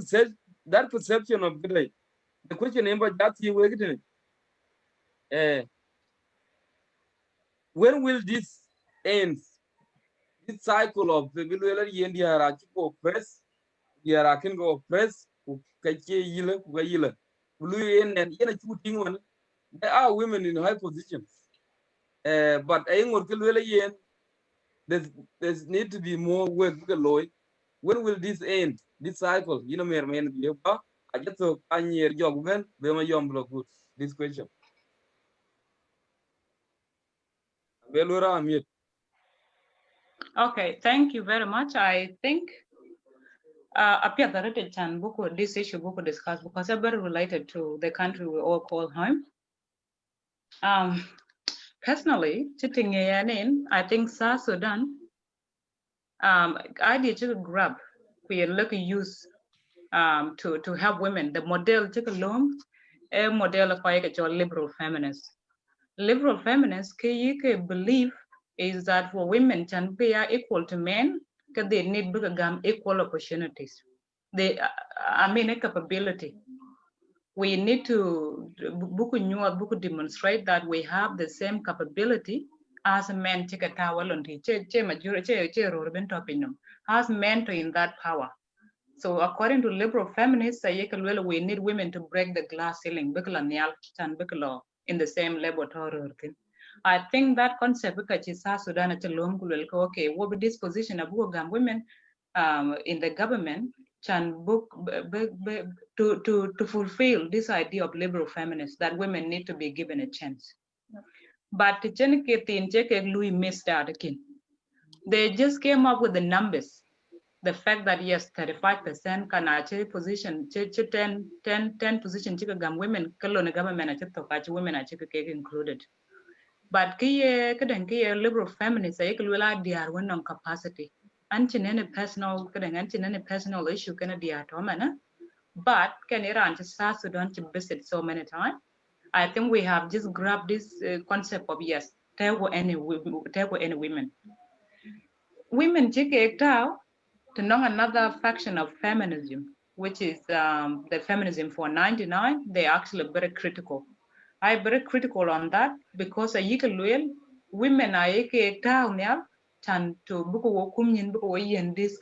Speaker 1: perception of good. The question is, that you were getting when will this end? This cycle of the Vilwela Yendi Haraki press, Yarakin go press, Kache Yila, Wayila, Blue and Yena shooting one, there are women in high positions. But there's need to be more work. When will this end? This cycle, you know, I just so this question.
Speaker 5: Okay, thank you very much. I think appear that this issue book discussed because it's very related to the country we all call home. Personally, sitting in, I think South Sudan, idea to grab, we look use to help women. The model take along a model of a liberal feminist. Liberal feminists can believe is that for women can be equal to men, because they need equal opportunities. They, I mean, a capability. We need to demonstrate that we have the same capability as men take a towel on as men to in that power. So according to liberal feminists, we need women to break the glass ceiling in the same level. I think that concept because South Sudan okay, what would this position of women in the government can book to fulfill this idea of liberal feminists that women need to be given a chance. But Louis missed out again. They just came up with the numbers. The fact that yes, 35% can actually position 10 position women government women included. But liberal feminists they are one on capacity. Any personal issue can be at home, but can Iran just South Sudan to visit so many times? I think we have just grabbed this concept of yes, tell any women. Women take it out to know another faction of feminism, which is the feminism for 99. They're actually very critical. I'm very critical on that because women are down there to book this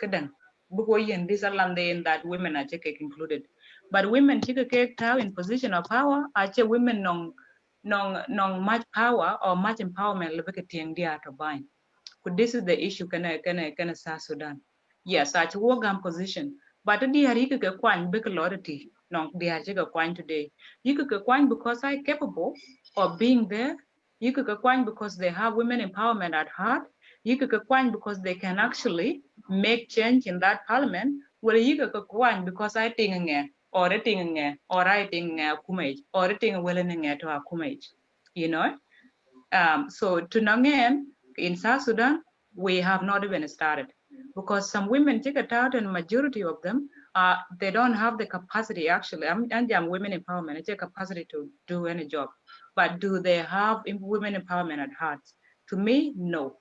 Speaker 5: that women are included. But women in position of power, actually women non much power or much empowerment this is the issue can South Sudan. Yes, I work on position. But the Harika Kwan big lority, no, the Harika Kwan today. You could Kwan because I'm capable of being there. You could Kwan because they have women empowerment at heart. You could Kwan because they can actually make change in that parliament. Well, you could Kwan because I think or a thing or I think kumage or a thing willing to a kumage, you know. So to Nangen in South Sudan, we have not even started because some women take it out and majority of them, they don't have the capacity actually. And women empowerment, it's a capacity to do any job. But do they have women empowerment at heart? To me, no.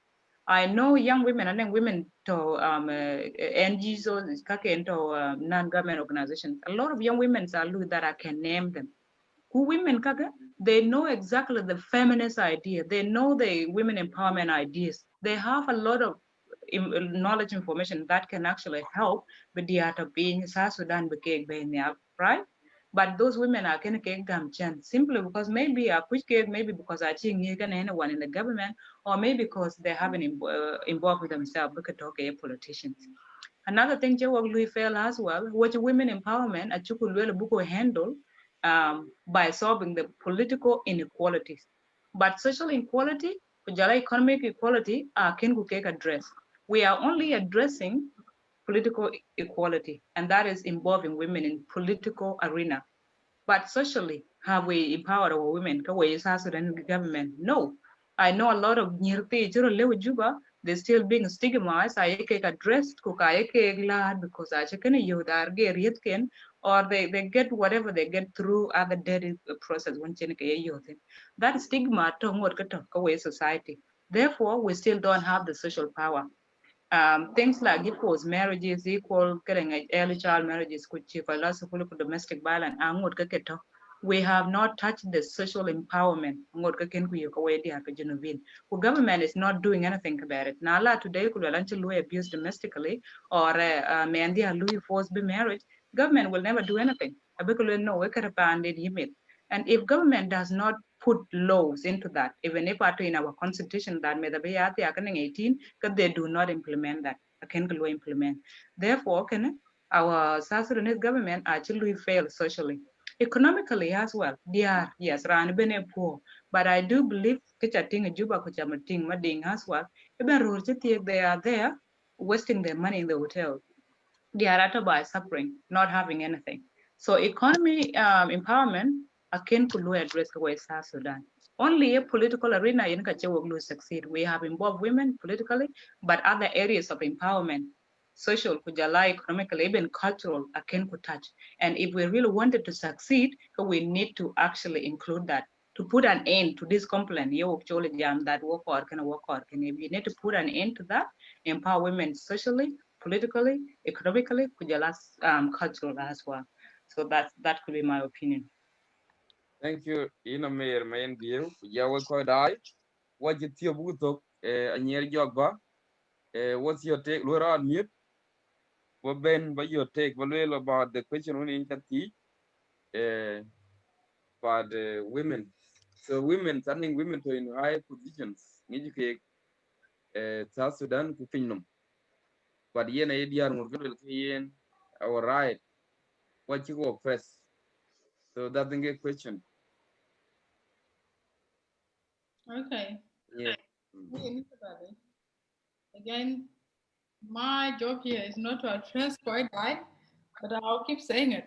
Speaker 5: I know young women and then women to NGOs or non-government organizations. A lot of young women that I can name them. Who women they know exactly the feminist idea. They know the women empowerment ideas. They have a lot of knowledge information that can actually help with the art of being South Sudan right? But those women are kind of chance simply because maybe a quick maybe because I think anyone in the government, or maybe because they haven't involved with themselves because politicians. Another thing Louis fail as well, which women empowerment at Chukulu handle by solving the political inequalities. But social inequality, economic equality, can we address? We are only addressing political equality, and that is involving women in political arena. But socially, have we empowered our women? The government? No. I know a lot of Juba, they're still being stigmatized. I get addressed, glad because I can you or they get whatever they get through other dirty process when that stigma to society. Therefore, we still don't have the social power. Things like equal marriages, equal getting early child marriages, which domestic violence, we have not touched the social empowerment. The government is not doing anything about it. Now, today, could abused domestically or men forced be marriage, government will never do anything. And if government does not put put laws into that. Even if in our constitution that may be 18, because they do not implement that. Can implement. Therefore, our South Sudanese government actually fail socially. Economically as well, they are, yes, ran bene poor. But I do believe Juba Mading as well. They are there wasting their money in the hotel. They are by suffering, not having anything. So economy empowerment, akin kulu address the South Sudan. Only a political arena in will succeed. We have involved women politically, but other areas of empowerment, social, kujala, economical, even cultural, akin could touch. And if we really wanted to succeed, we need to actually include that to put an end to this complaint. That work or can work or can we need to put an end to that, empower women socially, politically, economically, cultural as well. So that could be my opinion.
Speaker 1: Thank you. Ina mayor main view. Yawe ko dai. What you think about anyer jogba? What's your take? Laura on mute. What Ben? What your take? What about the question on in about women? So women, sending women to in high positions. Niji South Sudan ku pinnum. But yen idea ngurgul yen our right. What you go first? So that's a question.
Speaker 3: Okay.
Speaker 1: Yeah.
Speaker 3: Again, my job here is not to address quite right, but I'll keep saying it.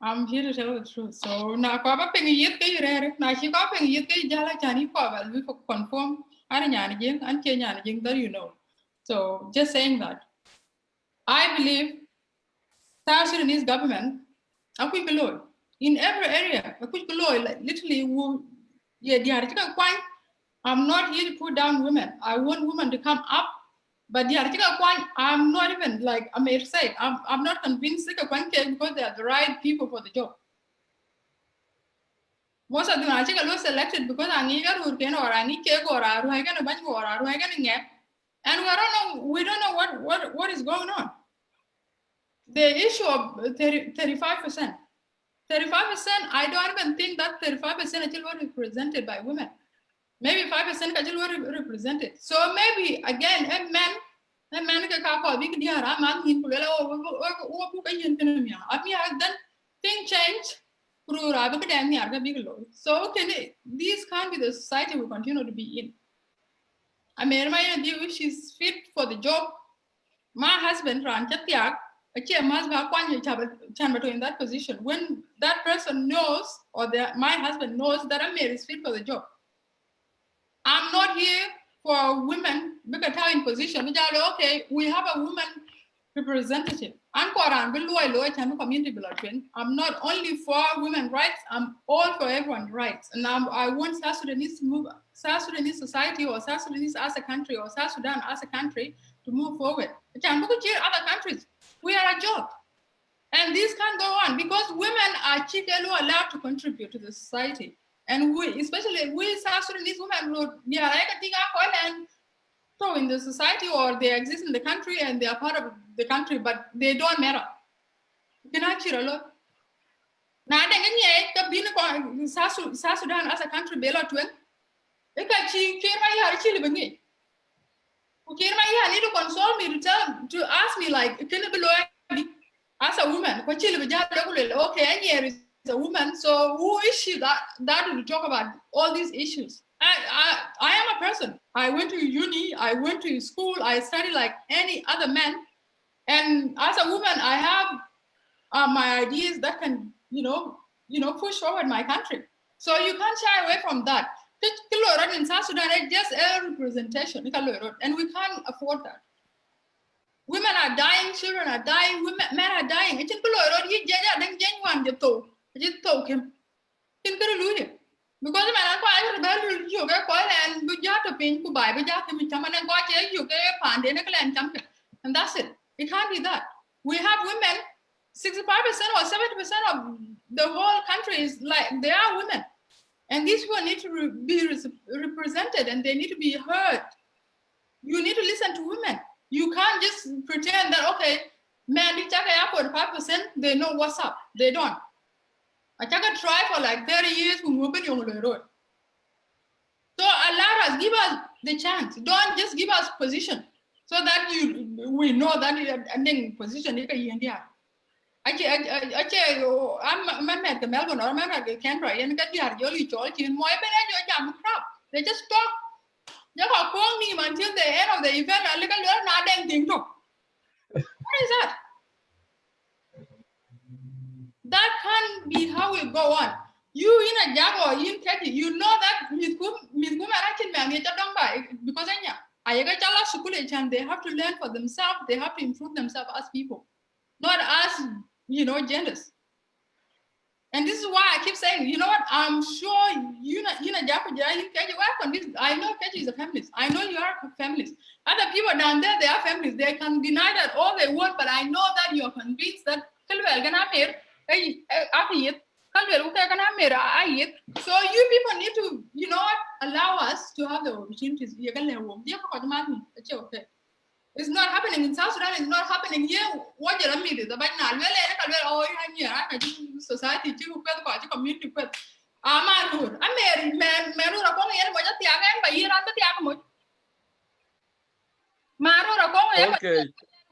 Speaker 3: I'm here to tell the truth. So na ko ba ping yit ke re na chi ko ping yit ke jala chani ko ba we confirm an nyani jing an che nyani jing that you know. So just saying that I believe South Sudanese government akui below in every area akui below like literally I'm not here to put down women. I want women to come up. But I'm not even like I may say I'm not convinced because they are the right people for the job. Most of them are selected because I need a work or I need cake or I can a bunch or I can get. And we don't know what is going on. The issue of 35%. 35%, I don't even think that 35% actually were represented by women. Maybe 5% actually were represented. So maybe again, a man can call big deal. I'm in then things change. So this can't be the society we continue to be in. I mean, my idea she's fit for the job. My husband ran Chatiak, in that position. When that person knows, or my husband knows that Amir is fit for the job. I'm not here for women because how in position. Okay, we have a woman representative. I'm not only for women's rights, I'm all for everyone's rights. And I want South Sudanese to move, South Sudanese society or South Sudanese as a country or South Sudan as a country to move forward. Other countries, we are a job. And this can't go on because women are allowed to contribute to the society. And we, especially we South Sudanese women, so in the society or they exist in the country and they are part of the country, but they don't matter. South Sudan as a country, I need to console me to ask me like, as a woman, okay, here is a woman, so who is she that will talk about all these issues? I am a person. I went to uni, I went to school, I studied like any other man, and as a woman, I have my ideas that can, push forward my country. So you can't shy away from that. In South Sudan, it's just a representation, and we can't afford that. Women are dying, children are dying, men are dying. Because and that's it. It can't be that. We have women, 65% or 70% of the whole country is like they are women. And these people need to be represented and they need to be heard. You need to listen to women. You can't just pretend that, okay, men, 5%, they know what's up. They don't. I try for like 30 years. So allow us, give us the chance. Don't just give us position so that we know that ending position is India. I'm at the Melbourne or I'm at the Canberra and get your jolly choice in my jam crop. They just talk. They are calling me until the end of the event. I look at not anything. What is that? That can't be how we go on. You in a job or in Katie, you know that Miss Man, because I got a school and they have to learn for themselves, they have to improve themselves as people, not as genders. And this is why I keep saying, you know what, I'm sure you know I know Katie is a feminist. I know you are a feminist. Other people down there, they are feminists. They can deny that all they want, but I know that you're convinced that so you people need to, allow us to have the opportunities. It's not happening in South Sudan. It's not happening here. What you mean is about now. Society community.
Speaker 1: Okay.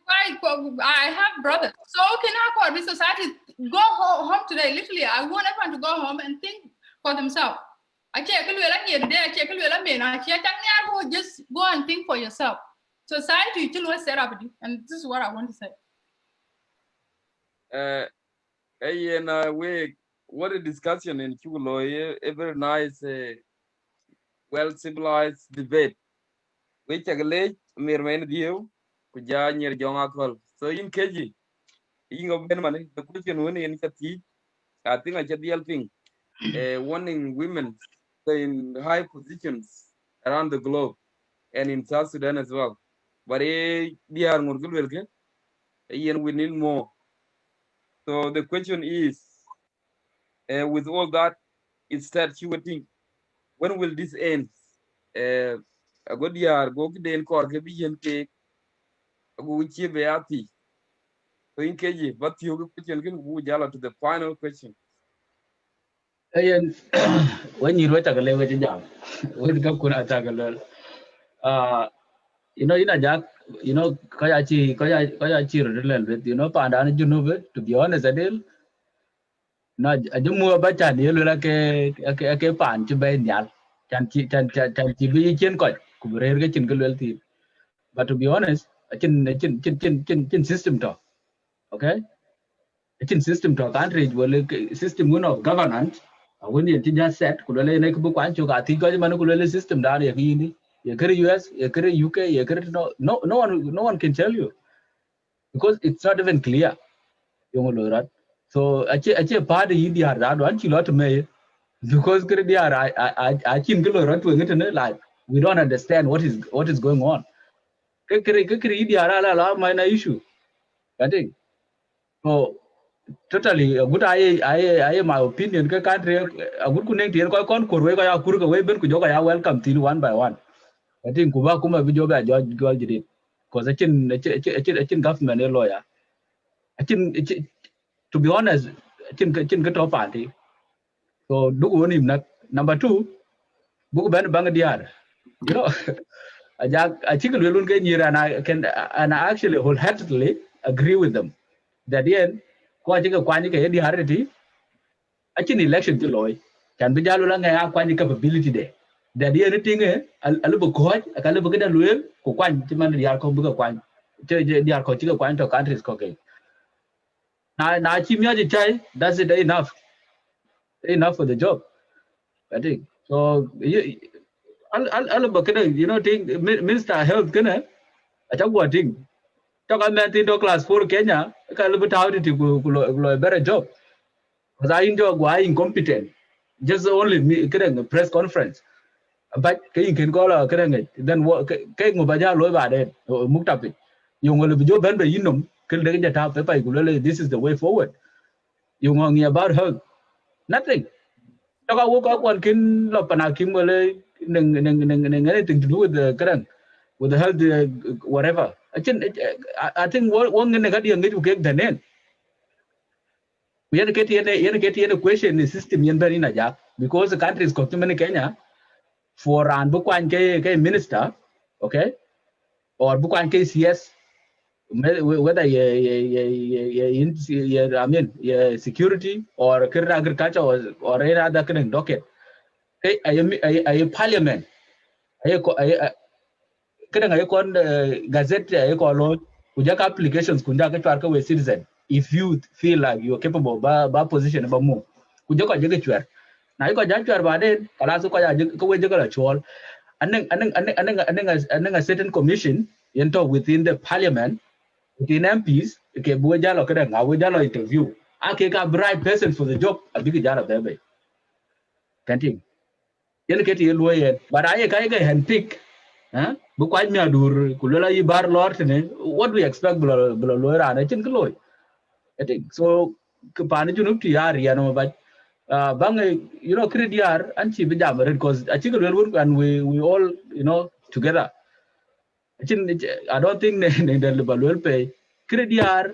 Speaker 3: I have brothers. So can I call this society go home today? Literally, I want everyone to go home and think for themselves. I check just go and think for yourself. Society will set up, and this is what I want to say.
Speaker 1: What a discussion in Chulo, a very nice, well civilized debate. We check a late, Mirman Dio, Kuja near John Akol. So in KG, in of Benman, the question when in Kati, I think I should be helping, wanting women in high positions around the globe and in South Sudan as well. But we need more. So the question is, with all that, instead shooting, when will this end? A good year, go to the encore, give me take, go with you, Beati. So in KG, but you question to the final question.
Speaker 2: And when you wait a level to jam, when you could attack a little, in a jack, Kayachi, a little bit, Pandan, to be honest, I did. No, I do more about that. You like a pan to buy nyal. Can be chin coin, Kubre getting guilty. But to be honest, I can system talk. Okay? A chin system talk, country, well, system of governance. When you just said, could only make a book one choke, I think I man system down here. You US, you UK, you no one can tell you. Because it's not even clear. So I party in the hard one, you lot me. Because I think like we don't understand what is going on. My issue. I think so. Totally, a good I my opinion. Country a good connecting. Con Kurway, Kurga, Ben Kujoka, welcome to one by one. I think Kuba Kuma Vijoba George Goldie. Because I think government a lawyer. I think to be honest, I think get off party. So do one him number two, book ban bangadiar. I think we will get here, and I actually wholeheartedly agree with them. That the end, I think a quantity the harity. I think election to law can be jalulanga quantity capability there. That the anything a little court, a caliber get a lawyer, who quite demand the alcohol book of quant, the alcohol quant of countries cooking. Now, Chimia the child, that's it enough for the job. I think so. I'll think Minister Health gonna I talk what thing. Talk about the class 4 Kenya, I can look how to do a better job. Because I enjoy why incompetent. Just only me getting a press conference. But you can call a then what cake Mubaja Loba then or Muktapi. You will be your band by Yinum, kill the top paper. This is the way forward. You want me about her? Nothing. Talk I woke up one kin Lopanakim anything to do with the current, with the health, whatever. I think one in the guardian get to get the name. We get here a question in the system in Berina, because the country is called Kenya. for an bukwan ke minister, okay, or bukwan ke CS, whether I mean security or agriculture or any other kind of docket. A parliament, kadang ay kon gazette ay ko lo kujaka applications kunja ka chwar ka we citizen if you feel like you're capable ba position ba mo kujaka jege chwar na ko ja chwar ba den kala su ko ja ko we jege la chwal aneng a certain commission into within the parliament within MPs ke bu ja lo kadang a we ja lo interview ake ka bright person for the job a big jala bebe kanting yen ke ti lo yen but aye ka ga handpick huh? Because me adur kulela yi bar lord ne what we expect bla lawyer na chin kloy I think so kapani junu ti yar ya no but bang credit yar anchi bijam because I think and we all together I don't think ne the balwel pay credit yar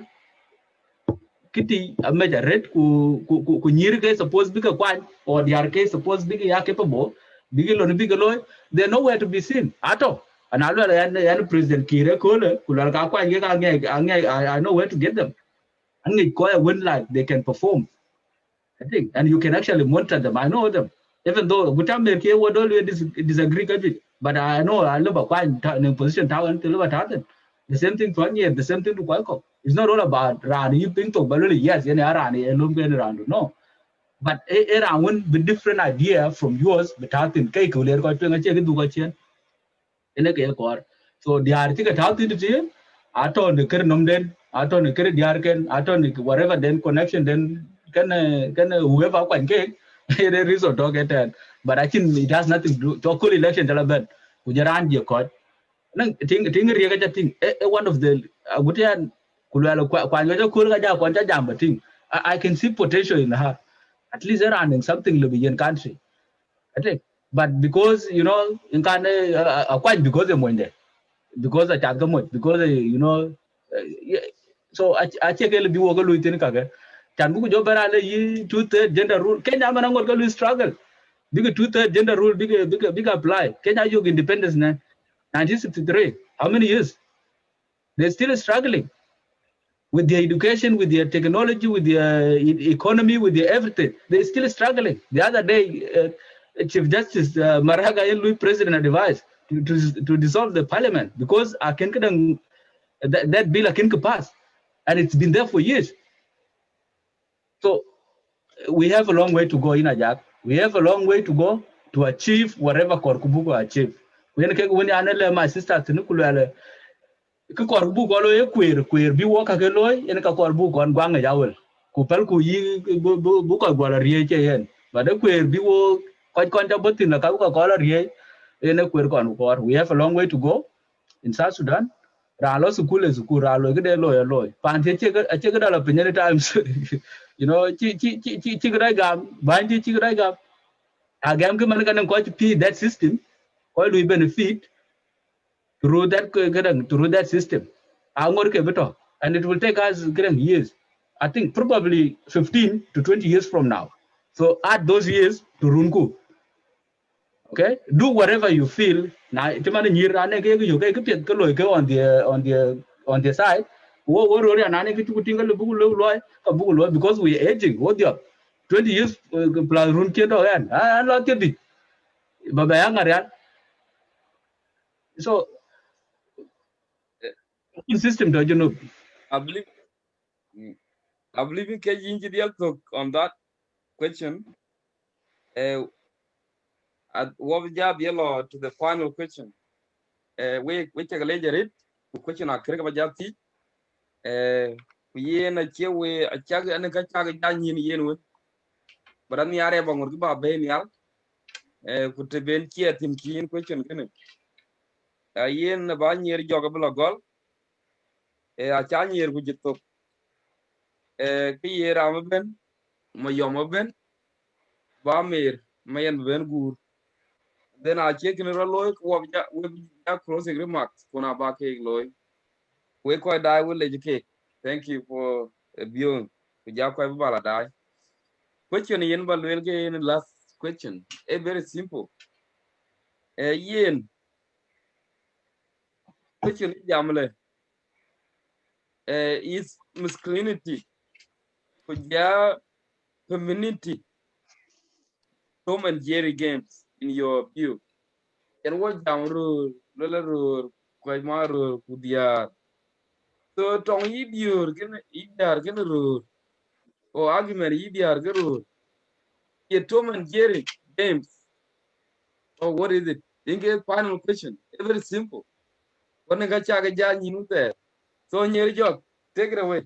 Speaker 2: kiti a major red ku nyir ke suppose big kwan or yar ke suppose big ya capable big lo ni big lo they're nowhere to be seen at all and alwa yan president kire kole kulal ka kwan ge ka nge I know where to get them and it quite win like they can perform I think and you can actually monitor them I know them even though gutam ke would always disagree with it but I know I love a quite in position town to live at the same thing for the same thing to Qualcomm. It's not all about Rani, you think to Baluli, yes, any Rani, and Lumben around. No. But around with different idea from yours, but I think Keiko, they're going to check it to in a cake. So the article out in the team, I told the current number, I told the current Yarken, I told whatever then connection, then can whoever can cake, there is a dog at that. But I think it has nothing to do to call election, Talabat, Ujaran, your court. Nang ting riya ka ting one of the gutian kulala kwa ngaja kul ga kwa ta jamba ting I can see potential in her at least around in something Libyan country I think but because in kan quite because they went there because I chat mo because so I check el bi wo ga lu tin ka ga chan bu jo bara le yi two-third gender rule Kenya man ngor ga lu struggle big two-third gender rule big apply Kenya you independence na 1963 how many years they're still struggling with their education, with their technology, with their economy, with their everything. They're still struggling. The other day, Chief Justice Maraga Louis President advised to dissolve the parliament because that bill can pass. And it's been there for years. So we have a long way to go in Ajak. We have a long way to go to achieve whatever Korkubuko achieve. When my sister cái cor bu có lối queer bi wo ka cái lối en ka cor bu kon gwang ya wel ku pel ku yi bu ko gwa la rie che yen ba de queer bi wo kon ta botin la ka ko la rie en queer kon ko we have a long way to go in South Sudan ra lo su ra lo ke de lo pan che che ga la pinye times chi ga gam ban chi ga gam agam ke man kan ko pi that system ko lu benefit through that system. And it will take us years. I think probably 15 to 20 years from now. So add those years to Runku. Okay, do whatever you feel. Now, on the side. Because we are aging. What the 20 years plus Runku. So system do you know?
Speaker 1: I believe in Keji Injidial talk on that question. What job yellow to the final question. We take a later it. Question I care about Jati. We na chewe a chag and a kachag dan yin with. But on the area of Murba Benial, could have been here in keen question. A yen a banyer joggable gol. A chan would you talk. Kiyer Amaben, my Yomaben, Bamir, Mayan Ben Gur. Then I check in a loy, we crossing remarks, Konabake loy. We quite die will educate. Thank you for viewing. We just quite die. Question in Balwelke in the last question. A very simple. yen question jamle is masculinity kuja femininity Tom and Jerry games in your view and what jam rule lala rule kwai ma rule kudia so tong idior ken idar ken rule o argument idiar ken rule ye Tom and Jerry games or what is it inge final question very simple one ga cha ga ja nyinu there so nyeri jok take it away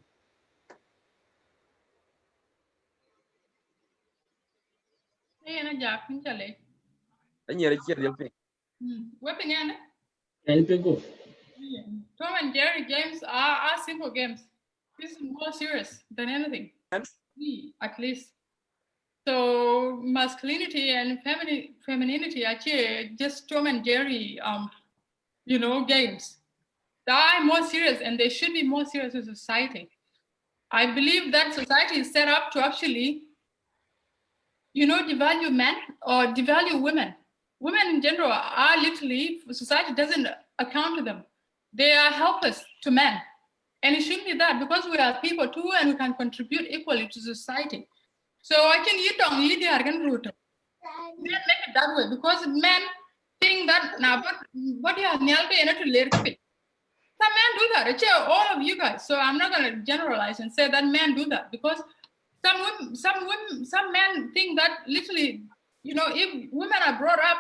Speaker 3: na ja kun chale.
Speaker 1: nyeri cher del ping
Speaker 3: Weapon yana.
Speaker 2: And go.
Speaker 3: Tom and Jerry games are simple games. This is more serious than anything. At least. So masculinity and femininity actually just Tom and Jerry games. They are more serious and they should be more serious in society. I believe that society is set up to actually, devalue men or devalue women. Women in general are literally, society doesn't account to them. They are helpless to men. And it shouldn't be that because we are people too and we can contribute equally to society. So I think you don't lead the Argan route. Make it that way because men think that now, but what you have nailed to later. Some men do that. It's all of you guys. So I'm not going to generalize and say that men do that because some men think that literally, if women are brought up,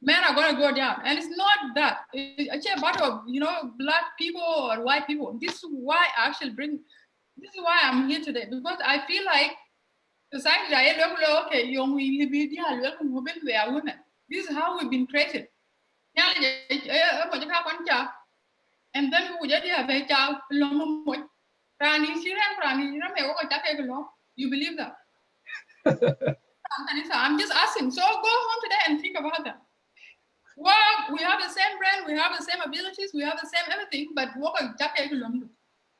Speaker 3: men are going to go down, and it's not that. It's a matter of black people or white people. This is why I'm here today because I feel like society okay, we are women. This is how we've been created. And then we just have a child long you believe that? I'm just asking. So go home today and think about that. Well, we have the same brain, we have the same abilities, we have the same everything, but what a jacket long.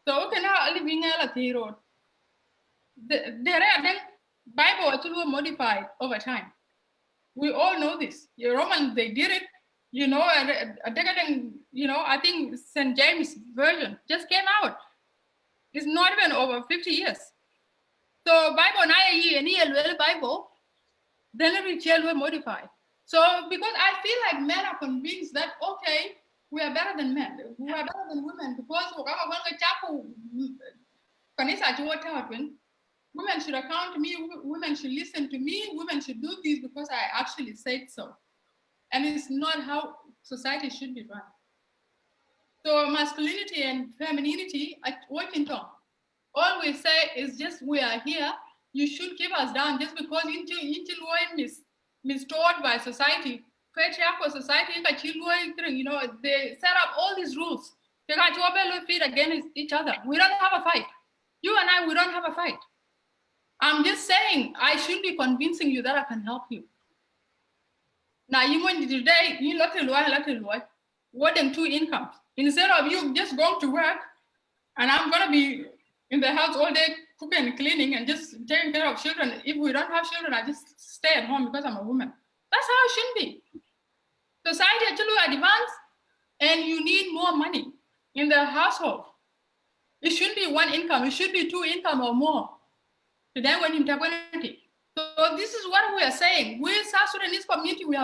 Speaker 3: So okay, now I live in a road. The Bible actually modified over time. We all know this. The Romans, they did it. I think St. James version just came out. It's not even over 50 years. So Bible na Bible, then every child will modify. So because I feel like men are convinced that okay, we are better than men, we are better than women because women should account to me, women should listen to me, women should do this because I actually said so. And it's not how society should be run. So masculinity and femininity at Washington, all we say is just we are here. You should keep us down just because mistaught by society, patriarchal society, they set up all these rules. They got to feet against each other. We don't have a fight. You and I, we don't have a fight. I'm just saying I should be convincing you that I can help you. Now you want today, you look at what them two incomes. Instead of you just going to work and I'm gonna be in the house all day cooking and cleaning and just taking care of children. If we don't have children, I just stay at home because I'm a woman. That's how it should be. Society actually advanced and you need more money in the household. It shouldn't be one income, it should be two income or more. Today when integrity. So this is what we are saying. We South Sudanese community, we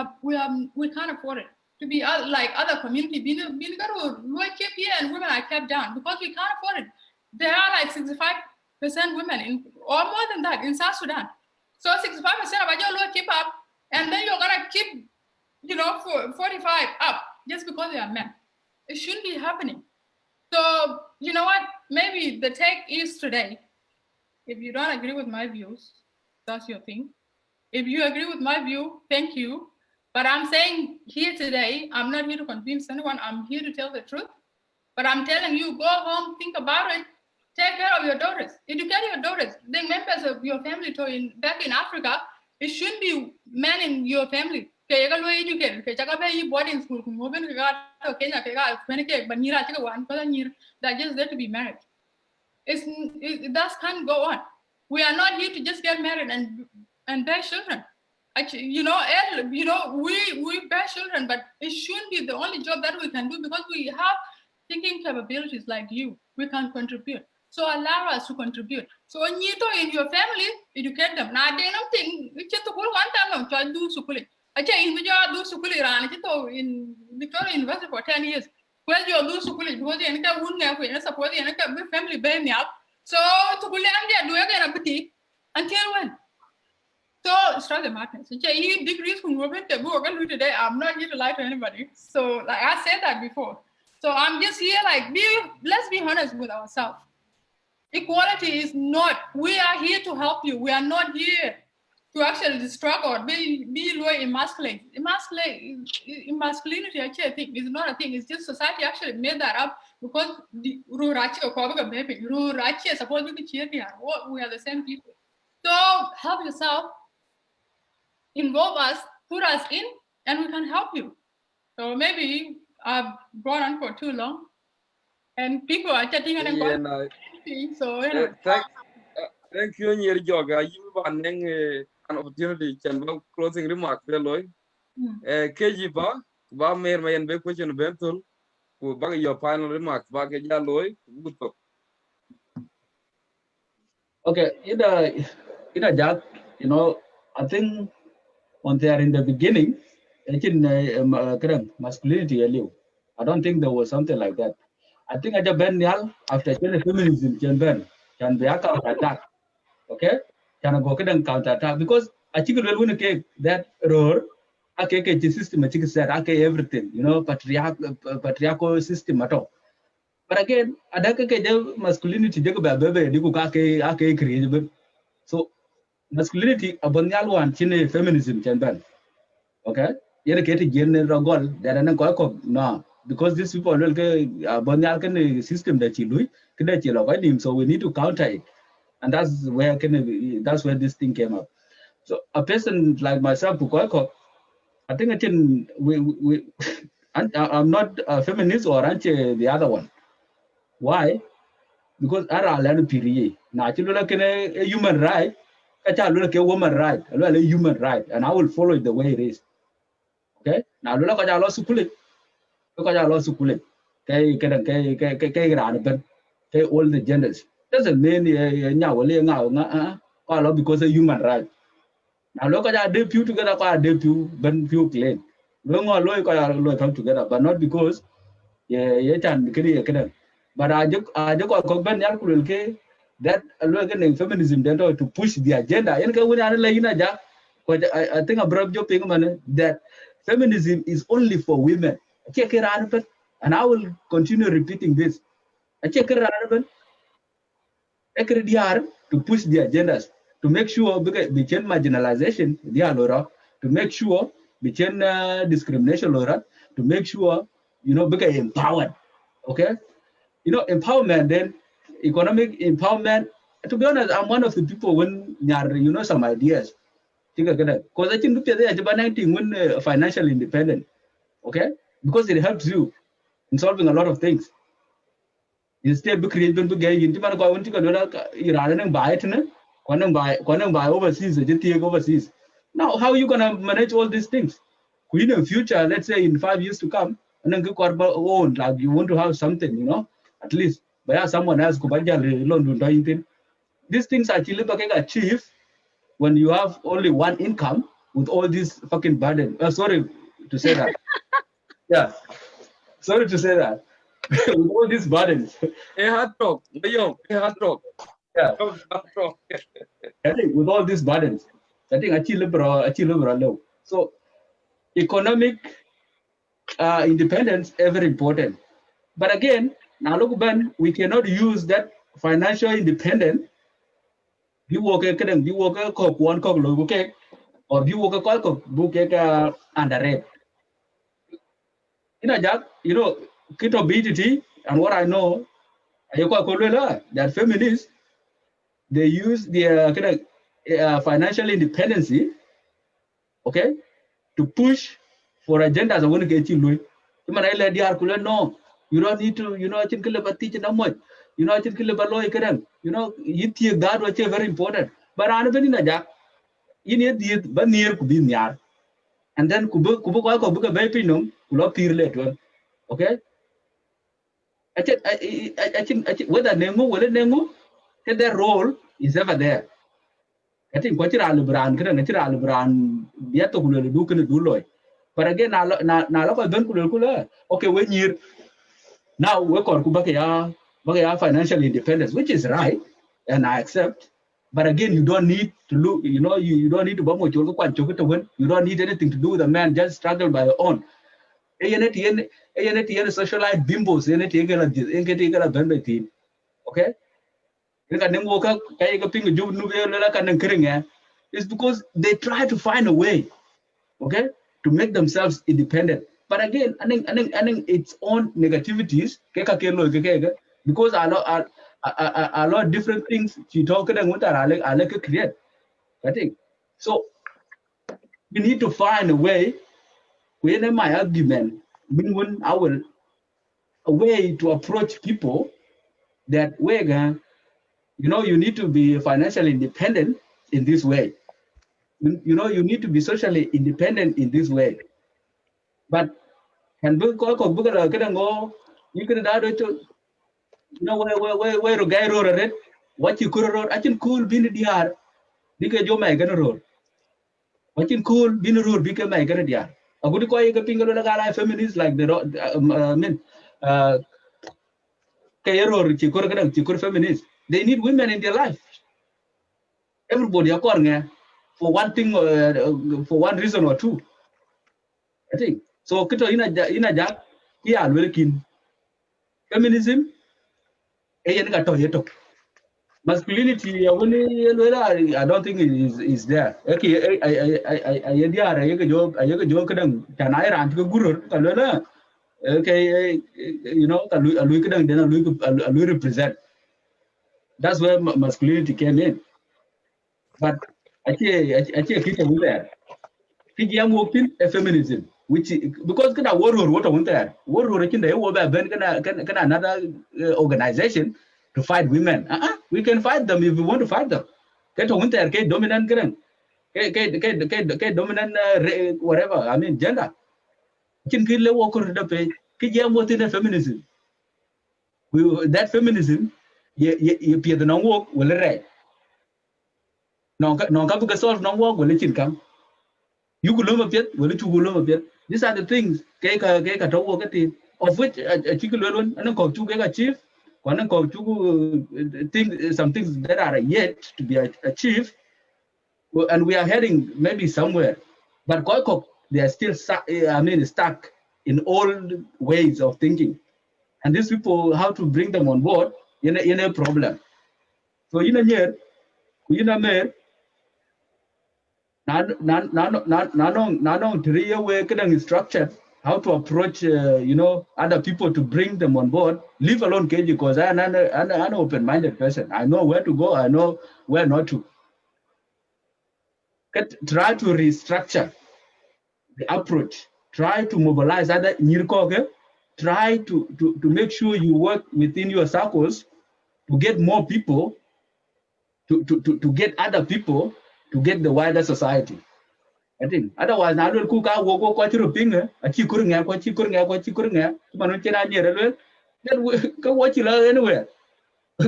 Speaker 3: can't afford it to be like other community. Being kept here and women are kept down because we can't afford it. There are like 65% women or more than that in South Sudan. So 65% of your keep up, and then you're gonna keep, 45 up just because they are men. It shouldn't be happening. So you know what? Maybe the take is today. If you don't agree with my views, that's your thing. If you agree with my view, thank you. But I'm saying here today, I'm not here to convince anyone. I'm here to tell the truth. But I'm telling you, go home, think about it, take care of your daughters, educate your daughters. The members of your family back in Africa, it shouldn't be men in your family. Boarding school, that just there to be married. That can't go on. We are not here to just get married and bear children. Actually, we bear children, but it shouldn't be the only job that we can do because we have thinking capabilities like you. We can contribute. So allow us to contribute. So when you in your family, educate them. Now they don't think it's just one time of child do school. Actually, in Vijaya do school in Victoria University for 10 years. Well, you do school because you wouldn't have support the family burn up. So to go and do again a bit until when? So struggle matters. Okay, degrees from movement today. I'm not here to lie to anybody. So like I said that before. So I'm just here like let's be honest with ourselves. Equality is not, we are here to help you. We are not here to actually struggle or be low emasculate. Emasculinity actually I think is not a thing. It's just society actually made that up because the Rurachi or baby. Rurachi is supposed to be here. We are the same people. So help yourself. Involve us, put us in, and we can help you. So maybe I've gone on for too long, and people are chatting and so anyway.
Speaker 1: Thank you, Nyeri Joga. You are an opportunity can closing remark. KG ba mer mayen be question bentul ku bag your final remarks ba ke jaloy good talk.
Speaker 2: Okay, Jack, I think when they are in the beginning, masculinity, I don't think there was something like that. I think at Ben Yal, after feminism, can be a counter attack. Okay? Can go counter attack because I think we'll win a cake that roar, a cake system, a chicken set, everything, patriarchal system at all. But again, adaka masculinity, baby, create. So masculinity, abonyal one, chine feminism, can ben. Okay? Yet get general goal that an no, because these people will get abonyal system that you do, so we need to counter it. And that's where this thing came up. So a person like myself, I think I'm not a feminist or anti the other one. Why? Because I learn period. Now, a human right, a woman right, a human right, and I will follow it the way it is. Okay? Now, look at our law school. Look at our law school. Okay, all the genders. Doesn't mean because a human right. Now, look at our debut together, our debut, Ben few claim. Long come together, but not because but I just that feminism to push the agenda. I think I brought up that feminism is only for women. And I will continue repeating this. To push the agendas, to make sure we change marginalization, to make sure we change discrimination, to make sure, become empowered. Okay? Empowerment, then economic empowerment. To be honest, I'm one of the people when some ideas. Because I think when financial independent, okay? Because it helps you in solving a lot of things. Instead, we create when we get into man go into Iran buy it, buy overseas, overseas. Now, how are you gonna manage all these things? In the future, let's say in 5 years to come, and then own like you want to have something, at least by someone else loan. These things actually can achieve when you have only one income with all these fucking burden. Sorry to say that. Yeah. Sorry to say that. With all these burdens.
Speaker 1: Hard talk. Hard talk.
Speaker 2: Yeah. I think with all these burdens, I think achieve. So economic independence is very important. But again, now look, Ben, we cannot use that financial independence. You work one cock logo or you work a cock book under red. Jack, Kito BTT, and what I know, that feminists, they use their financial independence, okay, to push for agendas. I want to get you, Louis. No, you don't need to, I think teach no much. I think you take that, which is very important. But I don't know, in ye di ba near ku bin yar, and then kubu ko buka be pinum kulo pir let one. Okay, I think whether nengu whether nengu their role is ever there. I think what you're alubran can natural alubran yet to do can do loy. But again, na local ben kula. Okay, when you now work on kubaka financial independence, which is right, and I accept. But again, you don't need to look, you don't need to bomb to win. You don't need anything to do with a man, just struggle by your own. Socialite bimbos, okay? It's because they try to find a way, okay, to make themselves independent. But again, I think its own negativities, because a lot of different things she talk about what I like create. I think so. We need to find a way. When my argument, when I will a way to approach people that way, you need to be financially independent in this way. You need to be socially independent in this way. But can we call go you could add it to where a guy wrote it, what you could wrote, I can cool bin DR, because you're my gonna road. What in cool bin road became my gonna DR. A good call you can ping a feminists like the feminists. They need women in their life. Everybody according for one thing for one reason or two. I think so. Kito ina jack yeah looking feminism masculinity I don't think it is there. Okay, I joke kadang tanai ran ke gurur kalwela okay lui kadang then lui represent. That's where masculinity came in. But actually kita there. Fiji am working a feminism, which because kana war what I want there. War kin da yawo ba ben kana another organization to fight women. We can fight them if we want to fight them. Ke to want there ke dominant kan. Ke dominant whatever. I mean gender. Kin kin le wo ko da pe. Fiji am working a feminism. That feminism ye pia the non work will right. Non ka bu ka solve non work will chin kam. You could learn a bit, well, you will learn a bit. These are the things, of which a chicken learn and call two achieve, one call two things, some things that are yet to be achieved, and we are heading maybe somewhere. But they are still stuck in old ways of thinking. And these people, how to bring them on board, in a problem. So, structured how to approach other people to bring them on board, leave alone KG, because I'm an open-minded person. I know where to go, I know where not to. Try to restructure the approach, try to mobilize other Nyirkoke, try to make sure you work within your circles to get more people, to get other people, to get the wider society. I think otherwise now look kuka wogo kwa chiru pinga a chikurunga kwa chikurunga manu chena nyere lel then ka watch la anywhere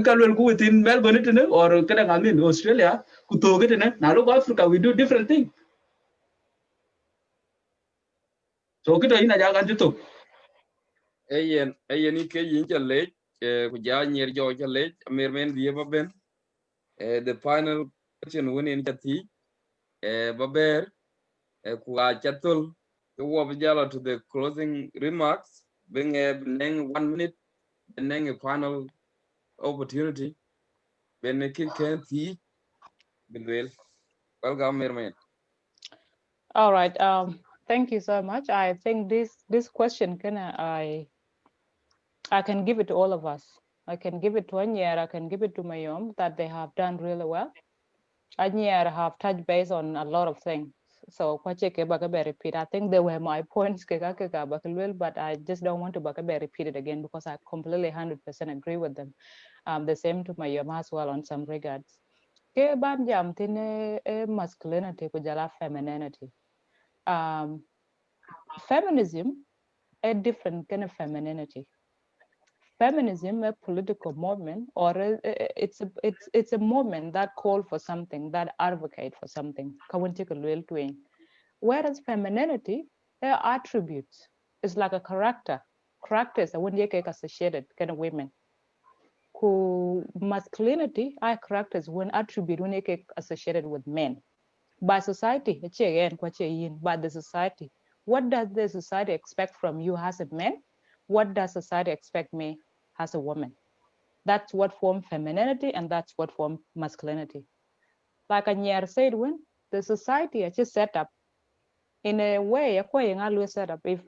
Speaker 2: ka lel ku within Melbourne or kadang amin Australia ku to get na look Africa we do different things so kita ina jagan to
Speaker 1: Ayen ni ke yin chale ku ja nyer jo chale mer men die ba ben the final question when in chati baber ku a chatul ku wo bijalo to the closing remarks being neng 1 minute neng a final opportunity ben kid can ti bilwel welcome mer men.
Speaker 4: All right. Thank you so much. I think this question I can give it to all of us. I can give it to Anyer, I can give it to Mayom, that they have done really well. Anyer have touched base on a lot of things. So repeat. I think they were my points, but I just don't want to repeat it again because I completely 100% agree with them. The same to Mayom as well on some regards. ke ban jam tin masculinity ko jala femininity. Feminism a different kind of femininity. Feminism, a political movement, or it's a movement that call for something, that advocate for something. Whereas femininity, their attributes is like a character. Characters are when you get associated kind of women. Who masculinity, I characters when attribute when you get associated with men. By society, by the society. What does the society expect from you as a man? What does society expect me as a woman? That's what form femininity and that's what form masculinity. Like Anyar said, when the society is just set up in a way, set up. If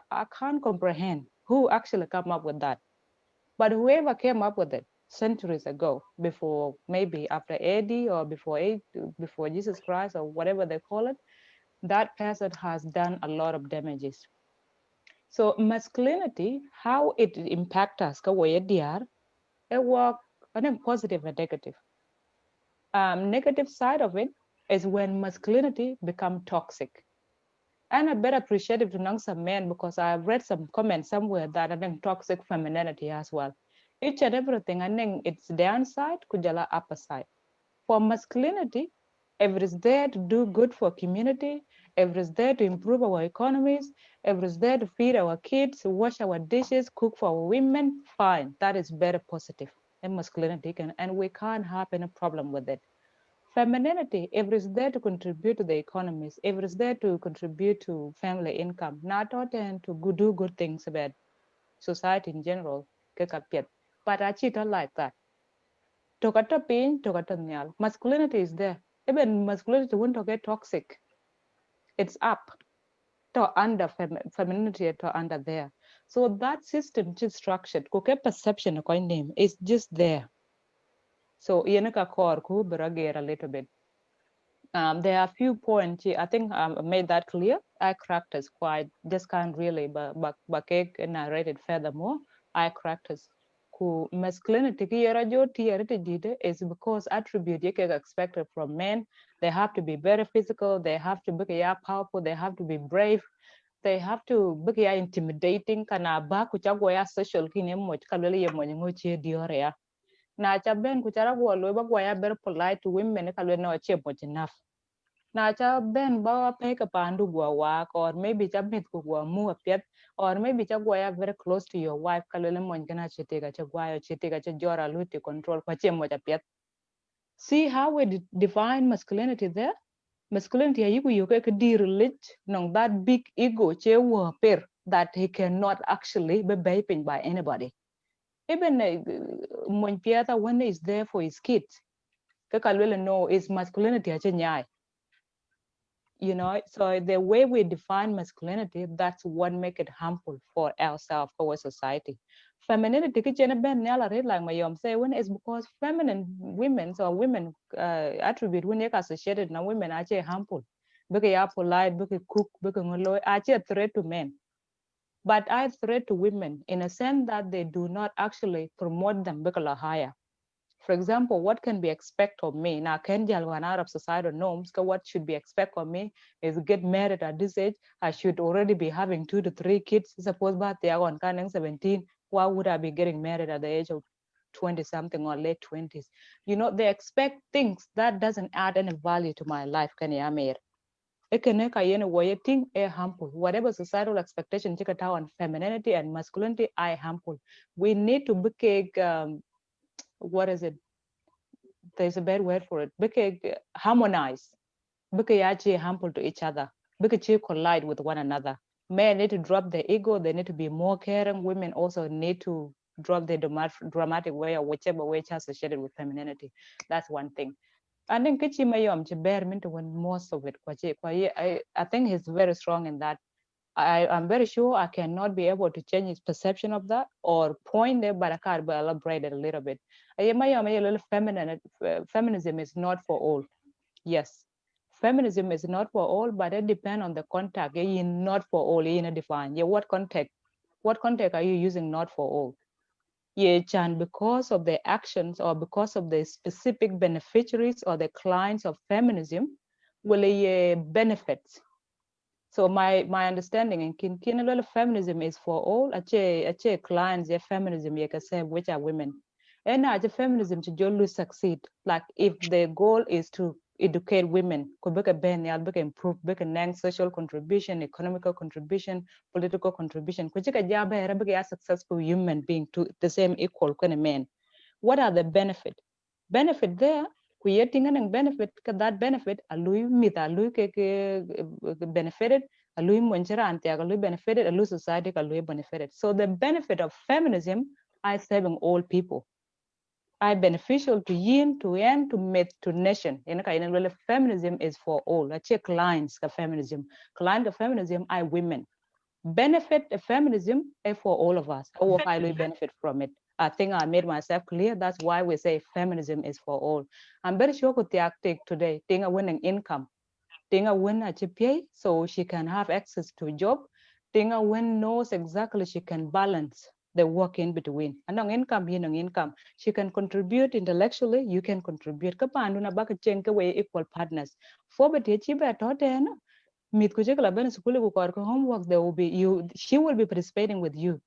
Speaker 4: I can't comprehend who actually come up with that, but whoever came up with it centuries ago, before maybe after AD or before Jesus Christ or whatever they call it, that person has done a lot of damages. So masculinity, how it impacts us, it work, I think positive and negative. Negative side of it is when masculinity become toxic. And I better appreciate it to some men because I've read some comments somewhere that I think toxic femininity as well. Each and everything, I think it's downside, kujala upper side. For masculinity, if it is there to do good for community, if it is there to improve our economies, if it is there to feed our kids, wash our dishes, cook for our women, fine. That is very positive. And masculinity can, and we can't have any problem with it. Femininity, if it is there to contribute to the economies, if it is there to contribute to family income, not to do good things about society in general, but actually not like that. Tokata pain, tokata nyal. Masculinity is there. Even masculinity won't get toxic. It's up to under femininity to under there. So that system is structured. Koke perception of name is just there. So yenaka core ku a little bit. There are a few points I think I made that clear. I characters quite just can't really but narrate it furthermore. I characters who masculinity is because attribute you can expect from men. They have to be very physical, they have to be powerful, they have to be brave, they have to be intimidating kana ba kuchagwa social kini mo kalele ye mo ngochi diorea na chaben kuchara go lo ba ya very polite to women kalele no che mo enough na cha ben ba pe ka pandu gwa wak or maybe cha mit ku gwa mu apiet or maybe cha gwa ya very close to your wife kalele mon kana chete ka cha gwa yo chete ka cha jora luti control kwa che mo apiet. See how we define masculinity there. Masculinity ayiku yoke ka dir lich nong that big ego che wo per that he cannot actually be vaping by anybody. Even mon pieta when he is there for his kids ka kalele no is masculinity ache nyai. You know, so the way we define masculinity, that's what make it harmful for ourselves, for our society. Femininity like my yom say when it's because feminine women or women attribute when you associated now women are actually harmful because you are polite, because cook, because actually a threat to men. But I threat to women in a sense that they do not actually promote them because higher. For example, what can be expected of me? Now, one out of societal norms, what should be expected of me is get married at this age. I should already be having 2 to 3 kids. Suppose but they are on 17. Why would I be getting married at the age of 20 something or late 20s? You know, they expect things that doesn't add any value to my life. Can you hear? Harmful. Whatever societal expectation on femininity and masculinity, I harmful. We need to be what is it? There's a bad word for it. Because harmonize. Because actually harmful to each other. Because you collide with one another. Men need to drop their ego. They need to be more caring. Women also need to drop their dramatic way or whichever way it's associated with femininity. That's one thing. And then Kichimayom bear to when most of it. I think he's very strong in that. I'm very sure I cannot be able to change his perception of that or point there, but I can't elaborate it a little bit. Feminism is not for all. Yes, feminism is not for all, but it depends on the context. Not for all, in a define. Yeah, what context? What context are you using? Not for all. ye chan because of their actions or because of the specific beneficiaries or the clients of feminism will ye benefits. So my understanding in kin feminism is for all. Ache clients ye feminism ye say which are women. And ache feminism to jolly succeed. Like if the goal is to educate women, could be improve, social contribution, economical contribution, political contribution, could a successful human being to the same equal kind of men. What are the benefits? Benefit there, creating an benefit, that benefit, a lui mit, a lui benefited, a lui monchera ante, a lui benefited, a lui society, a lui benefited. So the benefit of feminism is serving all people. I beneficial to yin, to end, to myth, to nation. Feminism is for all. I check clients of feminism. Client of feminism, I women. Benefit of feminism is for all of us. Or I will benefit from it. I think I made myself clear. That's why we say feminism is for all. I'm very sure with the take today, think a winning income. Think a win a GPA so she can have access to a job. Think a win knows exactly she can balance the work in between. And on income, she can contribute intellectually, you can contribute. Kapanduna baka chenke way equal partners. For but chiba toten mit kujekala ben school ko homework there will be you she will be participating with you.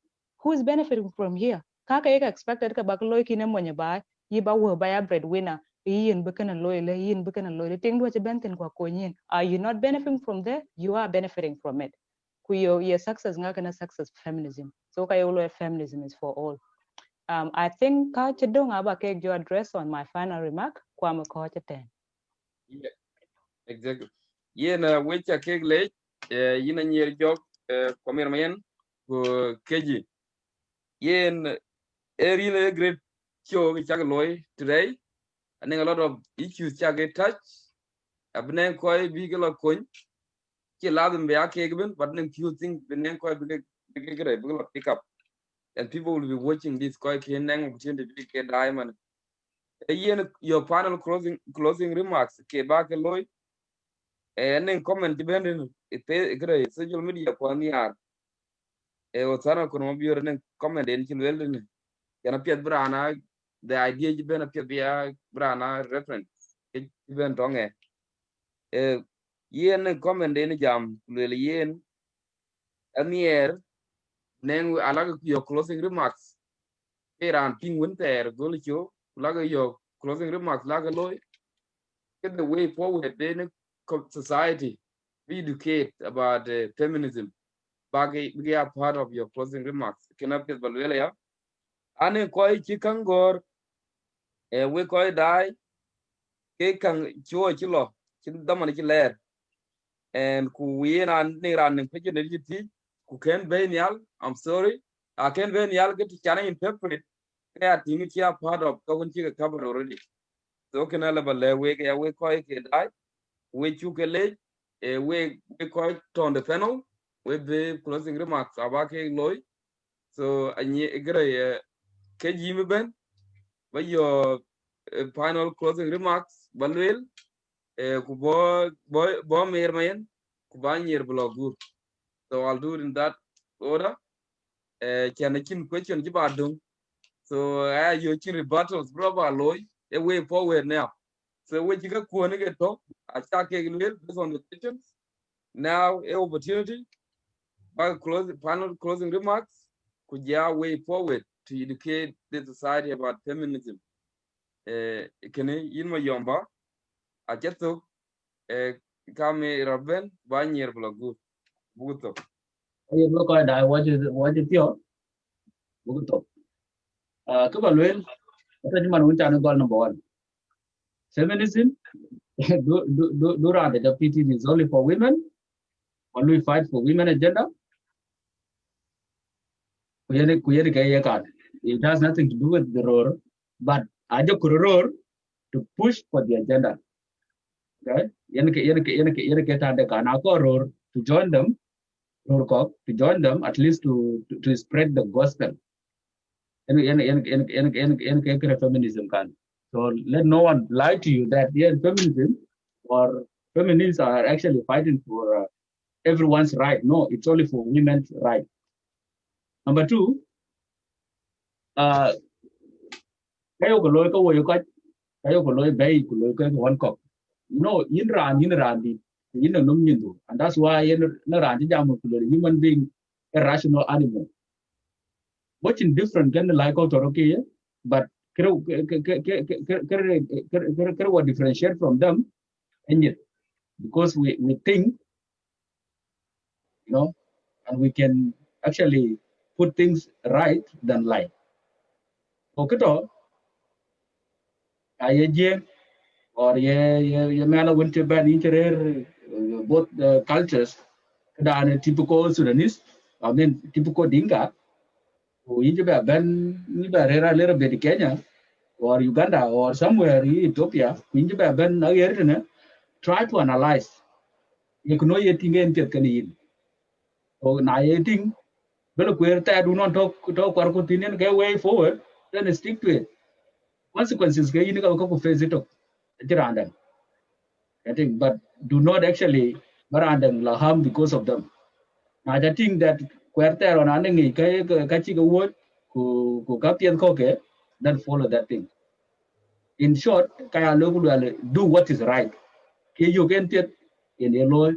Speaker 4: Who is benefiting from here? Kaka eka expected ka bakaloy kine monye ba yiba wo ba ya breadwinner. Are you not benefiting from there? You are benefiting from it. Your success not gonna success feminism. So feminism is for all. I think you address on my final remark.
Speaker 1: Yeah, exactly. Yeah, na wecha keg late. Yina near jog. Komermayan. Go keji. Yen a really great show we loy today. I think a lot of issues get touched. Abnen koi big la coin. Ki ladin be akegben, but then few things benen koi big pick up. And people will be watching this koi kenang opportunity to get diamond. Your panel closing remarks ke back loy. And then comment depending it social media kwa niar. Otana kono biyor nen comment en chilwel yana piet brana the idea jiben piet bia brana reference jiben tonge yen comment en jam lele yen anier nen alaga your closing remarks eran ping winter golicho laga your closing remarks laga loy get the way forward then society we educate about feminism bagi we are part of your closing remarks kena piet balwele ya ane koi chikangor we koi dai ke kang chuo chilo chin daman chi ler and ku ran ni ran ni pe ne ti ku ken be nyal I'm sorry I can be nyal get chana interpret ke a tingi chia part of ka won chi ka cover already so ken ala balle we ke we ko ke dai we chu ke le we ko ton the panel we be closing remarks aba ke loy so anyi gre ke jimi ben by your final closing remarks balwel ku bo mer mayen ku ba nyer blogur so I'll do it in that order can kin question ji ba dung so you kin rebuttals bro ba loy a way forward now so we jiga ko ne get to a cha ke lwel based on the questions now a opportunity by final closing remarks ku ja way forward to educate the society about feminism kene yin ma yomba a jeto kame raben ba nyer blogur buto
Speaker 2: Look at I watch it your book. Kubalwell, goal number one. Feminism, do run the PT is only for women. When we fight for women agenda, it has nothing to do with the roar, but I just roar to push for the agenda. Okay? To join them, to join them at least to spread the gospel. Feminism can. So let no one lie to you that yes, feminism or feminists are actually fighting for everyone's right. No, it's only for women's right. Number two, kayo ko loy ko wo ko kayo ko loy bay ko loy ko one kok in ran di in no num and that's why in na ran ti jam ko human being a rational animal much in different can like out okay but what differentiate from them and yet because we think and we can actually put things right than lie okay to aye or ye mala winter ban interior both cultures kada typical Sudanese I mean typical Dinka who inje ba ban ni ba rera little bit Kenya or Uganda or somewhere in Ethiopia inje ba ban na try to analyze you know ye tingen pet kan yin so na ye ting belo kwerta do not talk kwar ko tinen ke way forward then stick to it consequences ke yin ka face it up I think, but do not actually barandang laham because of them. Now, I think that kwerter on anengi kachi go word ku kapian koke, then follow that thing. In short, kaya logu do what is right. Ke you can get in a law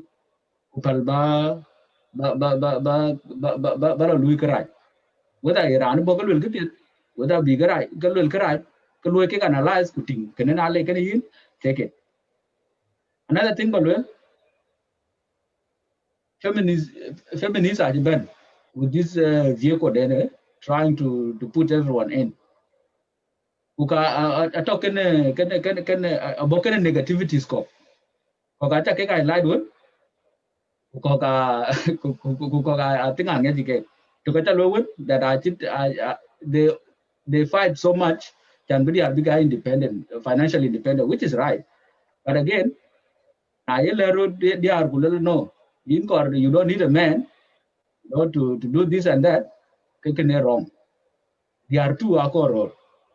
Speaker 2: kupal ba lui karai. Whether Iran bogal will get it, whether bigarai galul karai, kalui ke analyze kuting kenen ale kan yin take it. Another thing balwel feminists are been with this vehicle then trying to put everyone in. Kuka talking can about negativity scope. Kuka take a light one. Kuka I think I'm educated. To get a low one that I think they fight so much can be a bigger independent, financially independent, which is right. But again, I they are no. You don't need a man to do this and that. Wrong. They are two akor.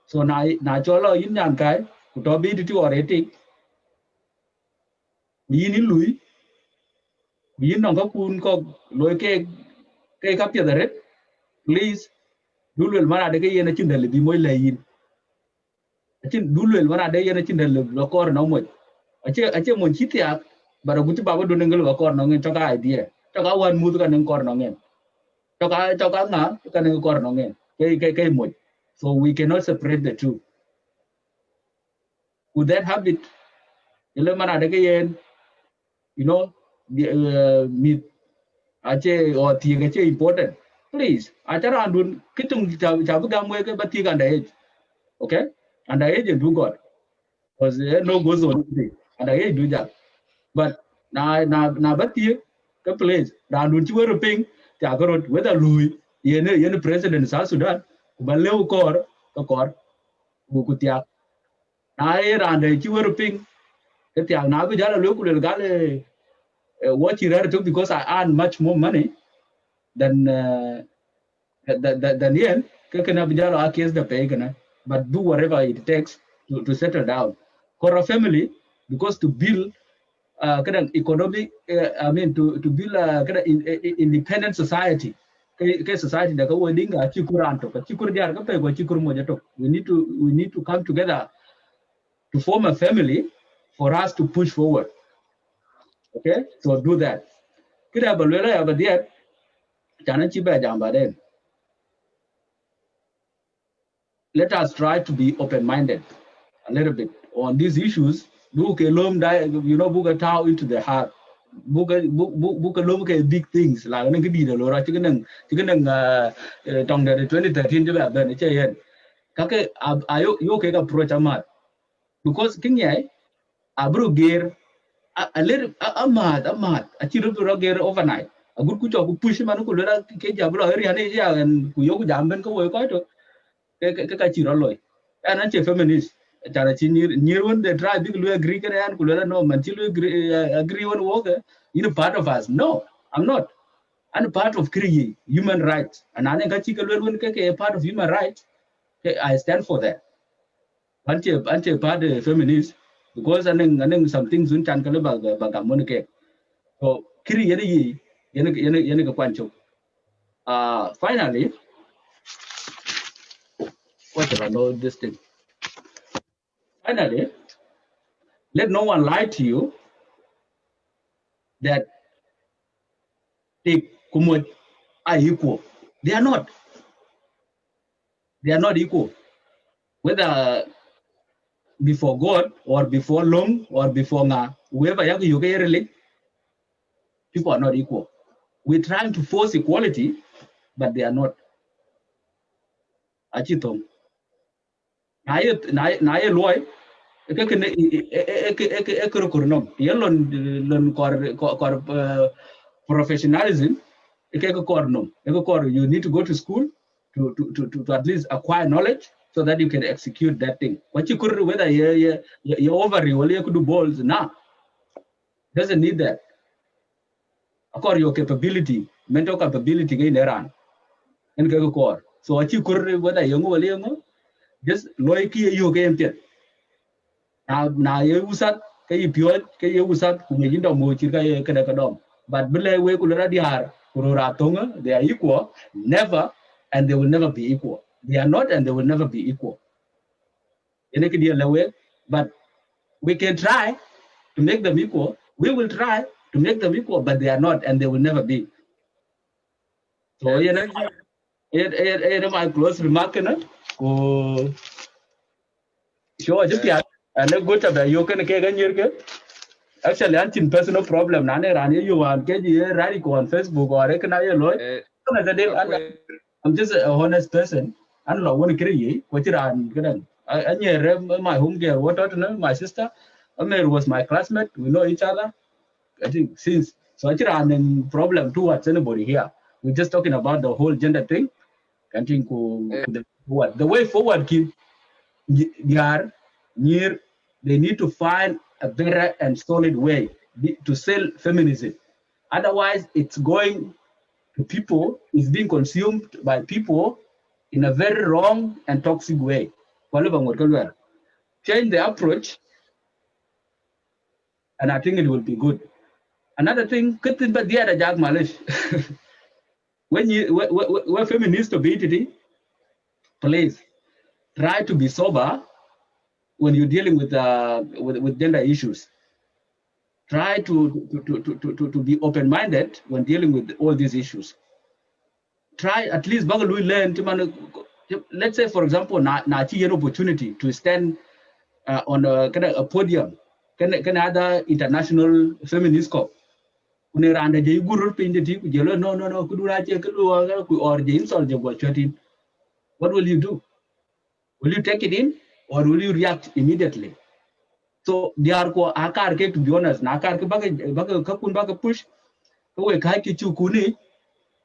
Speaker 2: So na cholo yin yan kai kutobi ditu or etik yin lui yin nong kun ko loy ke ka piedare please dulwel mana de ke yena chindel bi moy layin achin dulwel mana de yena chindel lo kor no moy ache mon chitia bara guti baba do ngel lo kor no ngen to ka idea to ka wan mu ka neng kor no ngen to ka na ka neng kor no ngen ke moy so we cannot separate the two. With that habit, the meat ache or tiga important. Please, achara andun kitung jabu gamwe ke batiga underage. Okay? Underage do God. Because no goes on underage do that. But na bati ke place. Na andun chiwero ping jagarot whether Louis yene president South Sudan kubaleu kor bukutia. Na era ande chiwero ping ketiang na bijala local gale what you read to because I earn much more money than yen kakana bijala accuse the pay kana but do whatever it takes to settle down for a family because to build economic I mean to build a independent society society da ko dinga chikuran to chikur diar ka pe ko chikur mo jato we need to come together to form a family for us to push forward. Okay, so do that. Kira balwela ya badia chana chiba jamba den. Let us try to be open-minded a little bit on these issues. Book alum book tau into the heart. Book alum big things like nang kidi lo ra chicken tong da 2013 jaba ben che yen. Kake ayo yo ke approach amat because king yai abru gear a little amat achiru gear overnight. A good kucho ku push man ku lera ke jablo eri ane ja and ku yo ku jamben ko wo ko to ke ka chiro loy ana che feminist tara chi near one they try big lu agree kan an ku lera no man chi lu agree one wo ke you part of us no I'm not I'm part of human rights and ane ka chi ka lu one ke part of human rights I stand for that anche part feminist because anen some things un chan ka le ba ga mon ke so kri yene ka kwancho finally what I know this thing. Finally, let no one lie to you that they are equal. They are not. They are not equal. Whether before God or before Long or before Nga, whoever you get really, people are not equal. We're trying to force equality, but they are not. Achitong. Na ye loy professionalism you need to go to school to at least acquire knowledge so that you can execute that thing. What you could whether you over you could do balls now doesn't need that. According your capability, mental capability in Iran and go core. So what you could whether you just loyalty you game na ye usat ke piot ke ye usat ku ngi ndo mo chi ka ye kada kadom but bele we ku ra diar ku ra tonga they are equal never and they will never be equal. They are not and they will never be equal ene ke dia lewe but we can try to make them equal. We will try to make them equal but they are not and they will never be. So
Speaker 1: Thank you.
Speaker 2: My close remark na ko show ajipia and a good about you can ke ganyer. Actually, anti personal problem. Nane rani you want get you radical on Facebook or recognize your lawyer. I'm just a honest person. I don't know what to create. What you ran? I my home girl. What I know, my sister. Amir was my classmate. We know each other. I think since so I ran problem towards anybody here. We're just talking about the whole gender thing. I think the way forward, kid. They are near, they need to find a better and solid way to sell feminism. Otherwise, it's going to people, it's being consumed by people in a very wrong and toxic way. Change the approach, and I think it will be good. Another thing, when you when feminists to be today, please try to be sober when you're dealing with gender issues. Try to be open-minded when dealing with all these issues. Try at least learn to let's say for example na an opportunity to stand on a podium can other international feminist corps uniranda je gurur pinde ti no kudura che or je insult je what will you do? Will you take it in or will you react immediately? So they are ko akar ke to be honest na akar ke baga kakun baga push we kai ki chu kuni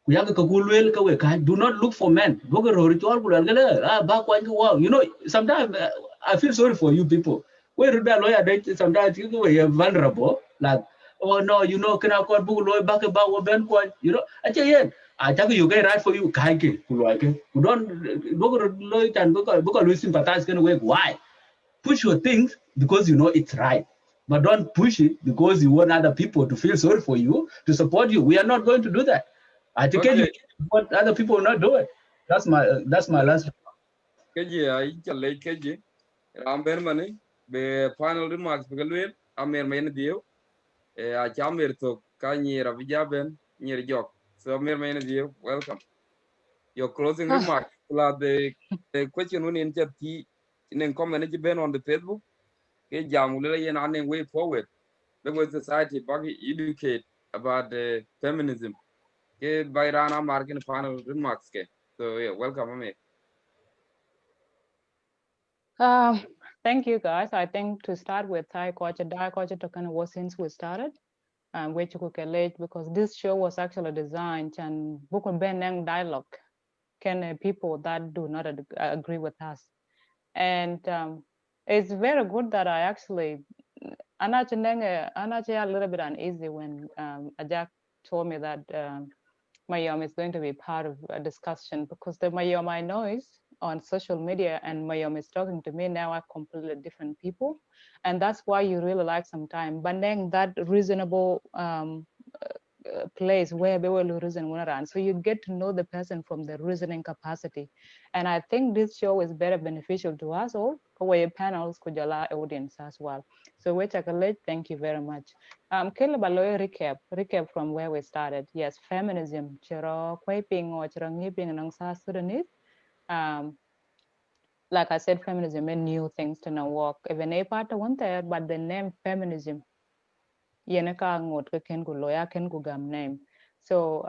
Speaker 2: kuyaga ka kulwel ka we kai do not look for men boga ritual kulal gala ba kwa wow you know sometimes I feel sorry for you people we rebel lawyer they sometimes you we are vulnerable like oh no you know kana ko bu lawyer back about we ben kwa you know ache yen I tell you get right for you kai ke kulwa ke you don't boga lawyer tan boga lawyer sympathize can we why push your things because you know it's right. But don't push it because you want other people to feel sorry for you, to support you. We are not going to do that. I think you what other people will not do it. That's my last.
Speaker 1: Keji ai challe keji ramber mane be final remarks be galwel amer men dio a chamer to kanyi rabijaben nyir jok so amer men dio welcome your closing remarks la the question when in chat in comment ji ben on the Facebook ke jam le yen an way forward the society bag educate about the feminism ke by rana marking final remarks ke so yeah welcome amer.
Speaker 4: Thank you, guys. I think to start with, Thai coach, talking was since we started, which we can late because this show was actually designed and book and dialogue can people that do not agree with us, and it's very good that I actually, I'm actually a little bit uneasy when Ajak told me that. Mayom is going to be part of a discussion because the Mayom I know is on social media and Mayom is talking to me now are completely different people. And that's why you really like some time. But then that reasonable place where they will reason around. So you get to know the person from the reasoning capacity. And I think this show is very beneficial to us all, our panels, Kujala audience as well. So we take a late, thank you very much. Kila baloy recap from where we started. Yes, feminism, chiro kwaping or chiro ngiping nang sa Sudanese. Like I said, feminism and new things to now work. Even a part of one there, but the name feminism, yenaka ngot ka ken ku loya ken ku gam name. So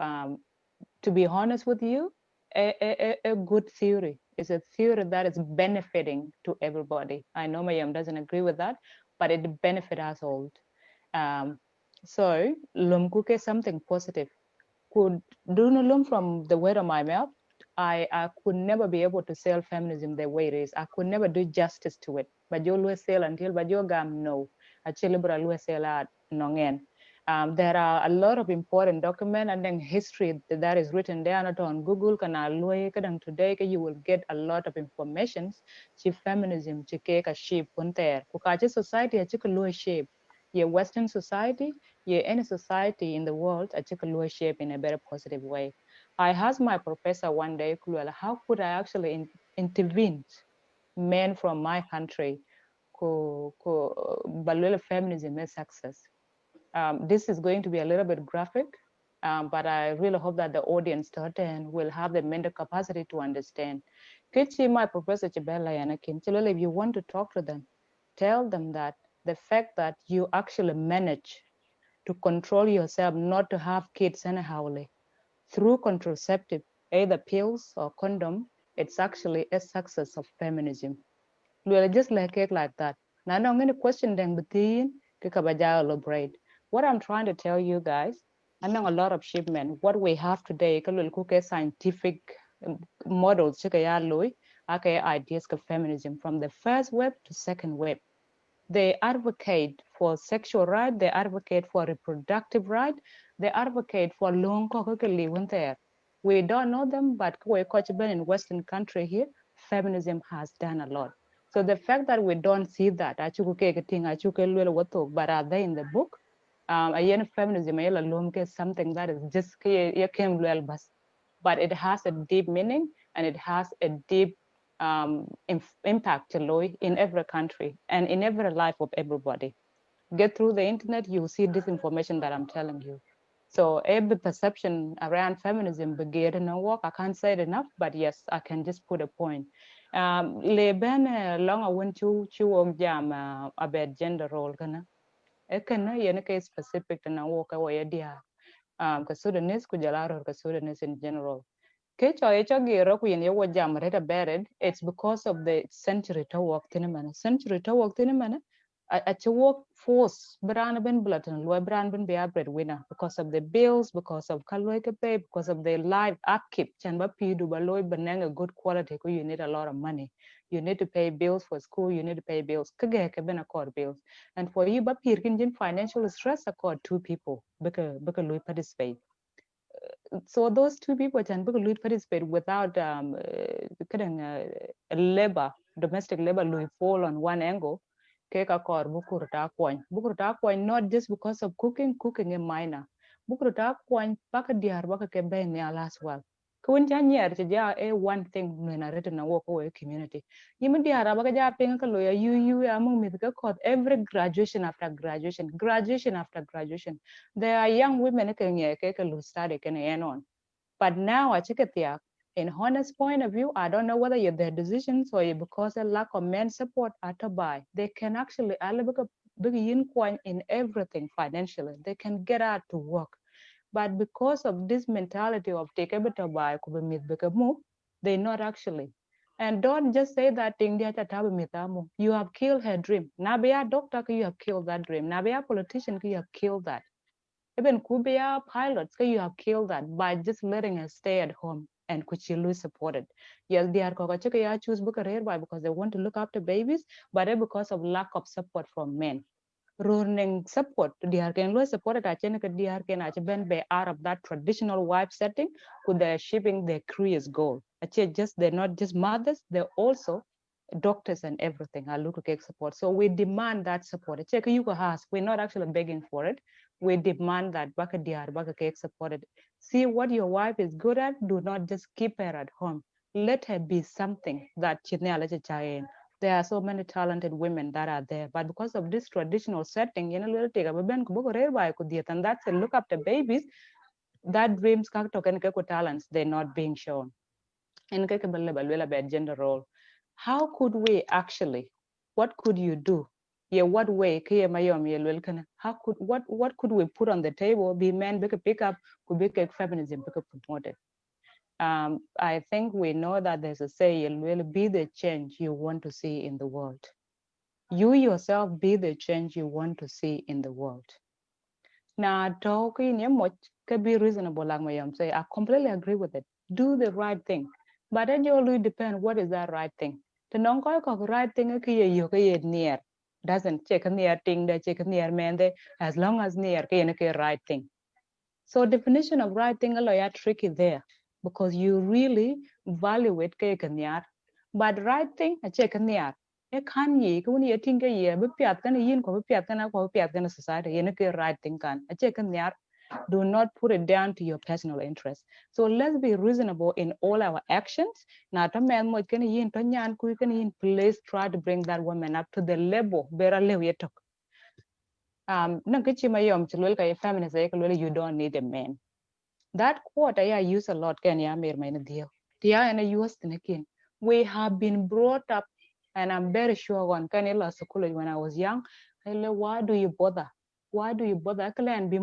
Speaker 4: to be honest with you, a good theory is a theory that is benefiting to everybody. I know Mayam doesn't agree with that, but it benefits us all. So lumkuke is something positive. Could do no lum from the word of my mouth. I could never be able to sell feminism the way it is. I could never do justice to it. But you always sell until but you gam no. Actually, but always sell at nongen. There are a lot of important documents and then history that is written there not on Google. Can today you will get a lot of information. Chief feminism, chike a sheep there. Kukachi society a chick shape. Your Western society, yeah, any society in the world, I took a shape in a very positive way. I asked my professor one day, how could I actually intervene men from my country who balula feminism is success. This is going to be a little bit graphic, but I really hope that the audience will have the mental capacity to understand. Kichi, my professor Chibella Yanakin, if you want to talk to them, tell them that the fact that you actually manage to control yourself not to have kids anyhowly through contraceptive, either pills or condom, it's actually a success of feminism. We're just like it like that. Now I'm going to question them within elaborate. What I'm trying to tell you guys, I know a lot of shipmen, what we have today, scientific models, ideas of feminism from the first web to second web. They advocate for sexual right, they advocate for reproductive right, they advocate for long there. We don't know them, but in Western country here, feminism has done a lot. So the fact that we don't see that, but are they in the book? Feminism is something that is just but it has a deep meaning and it has a deep impact in every country and in every life of everybody. Get through the internet, you see this information that I'm telling you. So every perception around feminism began in work. I can't say it enough, but yes, I can just put a point. Leben long I went to jam about gender role kana. Ekana yenake specific to na work away dia. Sudanese kujalaro Sudanese in general. It's because of the century to work tinamana. Century to work tinamana. A work force brand ben bulletin, loy brand ben be a breadwinner because of the bills, because of kalweke pay, because of the life upkeep. Chanba pidu baloy benang a good quality. You need a lot of money. You need to pay bills for school. You need to pay bills. Kage ben accord bills. And for you, but financial stress accord two people. Because loy participate. So those two people can participate without labor, domestic labor will fall on one angle. Not just because of cooking a minor. Bukuruta coin baka diar baka kebe ne as well. Kun janyer a one thing when I written a walk away community. Yimi diara baka ja pinga lawyer you among me every graduation after graduation. There are young women who study on. But now I check it in honest point of view, I don't know whether their decisions or because of lack of men support at a buy. They can actually begin in everything financially. They can get out to work. But because of this mentality of take a bit of buy, they not actually. And don't just say that thing you have killed her dream. Now be a doctor, you have killed that dream. Now be a politician, you have killed that. Even Kubia pilots, you have killed that by just letting us stay at home and Kuchilu supported. Yes, they are choose by because they want to look after babies, but because of lack of support from men. Running support, they are can support at they are can be out of that traditional wife setting, could they shipping their careers goal. They're not just mothers, they're also doctors and everything. I look at support. So we demand that support. We're not actually begging for it. we demand that baka diar baka cake supported. See what your wife is good at. Do not just keep her at home. Let her be something that there are so many talented women that are there, but because of this traditional setting, you know, and that's a look after babies, that dreams talents, they're not being shown. And about gender role. How could we actually, what could you do? Yeah, what way? How could what could we put on the table? Be men pick up, could be feminism promoted. I think we know that there's a saying, will be the change you want to see in the world. You yourself be the change you want to see in the world. Now, talking can be reasonable, like Mayam say. I completely agree with it. Do the right thing. But then you only depend what is that right thing. The non right thing near doesn't check near thing, they check near man, as long as near right thing. So definition of right thing are tricky there because you really value it but right thing a check near e kan yi ko ni tin ga ye be piat kan yin ko be piat kan ko piat kan society ye ne right thing kan a check near. Do not put it down to your personal interest. So let's be reasonable in all our actions. Now, to man mo kan yin to nyan ku kan yin, please try to bring that woman up to the level better level you talk. Feminist you don't need a man. That quote I use a lot can ya mir my deal. And I use again. We have been brought up, and I'm very sure one can school when I was young. Why do you bother? Why do you bother? And be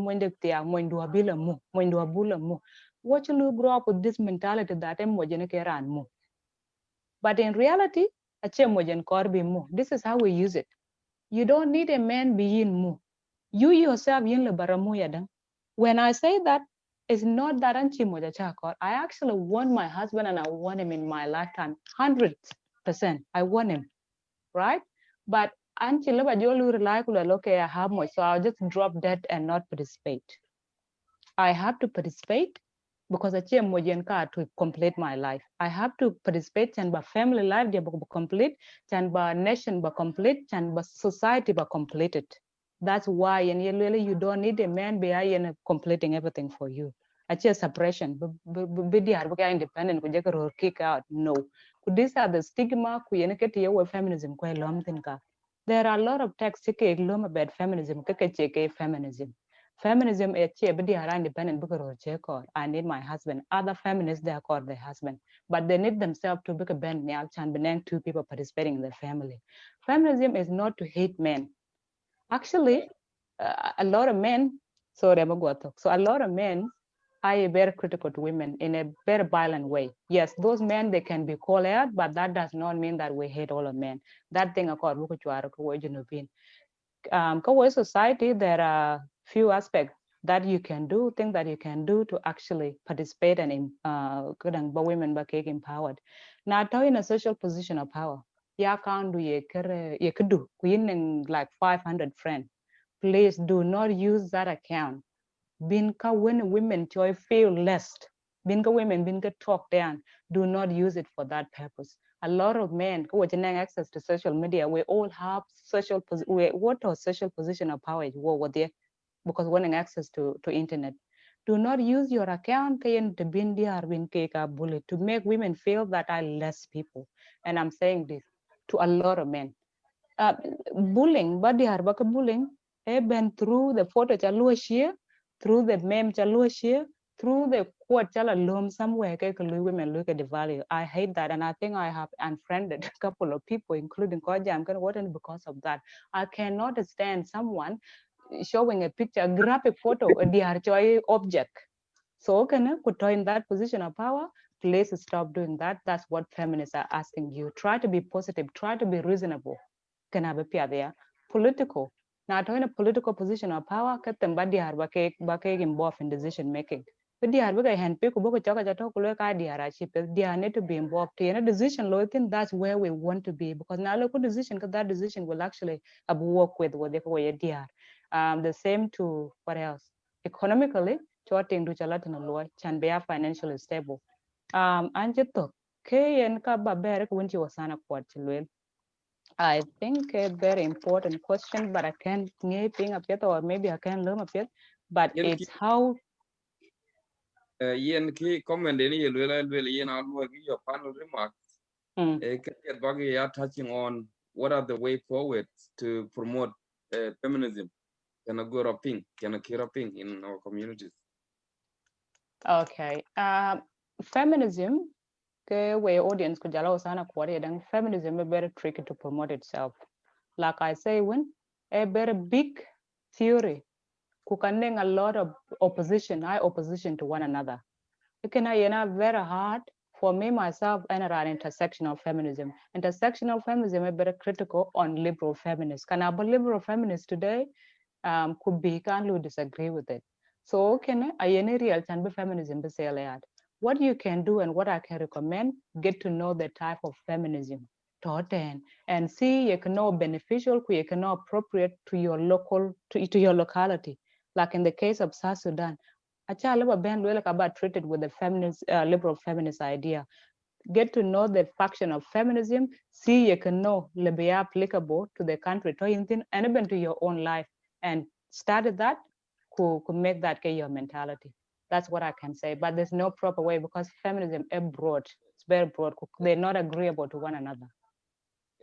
Speaker 4: what you grow up with this mentality that I'm mo. But in reality, this is how we use it. You don't need a man being mu. You yourself yin le baramu yadang. When I say that, it's not that anchi moja chakor. I actually want my husband and I want him in my lifetime, 100%. I want him, right? But anchi leba jolu rely kula loke I have much, so I'll just drop that and not participate. I have to participate because I to complete my life. I have to participate and by family life they complete, and by nation be complete, and by society be completed. That's why you don't need a man behind completing everything for you. Actually, separation, be independent, kick out. No. These are the stigma feminism. There are a lot of texts about feminism, feminism. Feminism is independent because I need my husband. Other feminists they are called their husband, but they need themselves to be a band and two people participating in the family. Feminism is not to hate men. Actually, a lot of men, so a lot of men are very critical to women in a very violent way. Yes, those men they can be called out, but that does not mean that we hate all of men. That thing called society, there are few aspects that you can do, things that you can do to actually participate and women be empowered. Now, in a social position of power, ya can do ye could do like 500 friends. Please do not use that account. Binka when women joy feel less. Binka women binka talk down. Do not use it for that purpose. A lot of men who have access to social media, we all have social position of power there because wanting access to internet. Do not use your account to make women feel that are less people. And I'm saying this to a lot of men. Bullying, body harbaka bullying, been through the photo chalua share, through the meme chalua share, through the quote chala loom somewhere women look at the value. I hate that, and I think I have unfriended a couple of people, including Koja. I'm gonna work because of that. I cannot stand someone showing a picture, a graphic photo, a DRCHOI object. So can I put in that position of power? Please stop doing that. That's what feminists are asking you. Try to be positive, try to be reasonable. Can I be there? Political. Now, in a political position of power, get them body involved in decision making. But they are handpick they need to be involved in a decision. I think that's where we want to be because now local decision, because that decision will actually work with what they are. The same to what else? Economically, choting to chalatin law can be financially stable. Anjito, K and Kaba Berek when you was on a quad. I think a very important question, but I can't ping up yet, or maybe I can learn up yet. But
Speaker 1: yen ki
Speaker 4: it's how.
Speaker 1: yen ki comment any yen almo your panel remarks. Bagi are touching on what are the way forward to promote feminism. Can I go ping? Can I kira ping in our communities?
Speaker 4: Okay. Feminism, ke way audience kujala usana kwari dan feminism is very tricky to promote itself. Like I say, when a very big theory, kukandeng a lot of opposition, high opposition to one another. It can very hard for me myself and around intersectional feminism. Intersectional feminism is very critical on liberal feminists. Can I liberal feminists today could be can't disagree with it. So can I any real can be feminism be say what you can do and what I can recommend, get to know the type of feminism and see you can know beneficial, you can know appropriate to your local to your locality. Like in the case of South Sudan, about treated with the feminist liberal feminist idea. Get to know the faction of feminism, see you can know be applicable to the country and even to your own life, and started that could make that your mentality. That's what I can say. But there's no proper way because feminism is broad. It's very broad. They're not agreeable to one another.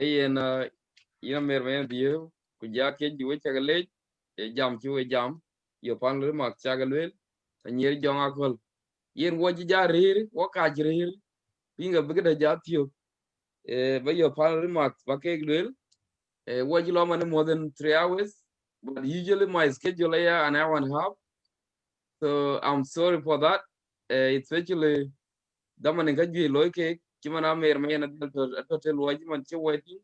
Speaker 1: Mer dio kuja ke juwe chagale jam chuwe jam yo pan le mak chagalwel nyer jonga kol yen woji jarir wo ka jirir pinga bigda jatio ba yo pan le mak ba ke glwel woji lo man more than 3 hours, but usually my schedule is an hour and a half, so I'm sorry for that. Especially daman nga jwe loike chimana mer me na to tel woji man che weti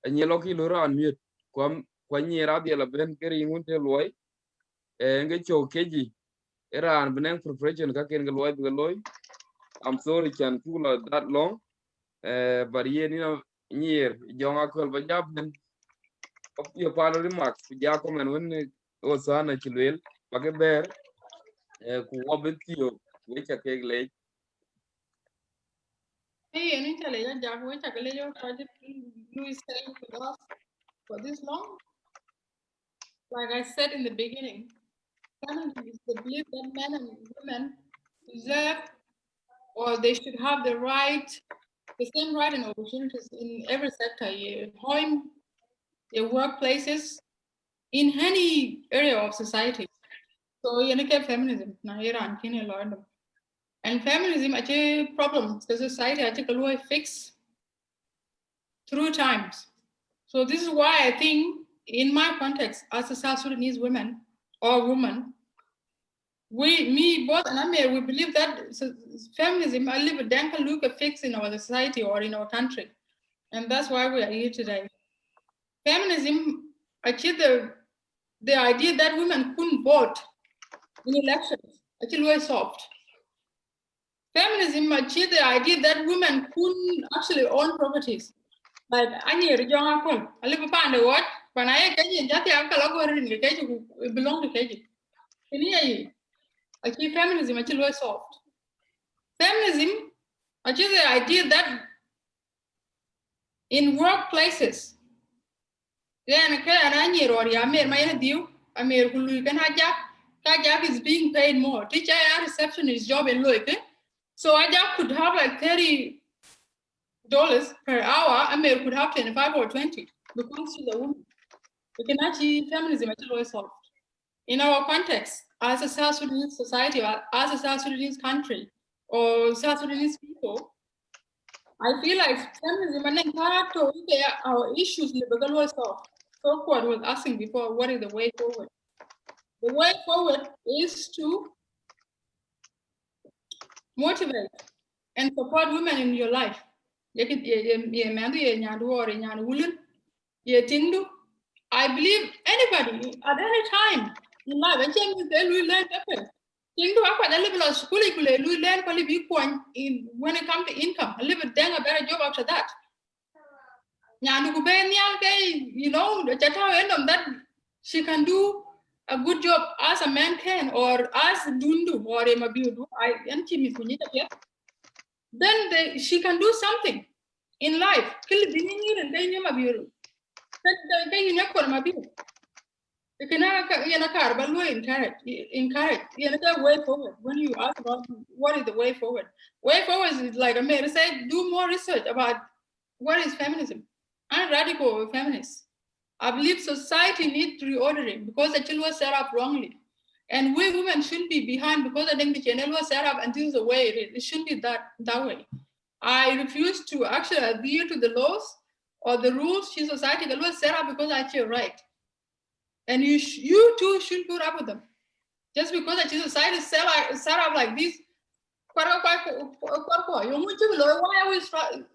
Speaker 1: anyelo ki loro an mute kwa nyira bi la ben keri ngunte loy nga chokeji era an benen preparation ka ken loy bi loy. I'm sorry can pull that long, but yeah, you know, near jonga kol ba jabben your palo remarks ja komen when osana chilwel bage ber ku wabetio wecha kegle.
Speaker 3: Hey, any challenge, Jack, which I can your project Louis staying with us for this long. Like I said in the beginning, feminism is the belief that men and women deserve or they should have the same right and opportunities in every sector, your home, your workplaces, in any area of society. So you know, feminism, na Iran, Kenya, Lord. And feminism, actually, problems the society actually fix through times. So this is why I think, in my context, as a South Sudanese woman or woman, me both and Amir, we believe that feminism, I live a dank look a fix in our society or in our country. And that's why we are here today. Feminism achieved the idea that women couldn't vote in elections, actually was solved. Feminism achieved the idea that women couldn't actually own properties. Like any young uncle, I live upon the what? When I get in that uncle, I go in the cage who belong to cage. Achieve feminism actually was solved. Feminism achieved the idea that in workplaces, then Kajak is being paid more. Teacher receptionist job in Loike. So Ajak could have like $30 per hour. Amir could have 25 or 20 because she's a woman. We can achieve feminism actually solved. In our context, as a South Sudanese society, or as a South Sudanese country, or South Sudanese people, I feel like feminism and character our issues solved. So what was asking before, what is the way forward? The way forward is to motivate and support women in your life. I believe anybody at any time in life, I think they will learn better. School, learn when it comes to income. I live a better job after that. You know, that she can do a good job as a man can, or as Dundu or a Mabiudu. Then she can do something in life. you know what my people. You cannot encourage. You know the way forward. When you ask about what is the way forward, is like a man said, do more research about what is feminism. I'm radical feminist. I believe society needs reordering because the children was set up wrongly. And we women shouldn't be behind because I think the channel was set up and this is the way it is. It shouldn't be that way. I refuse to actually adhere to the laws or the rules in society that was set up because I feel right. And you too should put up with them. Just because the society is set up like this, why are we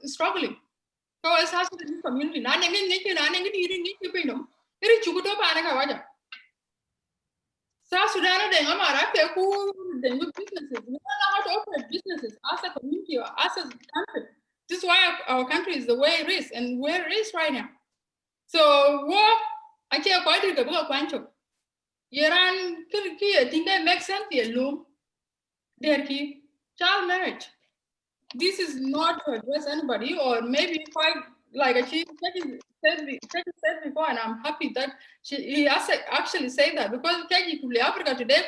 Speaker 3: struggling? So it's has to be community. South Sudan, they businesses. We don't know how to operate businesses as a community or as a country. This is why our country is the way it is and where it is right now. So what I can't quite do the book of Iran, I think that makes sense. Their key child marriage. This is not to address anybody, or maybe quite like she said before, and I'm happy that he actually said that because Africa today,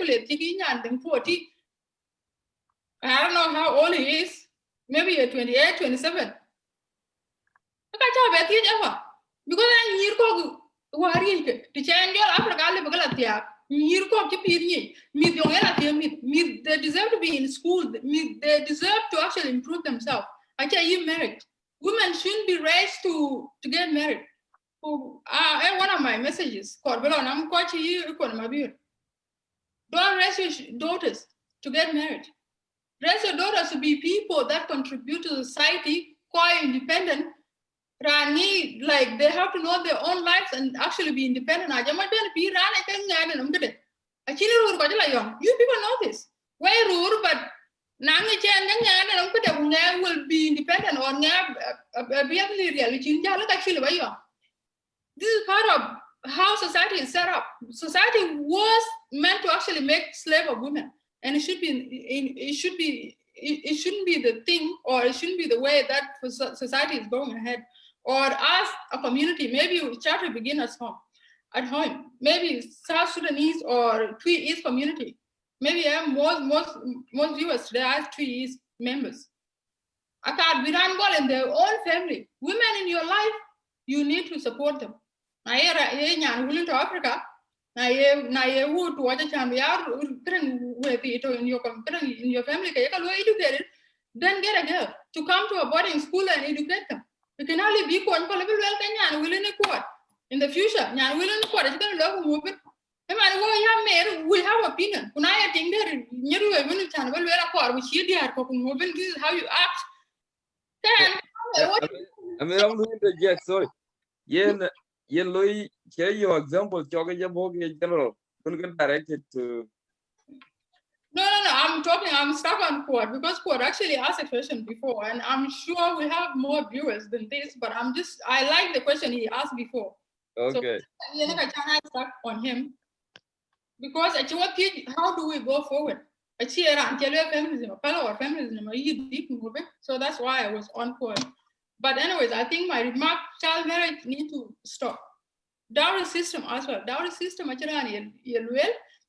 Speaker 3: I don't know how old he is, maybe 28, 27. Because I near worry to change your Africa, they deserve to be in school, they deserve to actually improve themselves. I tell you, married. Women shouldn't be raised to get married. One of my messages, don't raise your daughters to get married. Raise your daughters to be people that contribute to society, quite independent. Rani, like they have to know their own lives and actually be independent. You people know this. Why rude, but will be independent or this is part of how society is set up. Society was meant to actually make slave of women, and it shouldn't be the thing, or it shouldn't be the way that society is going ahead. Or as a community, maybe we start to begin at home. Maybe South Sudanese or Twi East community. Maybe most viewers today are Twi East members. I can't be run well in their own family. Women in your life, you need to support them. Willing to Africa. Who to watch a champ, in your family, educated, then get a girl to come to a boarding school and educate them. You can only be one level and willing to court. In the future, willing to court, it's going to love movement. We have opinion. When I think that you will win a channel, where a court, which you are cooking movement, this is how you act.
Speaker 1: I mean, I'm doing the jack, sorry. Yen Louis, share your example, general. Don't get directed to.
Speaker 3: No, I'm stuck on Quad because Quad actually asked a question before, and I'm sure we have more viewers than this, but I like the question he asked before.
Speaker 1: Okay.
Speaker 3: So, I stuck on him because how do we go forward? Feminism, so that's why I was on Quad. But anyways, I think my remark, child marriage need to stop. Dowry system as well. Dowry system,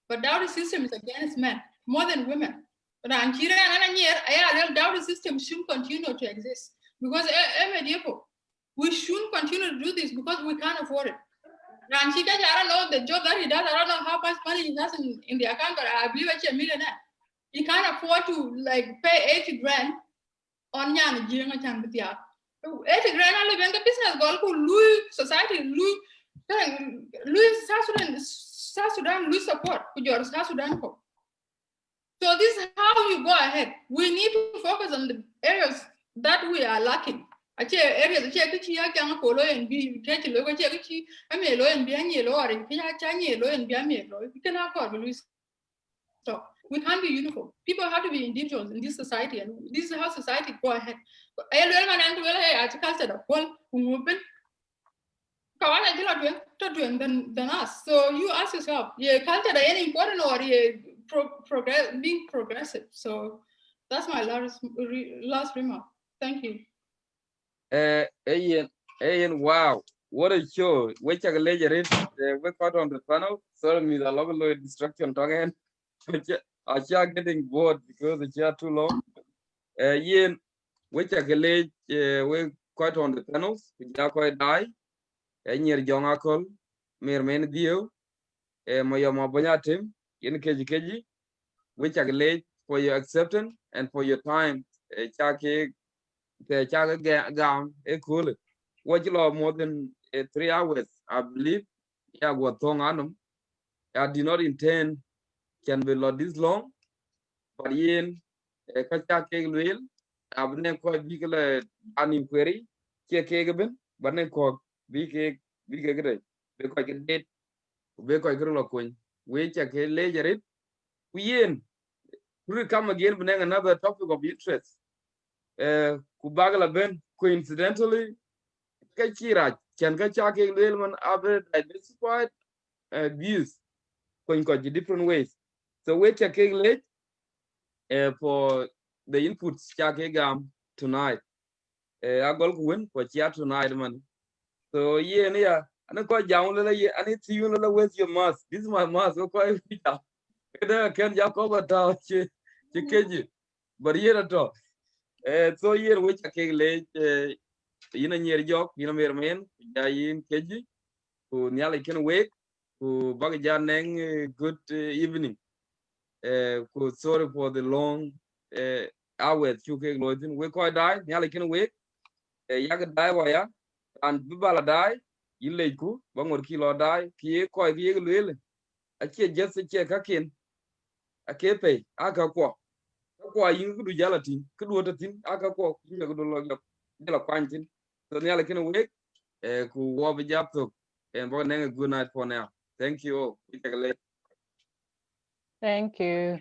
Speaker 3: but dowry system is against men more than women. But dowry system should continue to exist because we shouldn't continue to do this because we can't afford it. I don't know the job that he does. I don't know how much money he has in the account, but I believe he's a millionaire. He can't afford to pay 80 grand on 80 grand. I live in the business goal. Society, South Sudan lose support with your South Sudan. So this is how you go ahead. We need to focus on the areas that we are lacking. Areas so we can't be uniform. People have to be individuals in this society, and this is how society go ahead. Than us. So you ask yourself, culture any important or being progressive. So that's my last remark. Thank you.
Speaker 1: Wow. what a show. Which I later it we caught on the panel. Sorry, me the local distraction again. I shall getting bored because the chair too long. Yen which I late we quite on the panels. We are quite die. And your young uncle, mere man deal. Moyama Bonyatim, in Keji, which I late for your acceptance and for your time. Chake, the Chaka gown, a cool. What you love more than 3 hours, I believe. Yeah, what tongue anum. I did not intend can be lot this long, but yen a Kachake will. I've never quite big an inquiry. Kegabin, but then cock big agree. Because I did, because I grew up when we check a later it. We yen. We come again with another topic of interest. Kubagala Ben, coincidentally, Kachira, can Kachake Lilman average diversified views going different ways. So we check late for the inputs Chake Gam tonight. I go win for chat tonight, man. So yeah, and I call down I need to you know where's your mask. This is my mask. Okay, can Jacob at Chikeji. But here at all. So here which I can late in a near job, you know, merman, in Keji, who nearly can wake, who Bagajanang good evening. Who sorry for the long hours you can loading. We quite die, nearly can wake, Yaga die wire, and Bibala die, you lay ku, Bangor kilo die, Kie quite really. I can't just a check a kin, a kepe, aka kwa. Kwa yin kudu jalatin, kudu watatin, aka kwa, you go to log up, Jala Quantin. So nearly can wake. Ku wobi japto and bon a good night for now. Thank you all.
Speaker 4: Thank you.